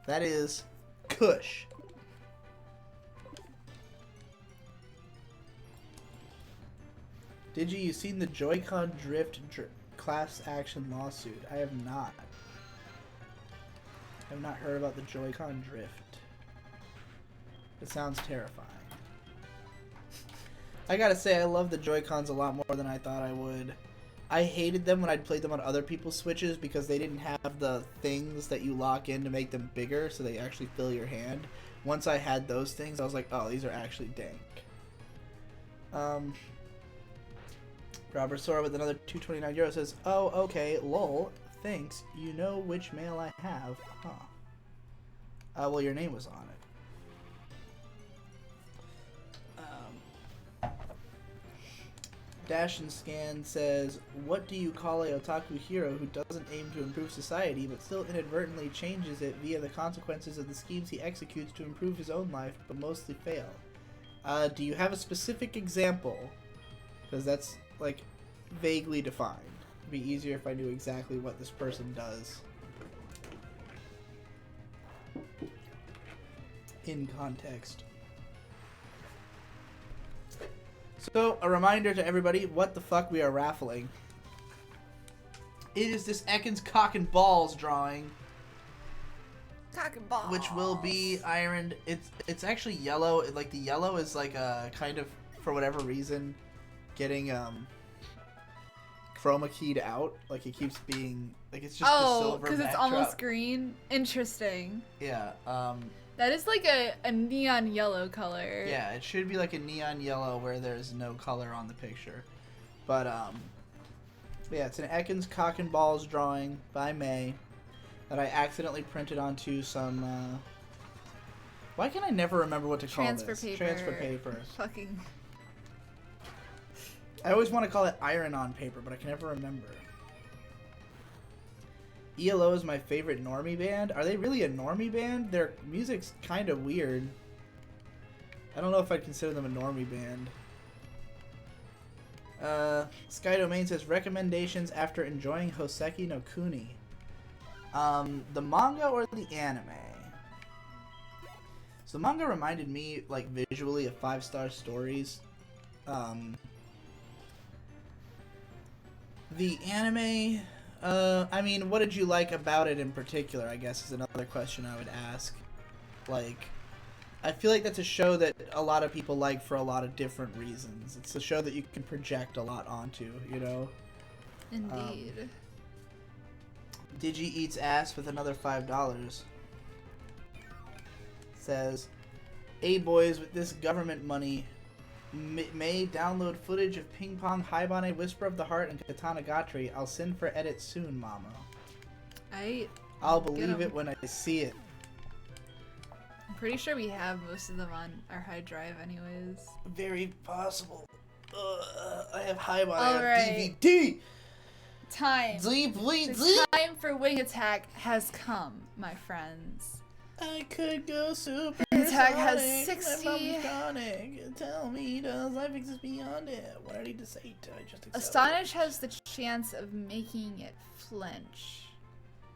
That is Kush. Digi, you seen the Joy-Con drift class action lawsuit? I have not. I have not heard about the Joy-Con drift. It sounds terrifying. I gotta say, I love the Joy-Cons a lot more than I thought I would. I hated them when I'd played them on other people's Switches because they didn't have the things that you lock in to make them bigger so they actually fill your hand. Once I had those things, I was like, oh, these are actually dank. Robert Sora with another €2.29 says, oh, okay, lol, thanks. You know which mail I have, huh? Well, your name was on it. Dash and Scan says, what do you call a otaku hero who doesn't aim to improve society but still inadvertently changes it via the consequences of the schemes he executes to improve his own life but mostly fail? Do you have a specific example? Because that's, like, vaguely defined. It'd be easier if I knew exactly what this person does. In context. So, a reminder to everybody, what the fuck we are raffling. It is this Ekans Cock and Balls drawing. Cock and balls. Which will be ironed. It's actually yellow. Like, the yellow is like a kind of, for whatever reason, getting chroma keyed out. Like, it keeps being, like, it's just the silver because it's backdrop. almost green. Interesting. Yeah, That is like a neon yellow color. yeah, it should be like a neon yellow where there's no color on the picture. But, yeah, it's an Ekans Cock and Balls drawing by May that I accidentally printed onto some, why can I never remember what to call Transfer this? paper. Transfer paper. Fucking. I always want to call it iron-on paper, but I can never remember. ELO is my favorite normie band. Are they really a normie band? Their music's kind of weird. I don't know if I'd consider them a normie band. Sky Domain says recommendations after enjoying Hoseki no Kuni. The manga or the anime? So the manga reminded me, like, visually of 5-star stories. The anime, I mean, what did you like about it in particular, I guess, is another question I would ask. Like, I feel like that's a show that a lot of people like for a lot of different reasons. It's a show that you can project a lot onto, you know? Indeed. Digi eats ass with another $5. Says, "Hey boys, with this government money, may download footage of Ping Pong, Haibane, Whisper of the Heart, and Katana Gatri. I'll send for edit soon, mama. I'll believe it when I see it." I'm pretty sure we have most of them on our high drive anyways. Very possible. I have Haibane All on right. DVD. Time. The The time for Wing Attack has come, my friends. I could go super Attack has sonic, 60. Sonic. Tell me, does life exist beyond it? What do I need to say to I just accept Astonish has the chance of making it flinch.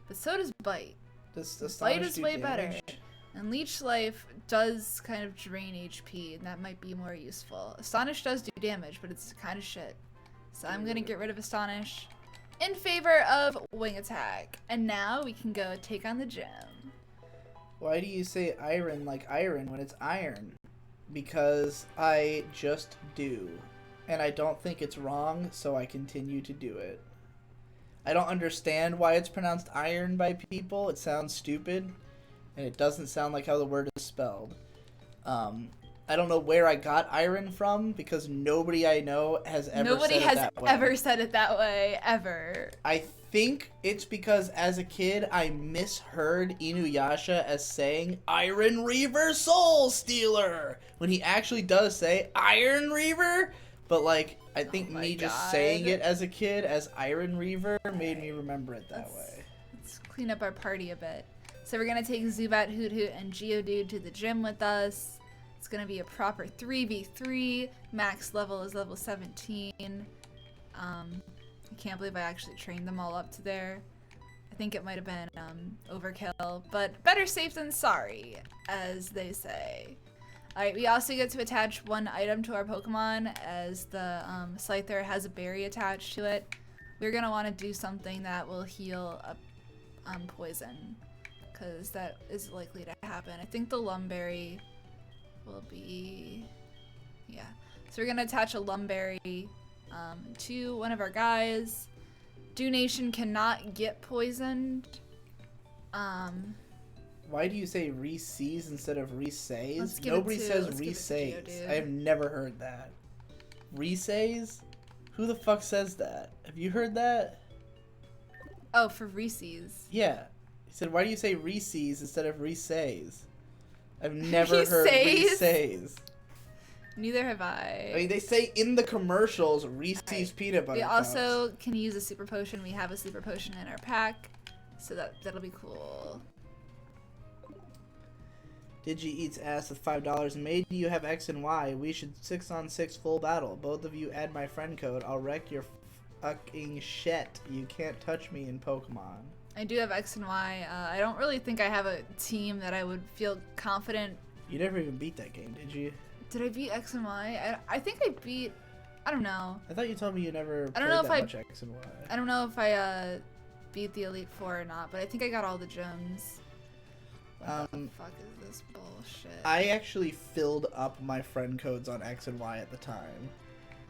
But so does Bite. Does Bite Astonish is do way damage? better. And Leech Life does kind of drain HP, and that might be more useful. Astonish does do damage, but it's kind of shit. So I'm gonna get rid of Astonish in favor of Wing Attack. And now we can go take on the gym. Why do you say iron like iron when it's iron? Because I just do. And I don't think it's wrong, so I continue to do it. I don't understand why it's pronounced iron by people. It sounds stupid. And it doesn't sound like how the word is spelled. I don't know where I got iron from, because nobody I know has ever said it that way. Ever said it that way, ever. I think it's because as a kid I misheard Inuyasha as saying Iron Reaver Soul Stealer when he actually does say Iron Reaver, but like I think me just saying it as a kid as Iron Reaver made me remember it that way. Let's clean up our party a bit. So we're gonna take Zubat, Hoot Hoot, and Geodude to the gym with us. It's gonna be a proper 3v3. Max level is level 17. I can't believe I actually trained them all up to there. I think it might have been overkill, but better safe than sorry, as they say. Alright, we also get to attach one item to our Pokemon, as the Scyther has a berry attached to it. We're gonna want to do something that will heal up poison, because that is likely to happen. I think the Lumberry will be... yeah. So we're gonna attach a Lumberry to one of our guys. Dunation cannot get poisoned. Why do you say re-sees instead of re-says? Let's give Nobody it to- says let's give it to re-says. Geodude. I have never heard that. Re-says? Who the fuck says that? Have you heard that? Oh, for Reese's. Yeah. He said, why do you say re-sees instead of re-says? I've never heard Re-says? re-says. Neither have I. I mean, they say in the commercials, Reese's Right. peanut butter We cups. also can use a super potion. We have a super potion in our pack, so that'll be cool. Digi eats ass with $5. Made you have X and Y. We should 6-on-6 full battle. Both of you add my friend code. I'll wreck your fucking shit. You can't touch me in Pokemon. I do have X and Y. I don't really think I have a team that I would feel confident. You never even beat that game, did you? Did I beat X and Y? I think I beat... I don't know. I thought you told me you never I don't played know that if I- much X and Y. I don't know if I beat the Elite Four or not, but I think I got all the gems. What the fuck is this bullshit? I actually filled up my friend codes on X and Y at the time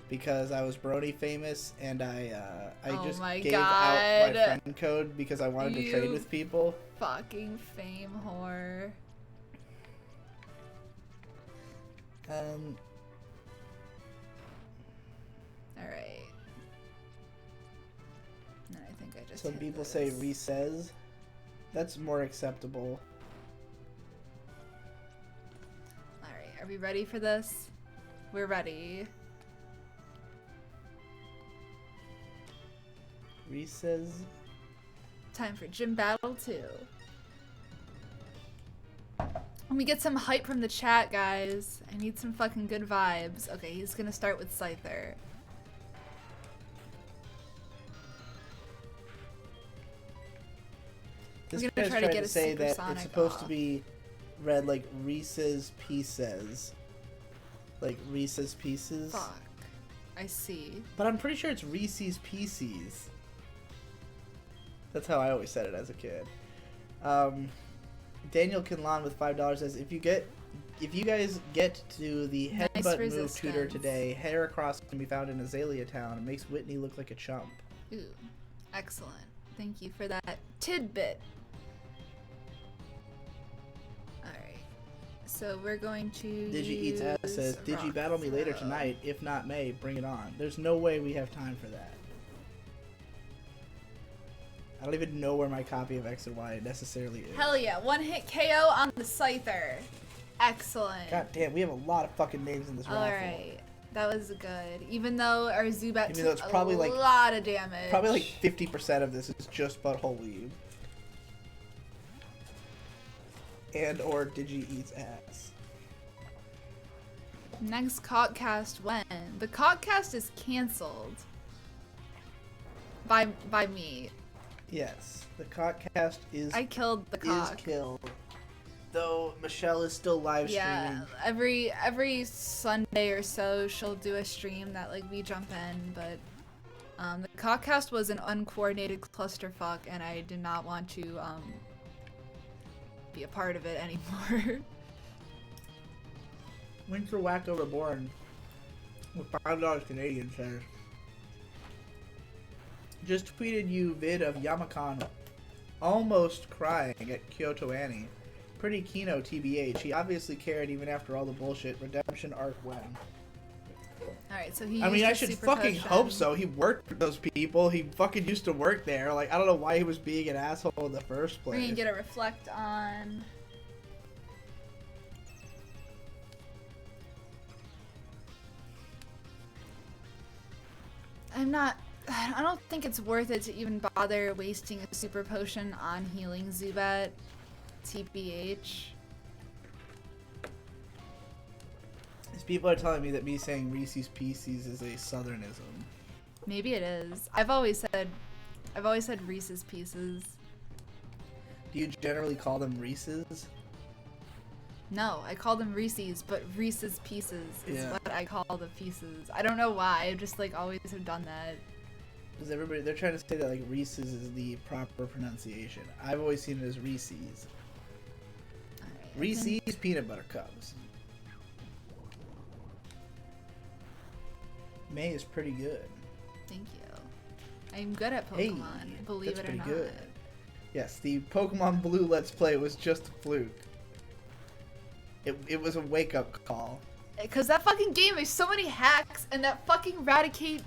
because I was Brony famous, and I Oh just my gave God. out my friend code because I wanted to trade You- with people. Fucking fame whore. Alright. No, I think I just Some hit people this. say re-says. That's more acceptable. Alright, are we ready for this? We're ready. Re-says. Time for Gym Battle 2. Let me get some hype from the chat, guys. I need some fucking good vibes. Okay, he's gonna start with Scyther. This We're gonna guy's try to trying get to a say that supersonic it's supposed off. to be read like Reese's Pieces. Like Reese's Pieces. Fuck. I see. But I'm pretty sure it's Reese's Pieces. That's how I always said it as a kid. Daniel Kinlan with $5 says, if you guys get to the Nice headbutt move resistance. tutor today, Heracross can be found in Azalea Town. It makes Whitney look like a chump. Ooh. Excellent. Thank you for that tidbit. Alright. So we're going to Digi Eats Ass says, Digi rock battle me later throw. tonight. If not May, bring it on. There's no way we have time for that. I don't even know where my copy of X and Y necessarily is. Hell yeah. One hit KO on the Scyther. Excellent. God damn, we have a lot of fucking names in this raffle. Alright. That was good. Even though our Zubat Even though took it's probably a like- lot of damage. Probably like 50% of this is just butthole weave. And or Digi Eats Ass. Next Cockcast when? The Cockcast is cancelled. By me. Yes, the Cockcast is I killed the cock. killed. Though Michelle is still live streaming. Yeah, every Sunday or so she'll do a stream that like we jump in, but the Cockcast was an uncoordinated clusterfuck and I did not want to be a part of it anymore. Winter Wacko Reborn with $5 Canadian says, just tweeted you vid of Yamakan almost crying at Kyoto Annie. Pretty Kino TBH. He obviously cared even after all the bullshit. Redemption arc when? Alright, so he I mean, used I his should super fucking potion. hope so. He worked with those people. He fucking used to work there. Like, I don't know why he was being an asshole in the first We're place. gonna get a reflect on. I don't think it's worth it to even bother wasting a super potion on healing Zubat. TBH. These people are telling me that me saying Reese's Pieces is a southernism. Maybe it is. I've always said Reese's Pieces. Do you generally call them Reese's? No, I call them Reese's, but Reese's Pieces is Yeah. what I call the pieces. I don't know why. I just like always have done that. Because they're trying to say that like Reese's is the proper pronunciation. I've always seen it as Reese's. Alright, Reese's Peanut Butter Cups. May is pretty good. Thank you. I'm good at Hey, Pokemon, believe that's it or pretty not. good. Yes, the Pokemon Blue Let's Play was just a fluke. It was a wake-up call. Because that fucking game has so many hacks, and that fucking Raticate,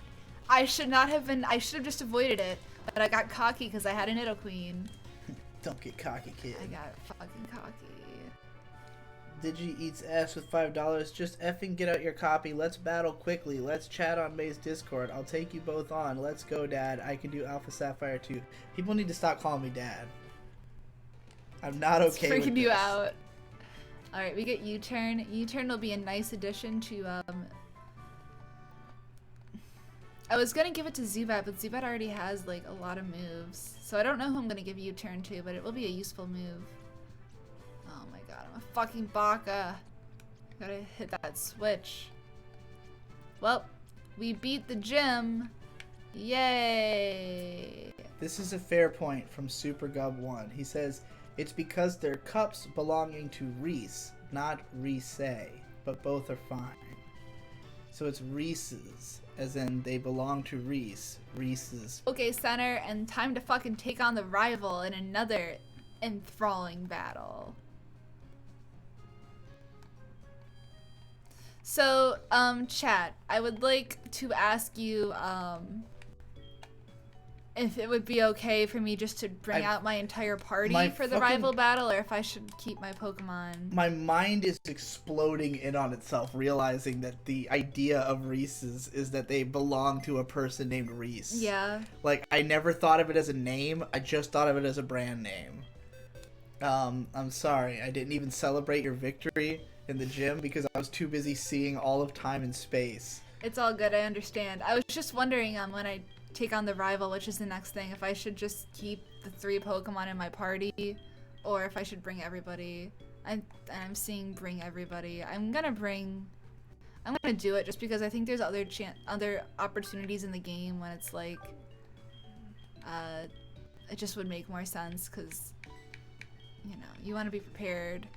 I should have just avoided it, but I got cocky because I had an Nidoqueen. Don't get cocky, kid. I got fucking cocky. Digi Eats Ass with $5. Just effing get out your copy. Let's battle quickly. Let's chat on May's Discord. I'll take you both on. Let's go, Dad. I can do Alpha Sapphire too. People need to stop calling me Dad. I'm not okay with It's freaking you this. out. Alright, we get U-Turn. U-Turn will be a nice addition to, I was gonna give it to Zubat, but Zubat already has, like, a lot of moves. So I don't know who I'm gonna give U-Turn to, but it will be a useful move. Oh my god, I'm a fucking baka. Gotta hit that switch. Well, we beat the gym. Yay! This is a fair point from Super Gub 1. He says, it's because they're cups belonging to Reese, not Reese, but both are fine. So it's Reese's, as in they belong to Reese. Reese's. Okay, Center, and time to fucking take on the rival in another enthralling battle. So, chat, I would like to ask you, if it would be okay for me just to bring out my entire party for the rival battle, or if I should keep my Pokemon. My mind is exploding in on itself, realizing that the idea of Reese's is that they belong to a person named Reese. Yeah. Like, I never thought of it as a name, I just thought of it as a brand name. I'm sorry. I didn't even celebrate your victory in the gym because I was too busy seeing all of time and space. It's all good, I understand. I was just wondering when I take on the rival, which is the next thing, if I should just keep the 3 Pokemon in my party, or if I should bring everybody. I'm seeing bring everybody. I'm gonna do it just because I think there's other opportunities in the game when it's like, it just would make more sense because, you know, you want to be prepared.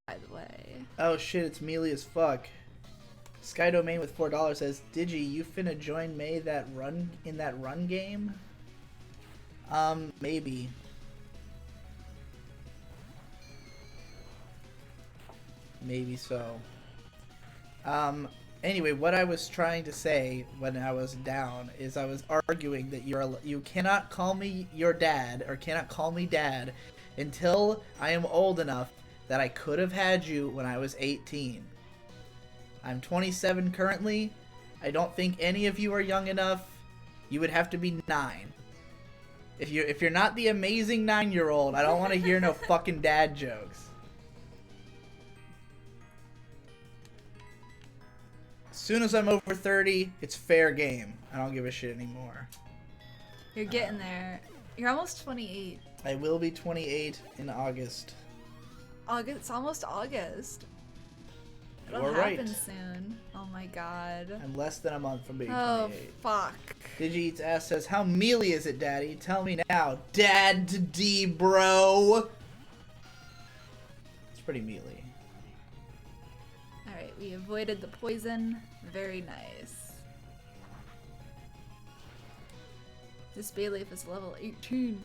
By the way. Oh shit, it's mealy as fuck. Sky Domain with $4 says, Digi, you finna join May in that run game? Maybe. Maybe so. Anyway, what I was trying to say when I was down is I was arguing that you cannot call me your dad, or cannot call me dad, until I am old enough that I could have had you when I was 18. I'm 27 currently. I don't think any of you are young enough. You would have to be 9. If you're not the amazing 9-year-old, I don't want to hear no fucking dad jokes. As soon as I'm over 30, it's fair game. I don't give a shit anymore. You're getting there. You're almost 28. I will be 28 in August. August. It's almost August. It'll You're happen right. soon. Oh my god. I'm less than a month from being 28. Oh fuck. Digi Eats Ass says, how mealy is it, Daddy? Tell me now. Dad to D, bro. It's pretty mealy. Alright, we avoided the poison. Very nice. This Bayleaf is level 18.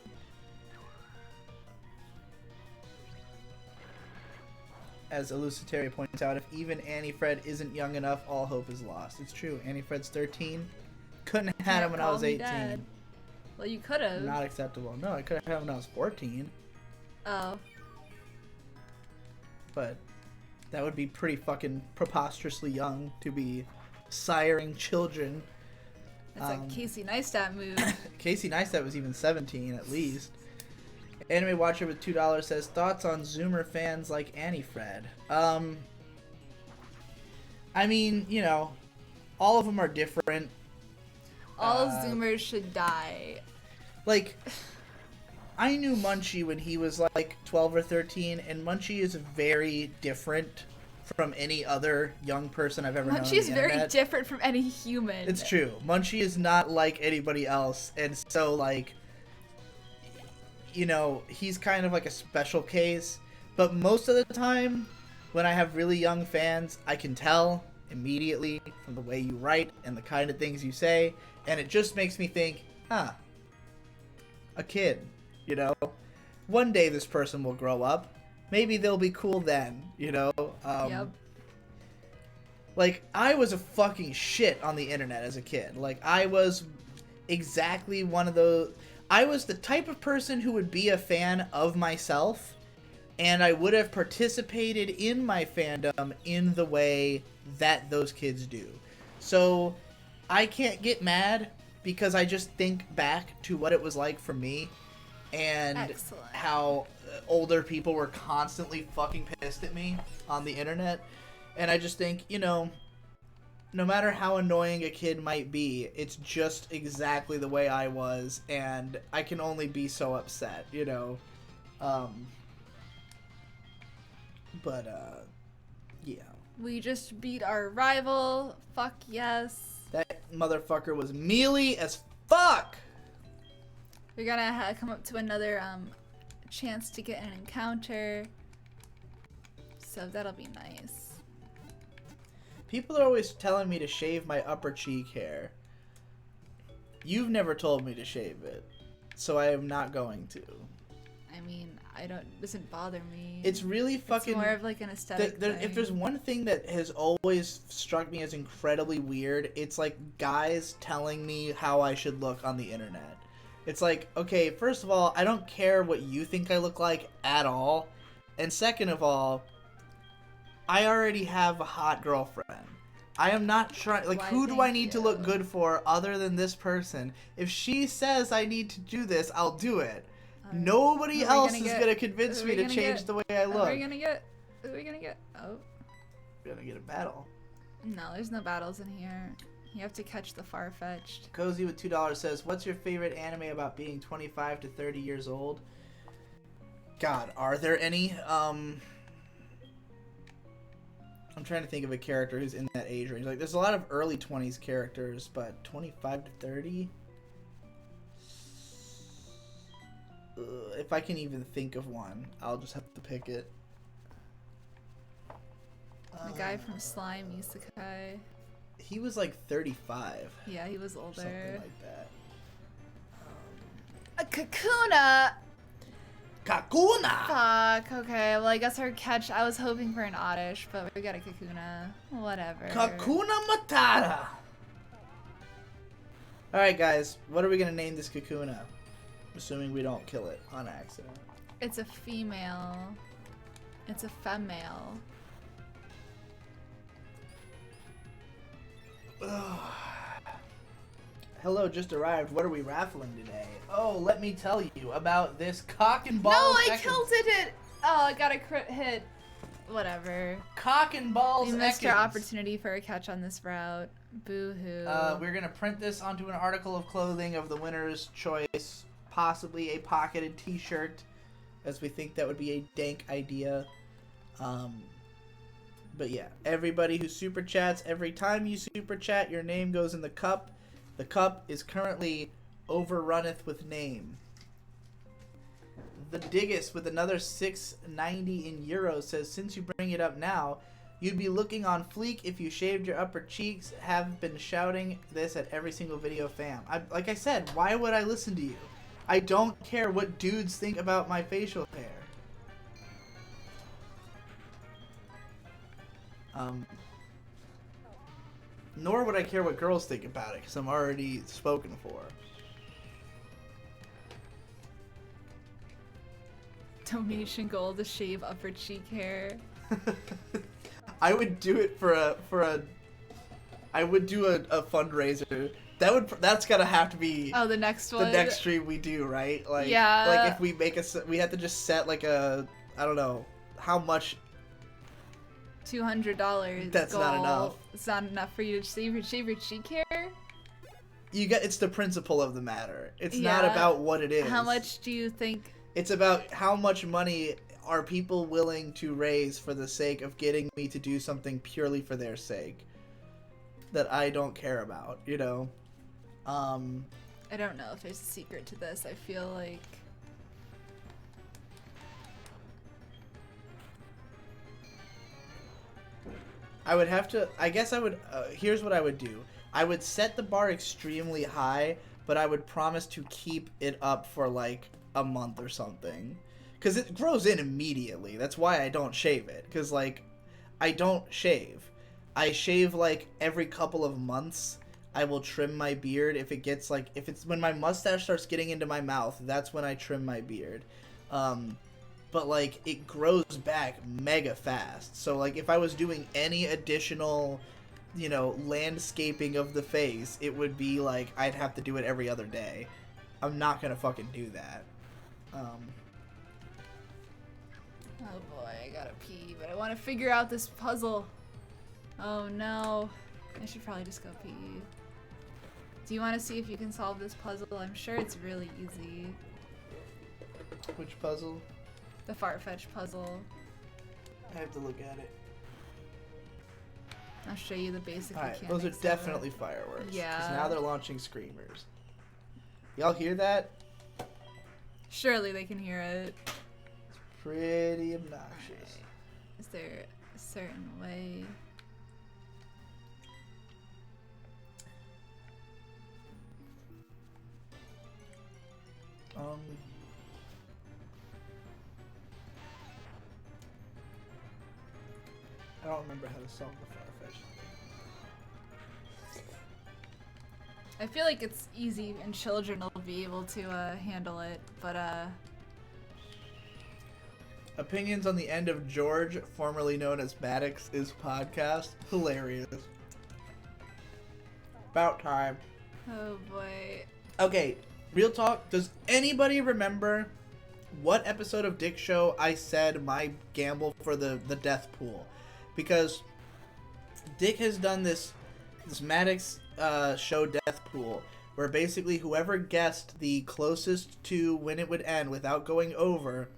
As Elusitary points out, if even Annie Fred isn't young enough, all hope is lost. It's true. Annie Fred's 13. Couldn't have had him when I was 18. Dad. Well, you could have. Not acceptable. No, I could have had him when I was 14. Oh. But that would be pretty fucking preposterously young to be siring children. That's a Casey Neistat move. Casey Neistat was even 17 at least. Anime Watcher with $2 says, thoughts on Zoomer fans like Annie Fred? I mean, you know, all of them are different. All Zoomers should die. Like, I knew Munchie when he was like 12 or 13, and Munchie is very different from any other young person I've ever known on the Munchie's very internet. different from any human. It's true. Munchie is not like anybody else, and so, like, you know, he's kind of like a special case. But most of the time, when I have really young fans, I can tell immediately from the way you write and the kind of things you say, and it just makes me think, huh, a kid, you know? One day this person will grow up. Maybe they'll be cool then, you know? Yep. Like, I was a fucking shit on the internet as a kid. Like, I was exactly one of those... I was the type of person who would be a fan of myself, and I would have participated in my fandom in the way that those kids do. So, I can't get mad because I just think back to what it was like for me, and Excellent. how older people were constantly fucking pissed at me on the internet. And I just think, you know, no matter how annoying a kid might be, it's just exactly the way I was, and I can only be so upset, you know? Yeah. We just beat our rival. Fuck yes. That motherfucker was mealy as fuck. We're gonna come up to another chance to get an encounter. So that'll be nice. People are always telling me to shave my upper cheek hair. You've never told me to shave it, so I am not going to. I mean, it doesn't bother me. It's really fucking... It's more of like an aesthetic thing. If there's one thing that has always struck me as incredibly weird, it's like guys telling me how I should look on the internet. It's like, okay, first of all, I don't care what you think I look like at all. And second of all, I already have a hot girlfriend. I am not trying... Like, who do I need to look good for other than this person? If she says I need to do this, I'll do it. Nobody else is going to convince me to change the way I look. Who are we going to get? Who are we going to get? Oh. We're going to get a battle. No, there's no battles in here. You have to catch the far-fetched. Cozy with $2 says, what's your favorite anime about being 25 to 30 years old? God, are there any? I'm trying to think of a character who's in that age range. Like, there's a lot of early 20s characters, but 25 to 30? If I can even think of one, I'll just have to pick it. The guy from Slime, Isekai. He was like 35. Yeah, he was older. Something like that. A Kakuna! Kakuna! Fuck, okay. Well, I guess our catch, I was hoping for an Oddish, but we got a Kakuna. Whatever. Kakuna Matata! Alright, guys. What are we going to name this Kakuna? Assuming we don't kill it on accident. It's a female. It's a female. Hello, just arrived. What are we raffling today? Oh, let me tell you about this cock and ball. No, I killed it! Oh, I got a crit hit. Whatever. Cock and balls. We missed our opportunity for a catch on this route. Boo-hoo. We're gonna print this onto an article of clothing of the winner's choice. Possibly a pocketed t-shirt, as we think that would be a dank idea. But yeah, everybody who super chats, every time you super chat, your name goes in the cup. The cup is currently overrunneth with name. The Diggis with another 6.90 in euros says, since you bring it up now, you'd be looking on fleek if you shaved your upper cheeks. Have been shouting this at every single video, fam. Like I said, why would I listen to you? I don't care what dudes think about my facial hair. Nor would I care what girls think about it, because I'm already spoken for. Donation goal to shave upper cheek hair. I would do it I would do a fundraiser. That's gotta have to be the next one. The next stream we do, right? Like, yeah. Like if we we have to just set like I don't know how much. $200. That's goal. not enough. It's not enough for you to shave your cheek hair. It's the principle of the matter. It's not about what it is. How much do you think? It's about how much money are people willing to raise for the sake of getting me to do something purely for their sake that I don't care about, you know? I don't know if there's a secret to this. I feel like I would have to, I guess I would, here's what I would do. I would set the bar extremely high, but I would promise to keep it up for like a month or something. Because it grows in immediately. That's why I don't shave it. Because like, I don't shave. I shave like every couple of months. I will trim my beard if it gets like, if it's when my mustache starts getting into my mouth, that's when I trim my beard. But like it grows back mega fast. So like if I was doing any additional, you know, landscaping of the face, it would be like I'd have to do it every other day. I'm not gonna fucking do that. Oh boy, I gotta pee, but I want to figure out this puzzle. Oh no, I should probably just go pee. Do you want to see if you can solve this puzzle? I'm sure it's really easy. Which puzzle? The far-fetched puzzle. I have to look at it. I'll show you the basic Alright, mechanics. those are definitely fireworks. Yeah. Because now they're launching screamers. Y'all hear that? Surely they can hear it. It's pretty obnoxious. Is there a certain way? I don't remember how to solve the Farfetch thing. I feel like it's easy and children will be able to handle it, but Opinions on the end of George, formerly known as Maddox's podcast. Hilarious. About time. oh boy. Okay, real talk. Does anybody remember what episode of Dick Show I said my gamble for the death pool? Because Dick has done this Maddox show death pool where basically whoever guessed the closest to when it would end without going over,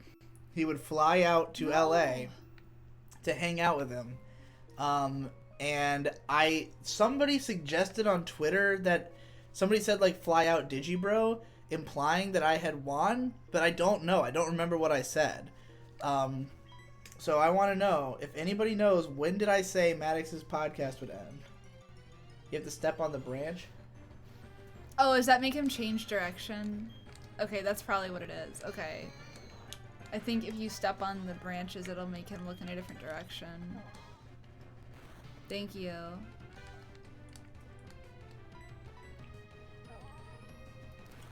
he would fly out to LA to hang out with him. And somebody suggested on Twitter that somebody said like fly out Digi bro, implying that I had won, but I don't know. I don't remember what I said. So I want to know if anybody knows, when did I say Maddox's podcast would end? You have to step on the branch. Oh, does that make him change direction? Okay, that's probably what it is. Okay. I think if you step on the branches, it'll make him look in a different direction. Thank you.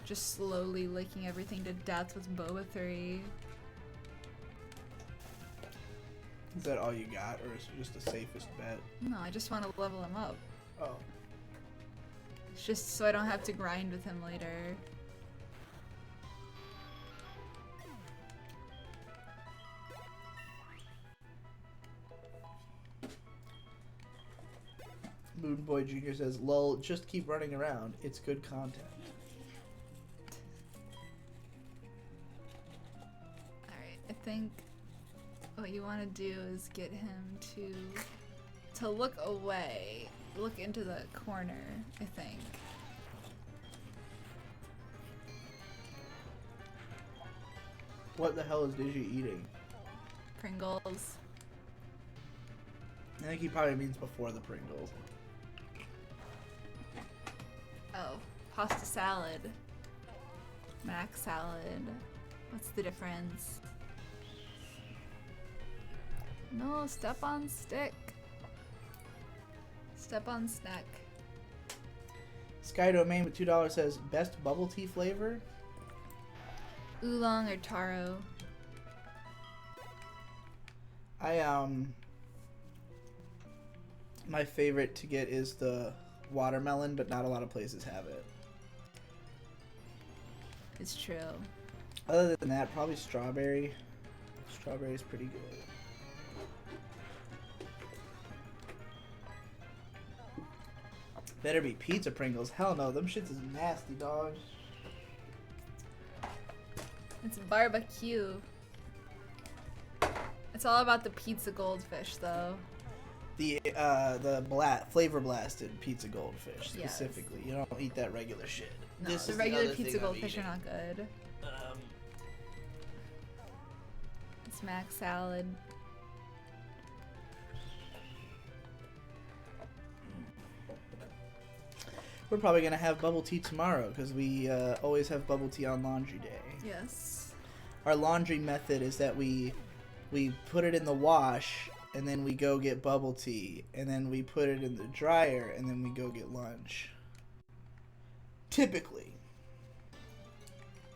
Just slowly licking everything to death with Boba 3. Is that all you got, or is it just the safest bet? No, I just want to level him up. Oh. It's just so I don't have to grind with him later. Moon Boy Jr. says, lol, just keep running around. It's good content. Alright, I think what you want to do is get him to look away. Look into the corner, I think. What the hell is Digi eating? Pringles. I think he probably means before the Pringles. Oh, pasta salad. Mac salad. What's the difference? No, step on stick. Step on snack. Sky Domain with $2 says, best bubble tea flavor? Oolong or taro. My favorite to get is the watermelon, but not a lot of places have it. It's true. Other than that, probably strawberry. Strawberry's pretty good. Better be pizza Pringles. Hell no, them shits is nasty, dog. It's barbecue. It's all about the pizza goldfish, though. The flavor blasted pizza goldfish specifically. Yes. You don't eat that regular shit. No, the regular pizza goldfish are not good. It's mac salad. We're probably gonna have bubble tea tomorrow because we always have bubble tea on laundry day. Yes. Our laundry method is that we put it in the wash and then we go get bubble tea and then we put it in the dryer and then we go get lunch. Typically.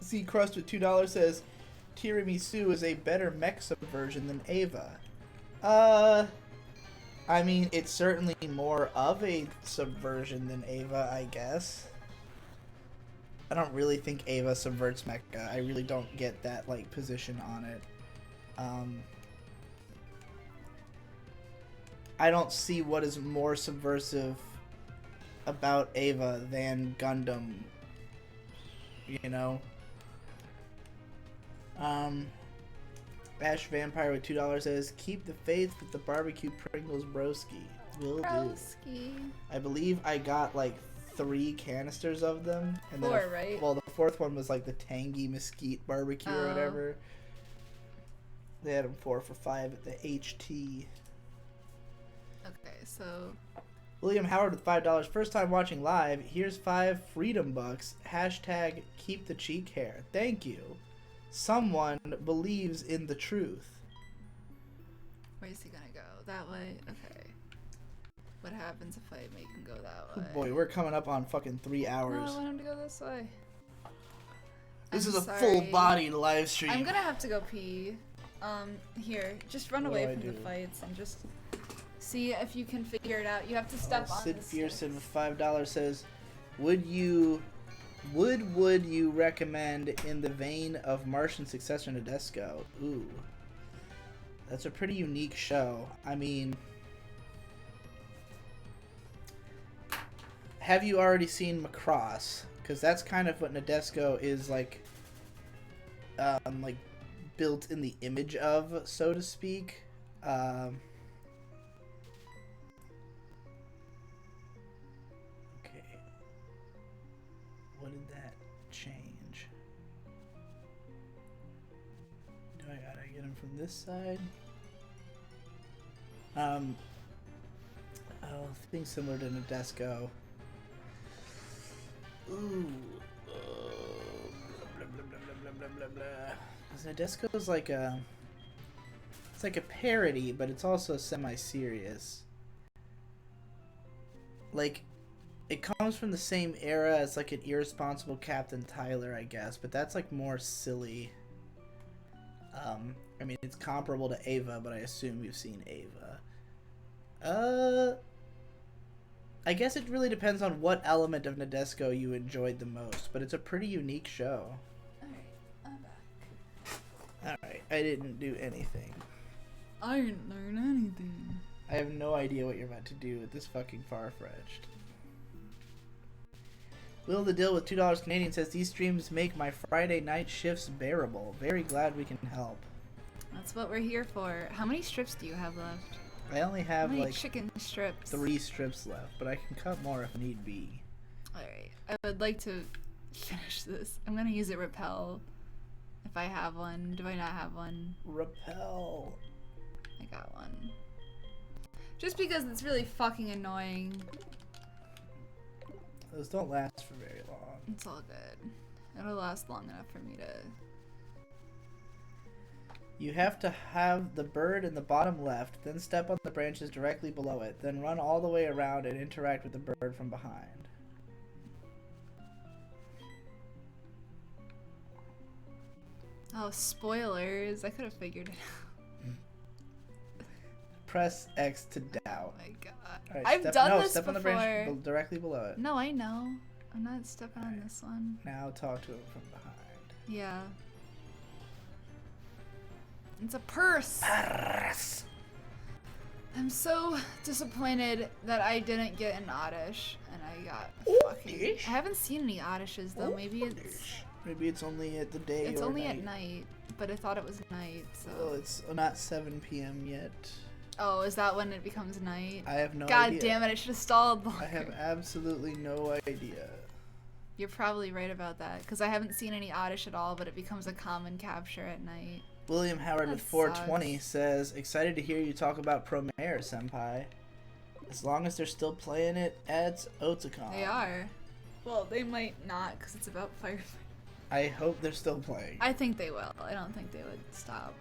C Crust with $2 says tiramisu is a better mech subversion than Ava. I mean, it's certainly more of a subversion than Ava, I guess. I don't really think Ava subverts mecha. I really don't get that, like, position on it. I don't see what is more subversive about Ava than Gundam, you know? Ash Vampire with $2 says, keep the faith with the barbecue Pringles broski. Will do. Broski. I believe I got like 3 canisters of them. And 4, then right? Well, the 4th one was like the tangy mesquite barbecue or whatever. They had them 4 for $5 at the HT. Okay, so William Howard with $5. First time watching live. Here's 5 freedom bucks. Hashtag keep the cheek hair. Thank you. Someone believes in the truth. where's he gonna go? That way? Okay. What happens if I make him go that Oh way? boy, we're coming up on fucking 3 No, hours. I want him to go this way. This I'm is a sorry. full-bodied live stream. I'm gonna have to go pee. Here, just run What away do I from the do? fights and just see if you can figure it out. You have to step on Sid the Fearson with sticks. $5 says, would you recommend in the vein of Martian successor Nadesco? Ooh. That's a pretty unique show. I mean, have you already seen Macross? Because that's kind of what Nadesco is like built in the image of, so to speak. Okay. What did that change? Do I gotta get him from this side? Oh, things similar to Nadesco. Ooh. Blah, blah, blah, blah, blah, blah, blah. Nadesco is like a... It's like a parody, but it's also semi-serious. Like, it comes from the same era as like an irresponsible Captain Tyler, I guess, but that's like more silly. I mean, it's comparable to Ava, but I assume you've seen Ava. I guess it really depends on what element of Nadesco you enjoyed the most, but it's a pretty unique show. Alright, I'm back. Alright, I didn't do anything. I didn't learn anything. I have no idea what you're about to do with this fucking Farfetched. Will the Dill with $2 Canadian says, these streams make my Friday night shifts bearable. Very glad we can help. That's what we're here for. How many strips do you have left? I only How have many like chicken strips? 3 strips left, but I can cut more if need be. Alright, I would like to finish this. I'm gonna use it repel. If I have one. Do I not have one? Repel. I got one. Just because it's really fucking annoying. Those don't last for very long. It's all good. It'll last long enough for me to... You have to have the bird in the bottom left, then step on the branches directly below it, then run all the way around and interact with the bird from behind. Oh, spoilers. I could have figured it out. Press X to doubt. Oh my god. All right, I've done this step before. on the branch directly below it. No, I know. I'm not stepping on this one. Now talk to him from behind. Yeah. It's a purse. Purse. I'm so disappointed that I didn't get an Oddish and I got fucking... Oddish? I haven't seen any Oddishes though. Maybe it's only at the day it's or only night. at night, but I thought it was night, so... Well, it's not 7 p.m. yet. Oh, is that when it becomes night? I have no God idea. damn it, I should have stalled longer. I have absolutely no idea. You're probably right about that, because I haven't seen any Oddish at all, but it becomes a common capture at night. William Howard That with 420 sucks. says, excited to hear you talk about Promare, Senpai. As long as they're still playing it at Otakon. They are. Well, they might not, because it's about firefighting. I hope they're still playing. I think they will. I don't think they would stop.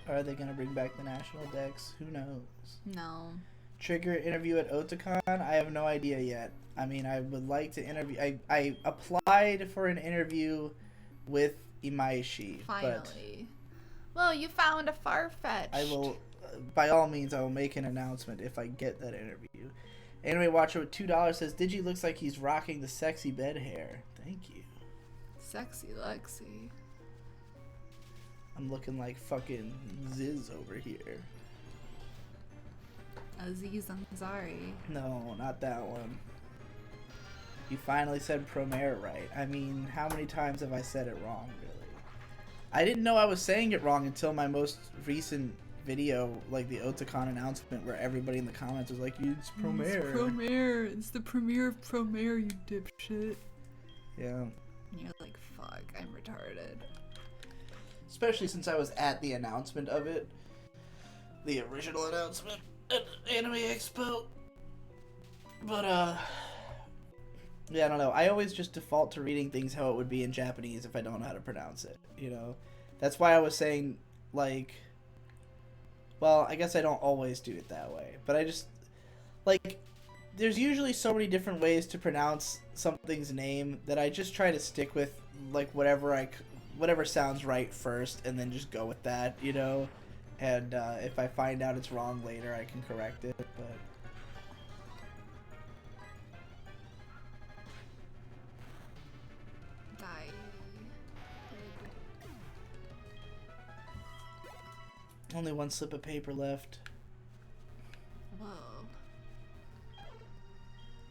Are they going to bring back the national decks? Who knows? No. Trigger interview at Otakon? I have no idea yet. I mean, I would like to interview. I applied for an interview with Imaishi. Finally. Well, you found a Farfetch'd. I will, by all means, I will make an announcement if I get that interview. Anime Watcher with $2 says, Digi looks like he's rocking the sexy bed hair. Thank you. Sexy Lexi. I'm looking like fucking Ziz over here. Aziz Ansari. No, not that one. You finally said Promare right. I mean, how many times have I said it wrong, really? I didn't know I was saying it wrong until my most recent video, like the Otakon announcement, where everybody in the comments was like, it's Promare. It's Promare. It's the premiere of Promare, you dipshit. Yeah. And you're like, fuck, I'm retarded. Especially since I was at the announcement of it. The original announcement at Anime Expo. But, yeah, I don't know. I always just default to reading things how it would be in Japanese if I don't know how to pronounce it, you know? That's why I was saying, like... Well, I guess I don't always do it that way. But I just... Like, there's usually so many different ways to pronounce something's name that I just try to stick with, like, whatever sounds right first, and then just go with that, you know? And if I find out it's wrong later, I can correct it, but... Only one slip of paper left. Whoa.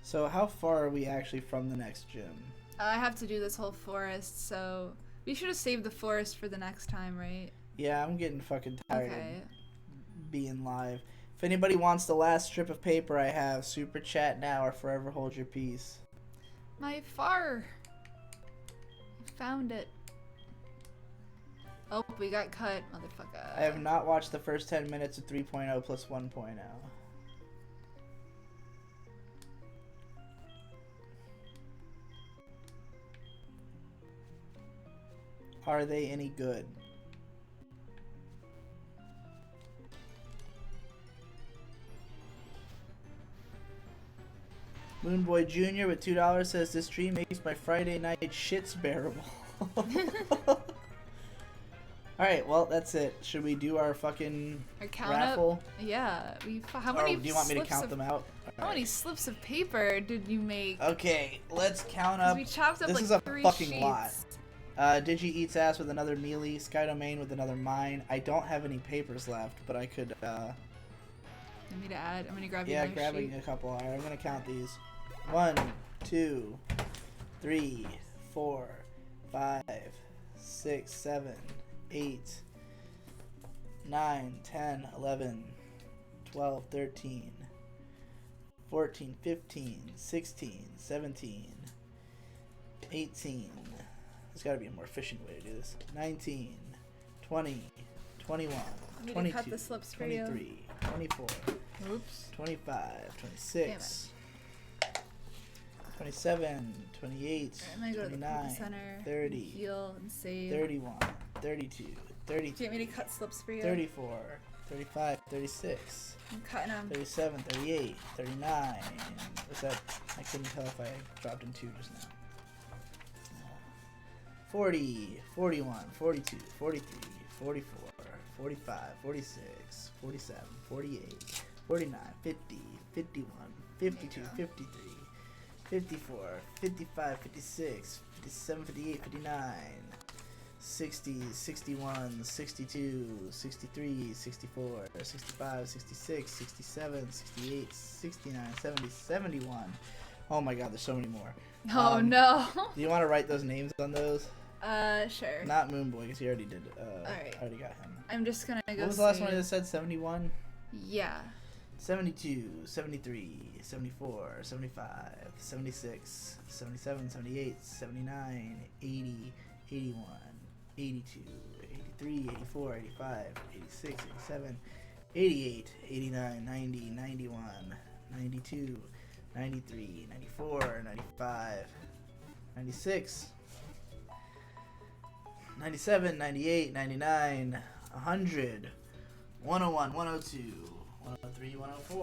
So how far are we actually from the next gym? I have to do this whole forest, so we should have saved the forest for the next time, right? Yeah, I'm getting fucking tired Okay. of being live. If anybody wants the last strip of paper I have, super chat now or forever hold your peace. My far. I found it. Oh, we got cut, motherfucker. I have not watched the first 10 minutes of 3.0 plus 1.0. Are they any good? Moonboy Jr. with $2 says this stream makes my Friday night shits bearable. Alright, well, that's it. Should we do our fucking raffle? Up? Yeah. How many do you want me to count them out? How many slips of paper did you make? Okay, let's count up. We chopped up this like is a 3 fucking sheets. lot. Digi eats ass with another melee. Sky Domain with another mine. I don't have any papers left, but I could, You need to add? I'm gonna grab you yeah, another grabbing sheet. a couple. Alright, I'm gonna count these. 1, 2, 3, 4, 5, 6, 7, 8, 9, 10, 11, 12, 13, 14, 15, 16, 17, 18. There's gotta be a more efficient way to do this. 19, 20, 21, I'm gonna 22, cut the slips for you. 23, 24, Oops. 25, 26, 27, 28, I'm gonna go to the 29, focus center, 30, heal and save. 31, 32, 33, Do you want me to cut slips for you? 34, 35, 36, I'm cutting them. 37, 38, 39. Was that? I couldn't tell if I dropped in 2 just now. 40, 41, 42, 43, 44, 45, 46, 47, 48, 49, 50, 51, 52, 53, 54, 55, 56, 57, 58, 59, 60, 61, 62, 63, 64, 65, 66, 67, 68, 69, 70, 71. Oh my god, there's so many more. Oh no. Do you want to write those names on those? Sure. Not Moonboy, because he already did. Alright. I already got him. I'm just gonna go. What was the last one that said 71? Yeah. 72, 73, 74, 75, 76, 77, 78, 79, 80, 81, 82, 83, 84, 85, 86, 87, 88, 89, 90, 91, 92, 93, 94, 95, 96, 97, 98, 99, 100, 101, 102, 103, 104,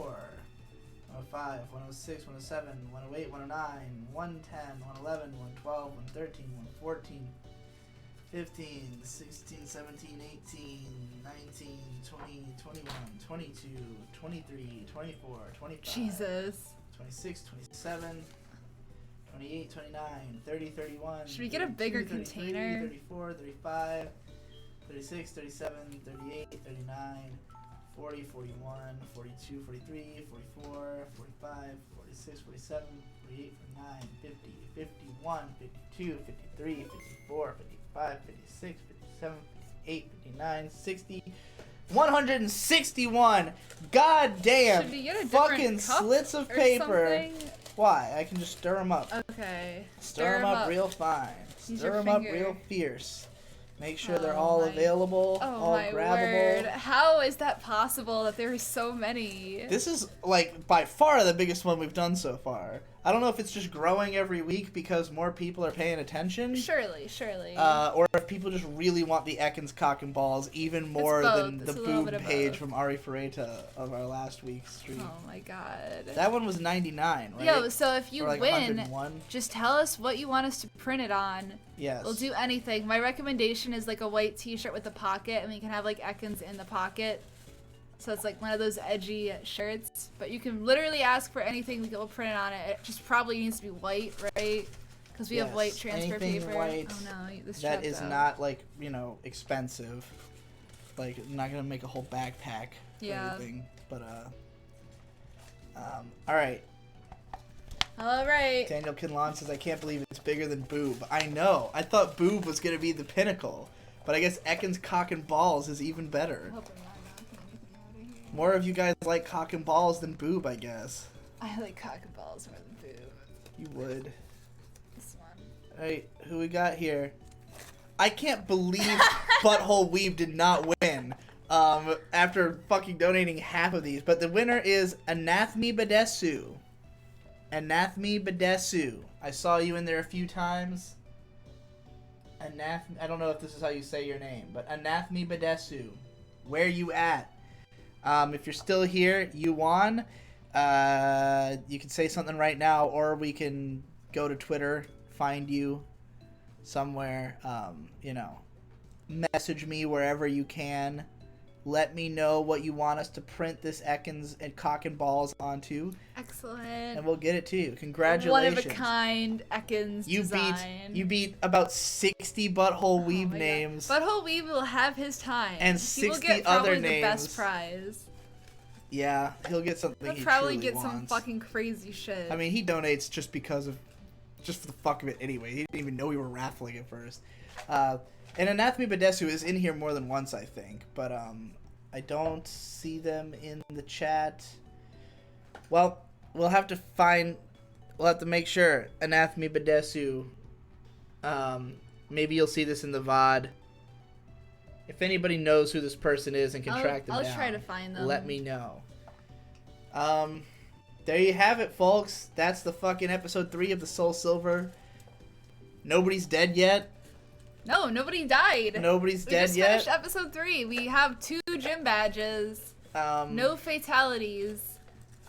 105, 106, 107, 108, 109, 110, 111, 112, 113, 114, 15, 16, 17, 18, 19, 20, 21, 22, 23, 24, 25, Jesus. 26, 27, 28, 29, 30, 31. Should we get a bigger 32, 33, container? 34, 35, 36, 37, 38, 39, 40, 41, 42, 43, 44, 45, 46, 47, 48, 49, 50, 51, 52, 53, 54, 55, 56, 57, 58, 59, 60, 161 goddamn Should we get a fucking different cup slits of or paper. something? Why? I can just stir them up. Okay. Stir them up real fine. Use Stir your them up finger. real fierce. Make sure they're Oh all my- available, Oh all my grabbable. word. How is that possible that there are so many? This is, like, by far the biggest one we've done so far. I don't know if it's just growing every week because more people are paying attention. Surely. Or if people just really want the Ekans cock and balls even more both. than It's the a little boob bit of page both. from Ari Ferreira of our last week's stream. Oh my god. That one was 99, right? Yo, so if you or like win, 101? just tell us what you want us to print it on. Yes. We'll do anything. My recommendation is like a white t-shirt with a pocket, and we can have like Ekans in the pocket. So it's like one of those edgy shirts. But you can literally ask for anything, we'll print it on it. It just probably needs to be white, right? Because we have white transfer anything paper. white Oh no, this that is out. not, like, you know, expensive. Like, I'm not gonna make a whole backpack for Yeah. everything. But, alright. Alright. Daniel Kinlan says, I can't believe it's bigger than boob. I know. I thought boob was gonna be the pinnacle. But I guess Ekans cock and balls is even better. More of you guys like cock and balls than boob, I guess. I like cock and balls more than boob. You would. This one. Alright, who we got here? I can't believe Butthole Weeb did not win. After fucking donating half of these. But the winner is Anathmi Badesu. Anathmi Badesu. I saw you in there a few times. I don't know if this is how you say your name, but Anathmi Badesu. Where you at? If you're still here, you won. You can say something right now, or we can go to Twitter, find you somewhere, you know, message me wherever you can. Let me know what you want us to print this Ekans and cock and balls onto, Excellent. and we'll get it to you. Congratulations. One of a kind Ekans You design. beat about 60 Butthole Weeb Oh my names. God. Butthole Weeb will have his time. And he will 60 get other probably names. the best prize. Yeah, he'll get something He'll he probably truly get wants. some fucking crazy shit. I mean, he donates just for the fuck of it anyway. He didn't even know we were raffling at first. And Anathmi Badesu is in here more than once, I think. But, I don't see them in the chat. Well, we'll have to make sure. Anathmi Badesu. Maybe you'll see this in the VOD. If anybody knows who this person is and can track them down, I'll try to find them. let me know. There you have it, folks. That's the fucking episode 3 of the SoulSilver. Nobody's dead yet. No, nobody died. Nobody's We dead just yet. finished episode 3. We have 2 gym badges. No fatalities.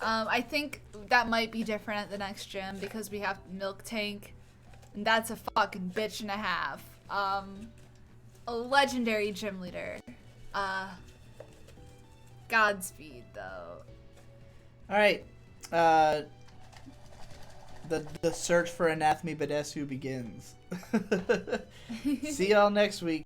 I think that might be different at the next gym because we have Milk Tank. And that's a fucking bitch and a half. A legendary gym leader. Godspeed, though. Alright. The search for Anathmi Badesu begins. See y'all next week.